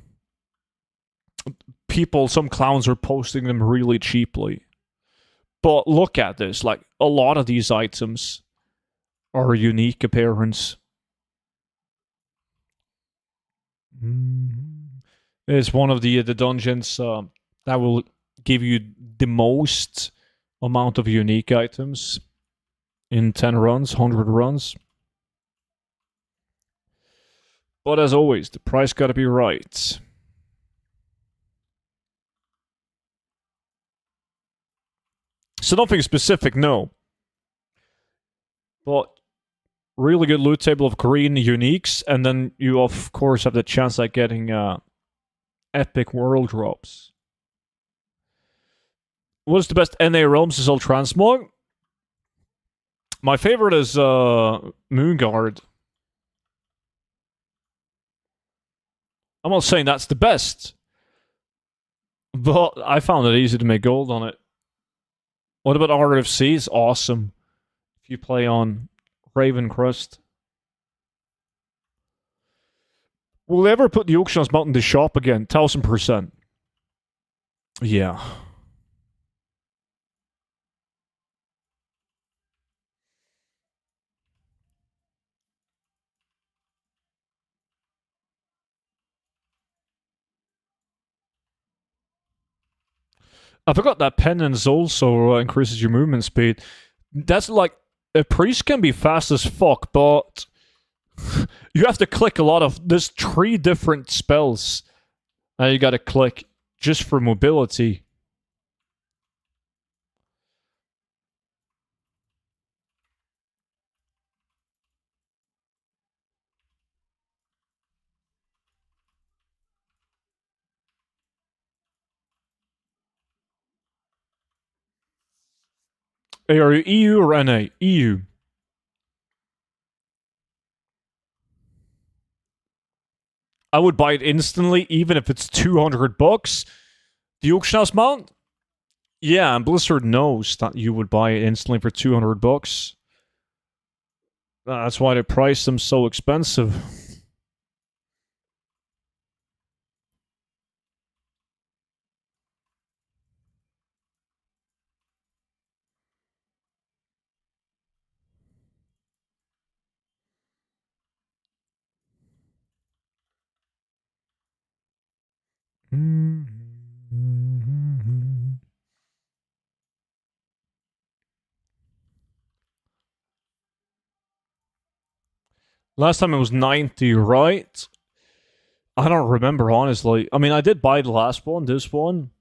people, some clowns are posting them really cheaply. But look at this, like a lot of these items are unique appearance. It's one of the dungeons that will give you the most amount of unique items in 10 runs, 100 runs. But as always, the price gotta be right. So nothing specific, no. But really good loot table of green uniques, and then you of course have the chance at getting epic world drops. What's the best NA realms to sell transmog? My favorite is Moonguard. I'm not saying that's the best, but I found it easy to make gold on it. What about RFC? It's awesome if you play on Raven Crust. Will they ever put the auction house mount in the shop again? 1000%. Yeah. I forgot that penance also increases your movement speed. That's like a priest can be fast as fuck, but you have to click a lot of. There's 3 different spells that you got to click just for mobility. Hey, are you EU or NA? EU. I would buy it instantly, even if it's 200 bucks. The auction house mount? Yeah, and Blizzard knows that you would buy it instantly for 200 bucks. That's why they price them so expensive. Last time it was 90, right? I don't remember, honestly. I mean, I did buy the last one, this one,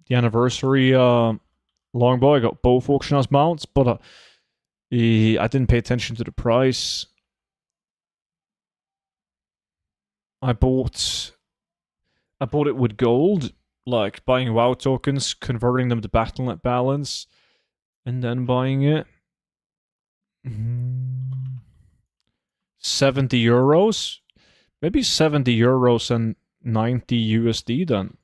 the anniversary longbow. I got both auction house mounts, but I didn't pay attention to the price. I bought it with gold, like buying WoW tokens, converting them to Battle.net balance, and then buying it. 70 euros? Maybe 70 euros and 90 USD then.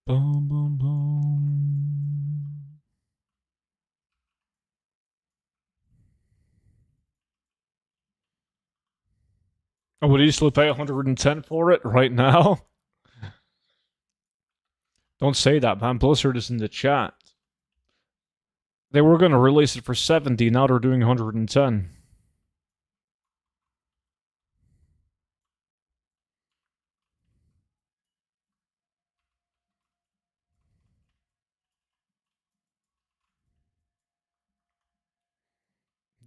Boom, boom, boom. I would easily pay 110 for it right now. Don't say that, man. Blizzard is in the chat. They were going to release it for 70, now they're doing 110.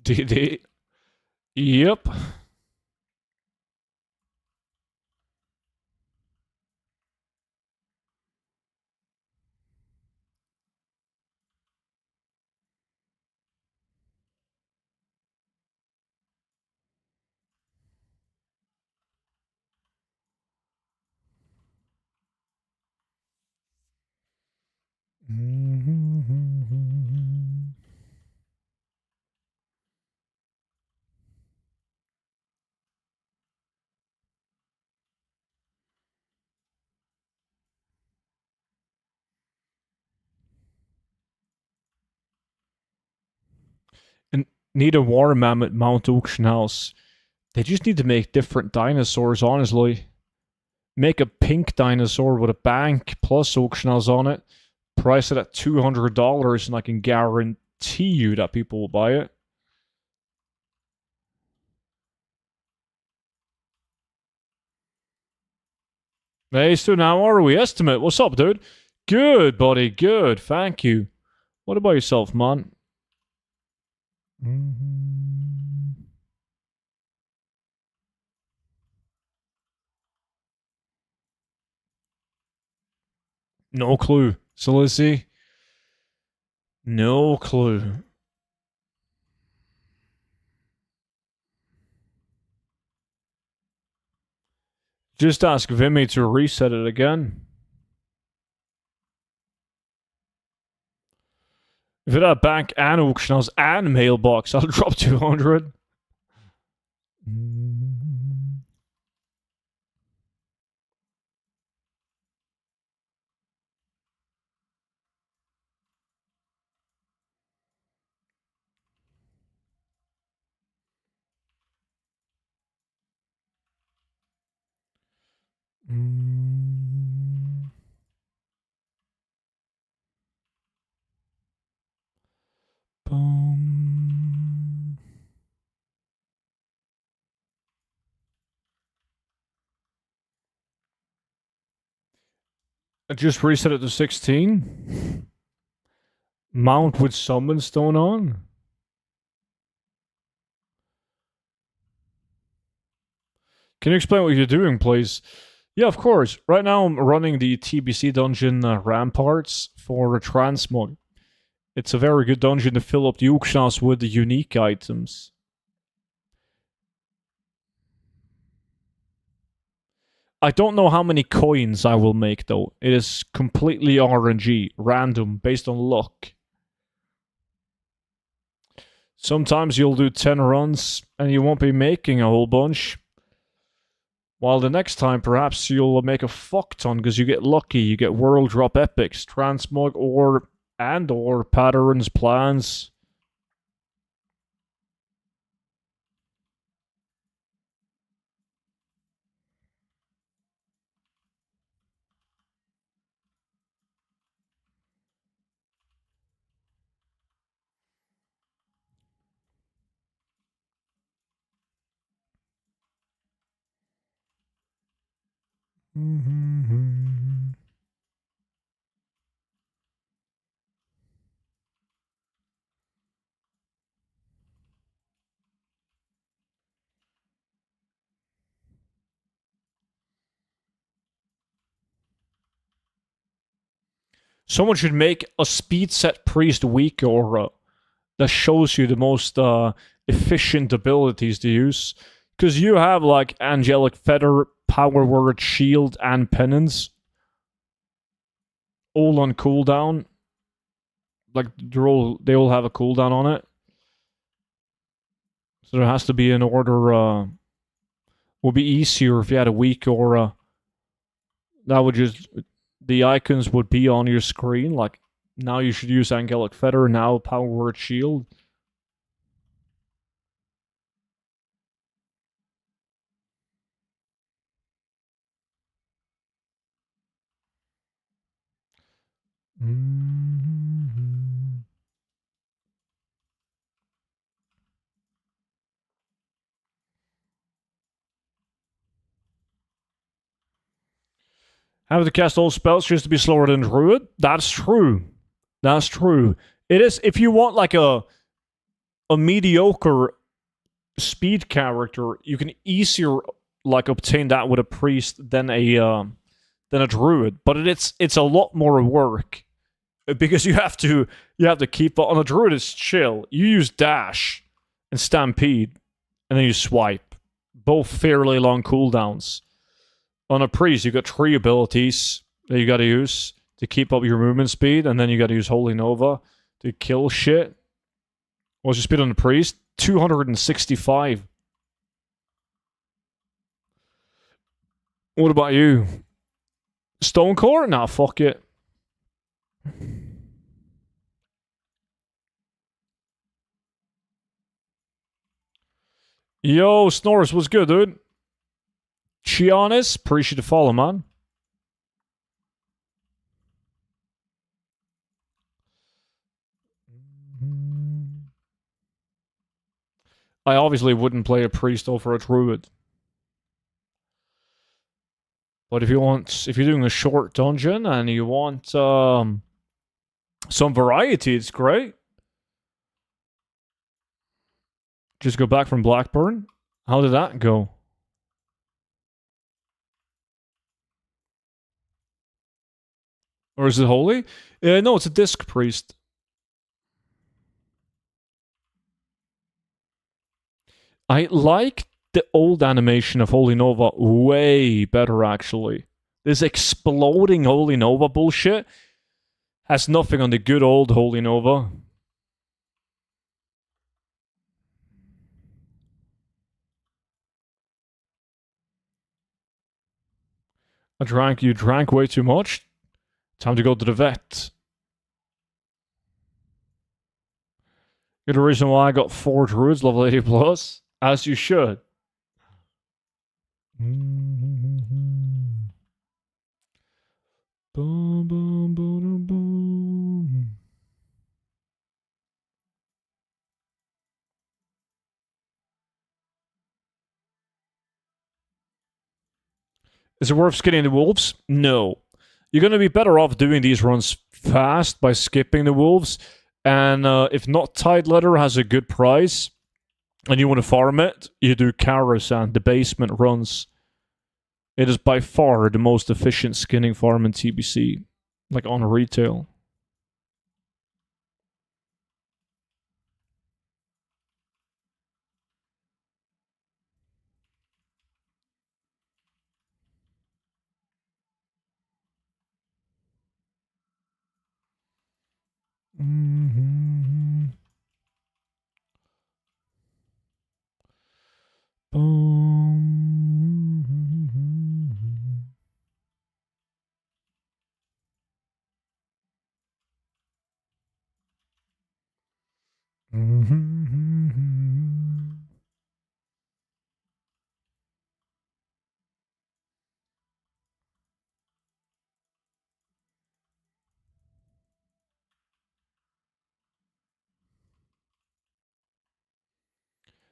DD. Yep. And need a war mammoth mount auction house. They just need to make different dinosaurs, honestly. Make a pink dinosaur with a bank plus auction house on it. Price it at $200, and I can guarantee you that people will buy it. Hey, so now are we? Estimate, what's up, dude? Good, buddy, good. Thank you. What about yourself, man? No clue. So let's see. No clue. Just ask Vimy to reset it again. If it had bank and auction house and mailbox, I'll drop 200. Boom. I just reset it to 16. Mount with summon stone on. Can you explain what you're doing, please? Yeah, of course. Right now I'm running the TBC dungeon Ramparts for Transmog. It's a very good dungeon to fill up the auctions with the unique items. I don't know how many coins I will make, though. It is completely RNG, random, based on luck. Sometimes you'll do 10 runs and you won't be making a whole bunch. While the next time, perhaps you'll make a fuck ton because you get lucky. You get world drop epics, transmog, or patterns, plans. Someone should make a speed set priest weak aura that shows you the most efficient abilities to use. Because you have like Angelic Feather, Power Word, Shield, and Penance. All on cooldown. Like they all have a cooldown on it. So there has to be an order. Would be easier if you had a weak aura. That would just the icons would be on your screen. Like now you should use Angelic Feather. Now Power Word Shield. Mm-hmm. Having to cast all spells just to be slower than Druid? That's true. That's true. It is if you want like a mediocre speed character, you can easier like obtain that with a priest than a druid. But it's a lot more work because you have to keep on a druid. It's chill. You use dash and stampede, and then you swipe. Both fairly long cooldowns. On a priest, you got 3 abilities that you got to use to keep up your movement speed, and then you got to use Holy Nova to kill shit. What's your speed on the priest? 265. What about you? Stonecore? Nah, fuck it. Yo, Snorris, what's good, dude? Chianis, appreciate the follow, man. I obviously wouldn't play a priest over a druid. But if you're doing a short dungeon and you want some variety, it's great. Just go back from Blackburn. How did that go? Or is it holy? No, it's a disc priest. I like the old animation of Holy Nova way better, actually. This exploding Holy Nova bullshit has nothing on the good old Holy Nova. You drank way too much. Time to go to the vet. You're the reason why I got 4 druids, level 80 plus. As you should. Boom, boom, boom, boom. Is it worth skinning the wolves? No. You're going to be better off doing these runs fast by skipping the wolves. And if not Tide Leather has a good price and you want to farm it, you do Karazhan, the basement runs. It is by far the most efficient skinning farm in TBC, like on retail. Mm-hmm.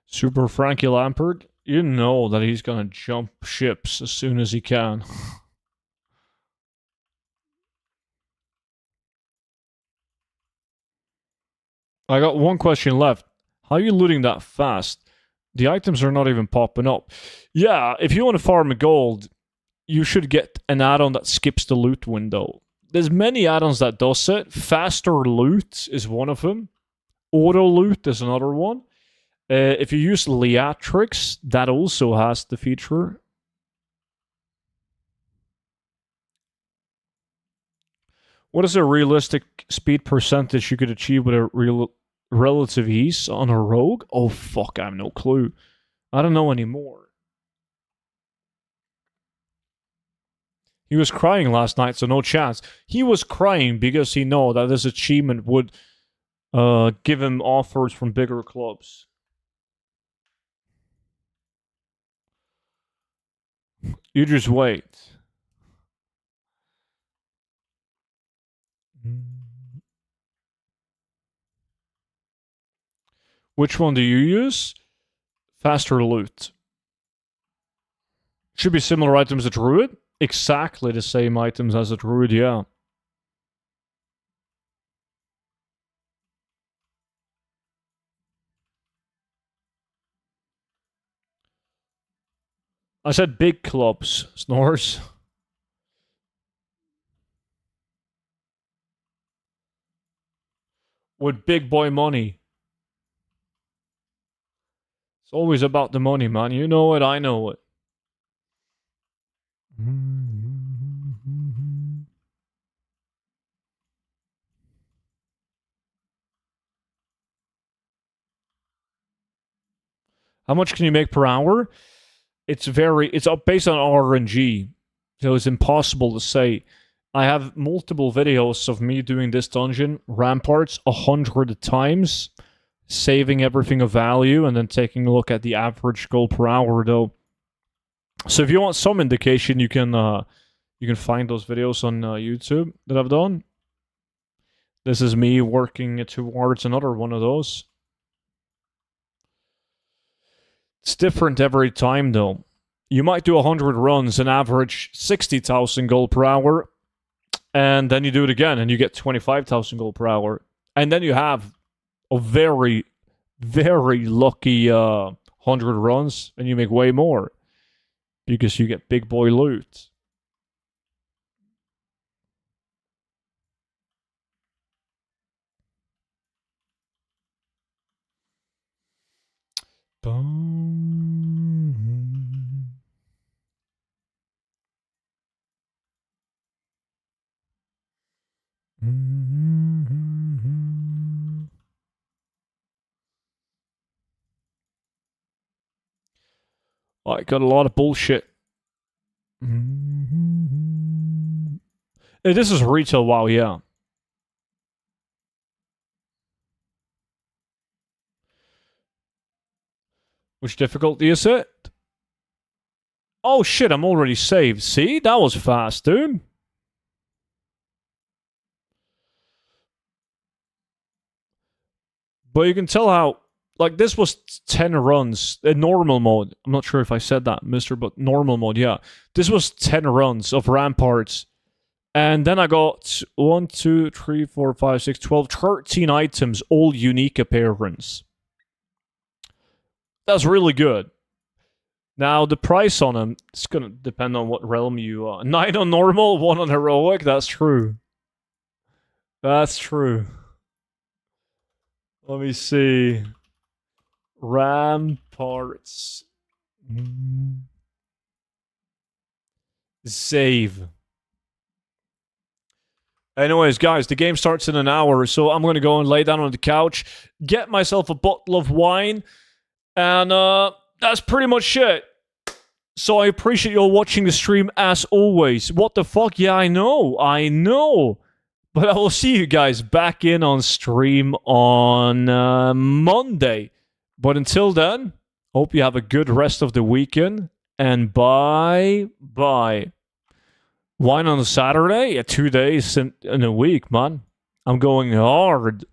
Super Frankie Lampard, you know that he's gonna jump ships as soon as he can. I got one question left. How are you looting that fast? The items are not even popping up. Yeah, if you want to farm gold, you should get an add-on that skips the loot window. There's many add-ons that does it. Faster loot is one of them. Auto loot is another one. If you use Leatrix, that also has the feature. What is a realistic speed percentage you could achieve with a relative ease on a rogue? Oh, fuck, I have no clue. I don't know anymore. He was crying last night, so no chance. He was crying because he know that this achievement would give him offers from bigger clubs. You just wait. Which one do you use? Faster loot. Should be similar items to Druid. Exactly the same items as a Druid, yeah. I said big clubs, Snores. With big boy money. It's always about the money, man. You know it, I know it. How much can you make per hour? It's based on RNG, so it's impossible to say. I have multiple videos of me doing this dungeon, Ramparts, 100 times, saving everything of value, and then taking a look at the average gold per hour, though. So if you want some indication, you can find those videos on YouTube that I've done. This is me working towards another one of those. It's different every time, though. You might do 100 runs and average 60,000 gold per hour, and then you do it again, and you get 25,000 gold per hour. And then you have a very, very lucky 100 runs, and you make way more, because you get big boy loot. I got a lot of bullshit. This is retail WoW, yeah. Which difficulty is it? Oh shit, I'm already saved. See? That was fast, dude. But you can tell how, like, this was 10 runs in normal mode. I'm not sure if I said that, mister, but normal mode, yeah. This was 10 runs of Ramparts. And then I got 1, 2, 3, 4, 5, 6, 12, 13 items, all unique appearance. That's really good. Now, the price on them, it's going to depend on what realm you are. 9 on normal, 1 on heroic, that's true. That's true. Let me see. Ramparts. Save. Anyways, guys, the game starts in an hour, so I'm going to go and lay down on the couch, get myself a bottle of wine, and that's pretty much it. So I appreciate you all watching the stream as always. What the fuck? Yeah, I know. But I will see you guys back in on stream on Monday. But until then, hope you have a good rest of the weekend, and bye-bye. Wine on a Saturday? Yeah, 2 days in a week, man. I'm going hard.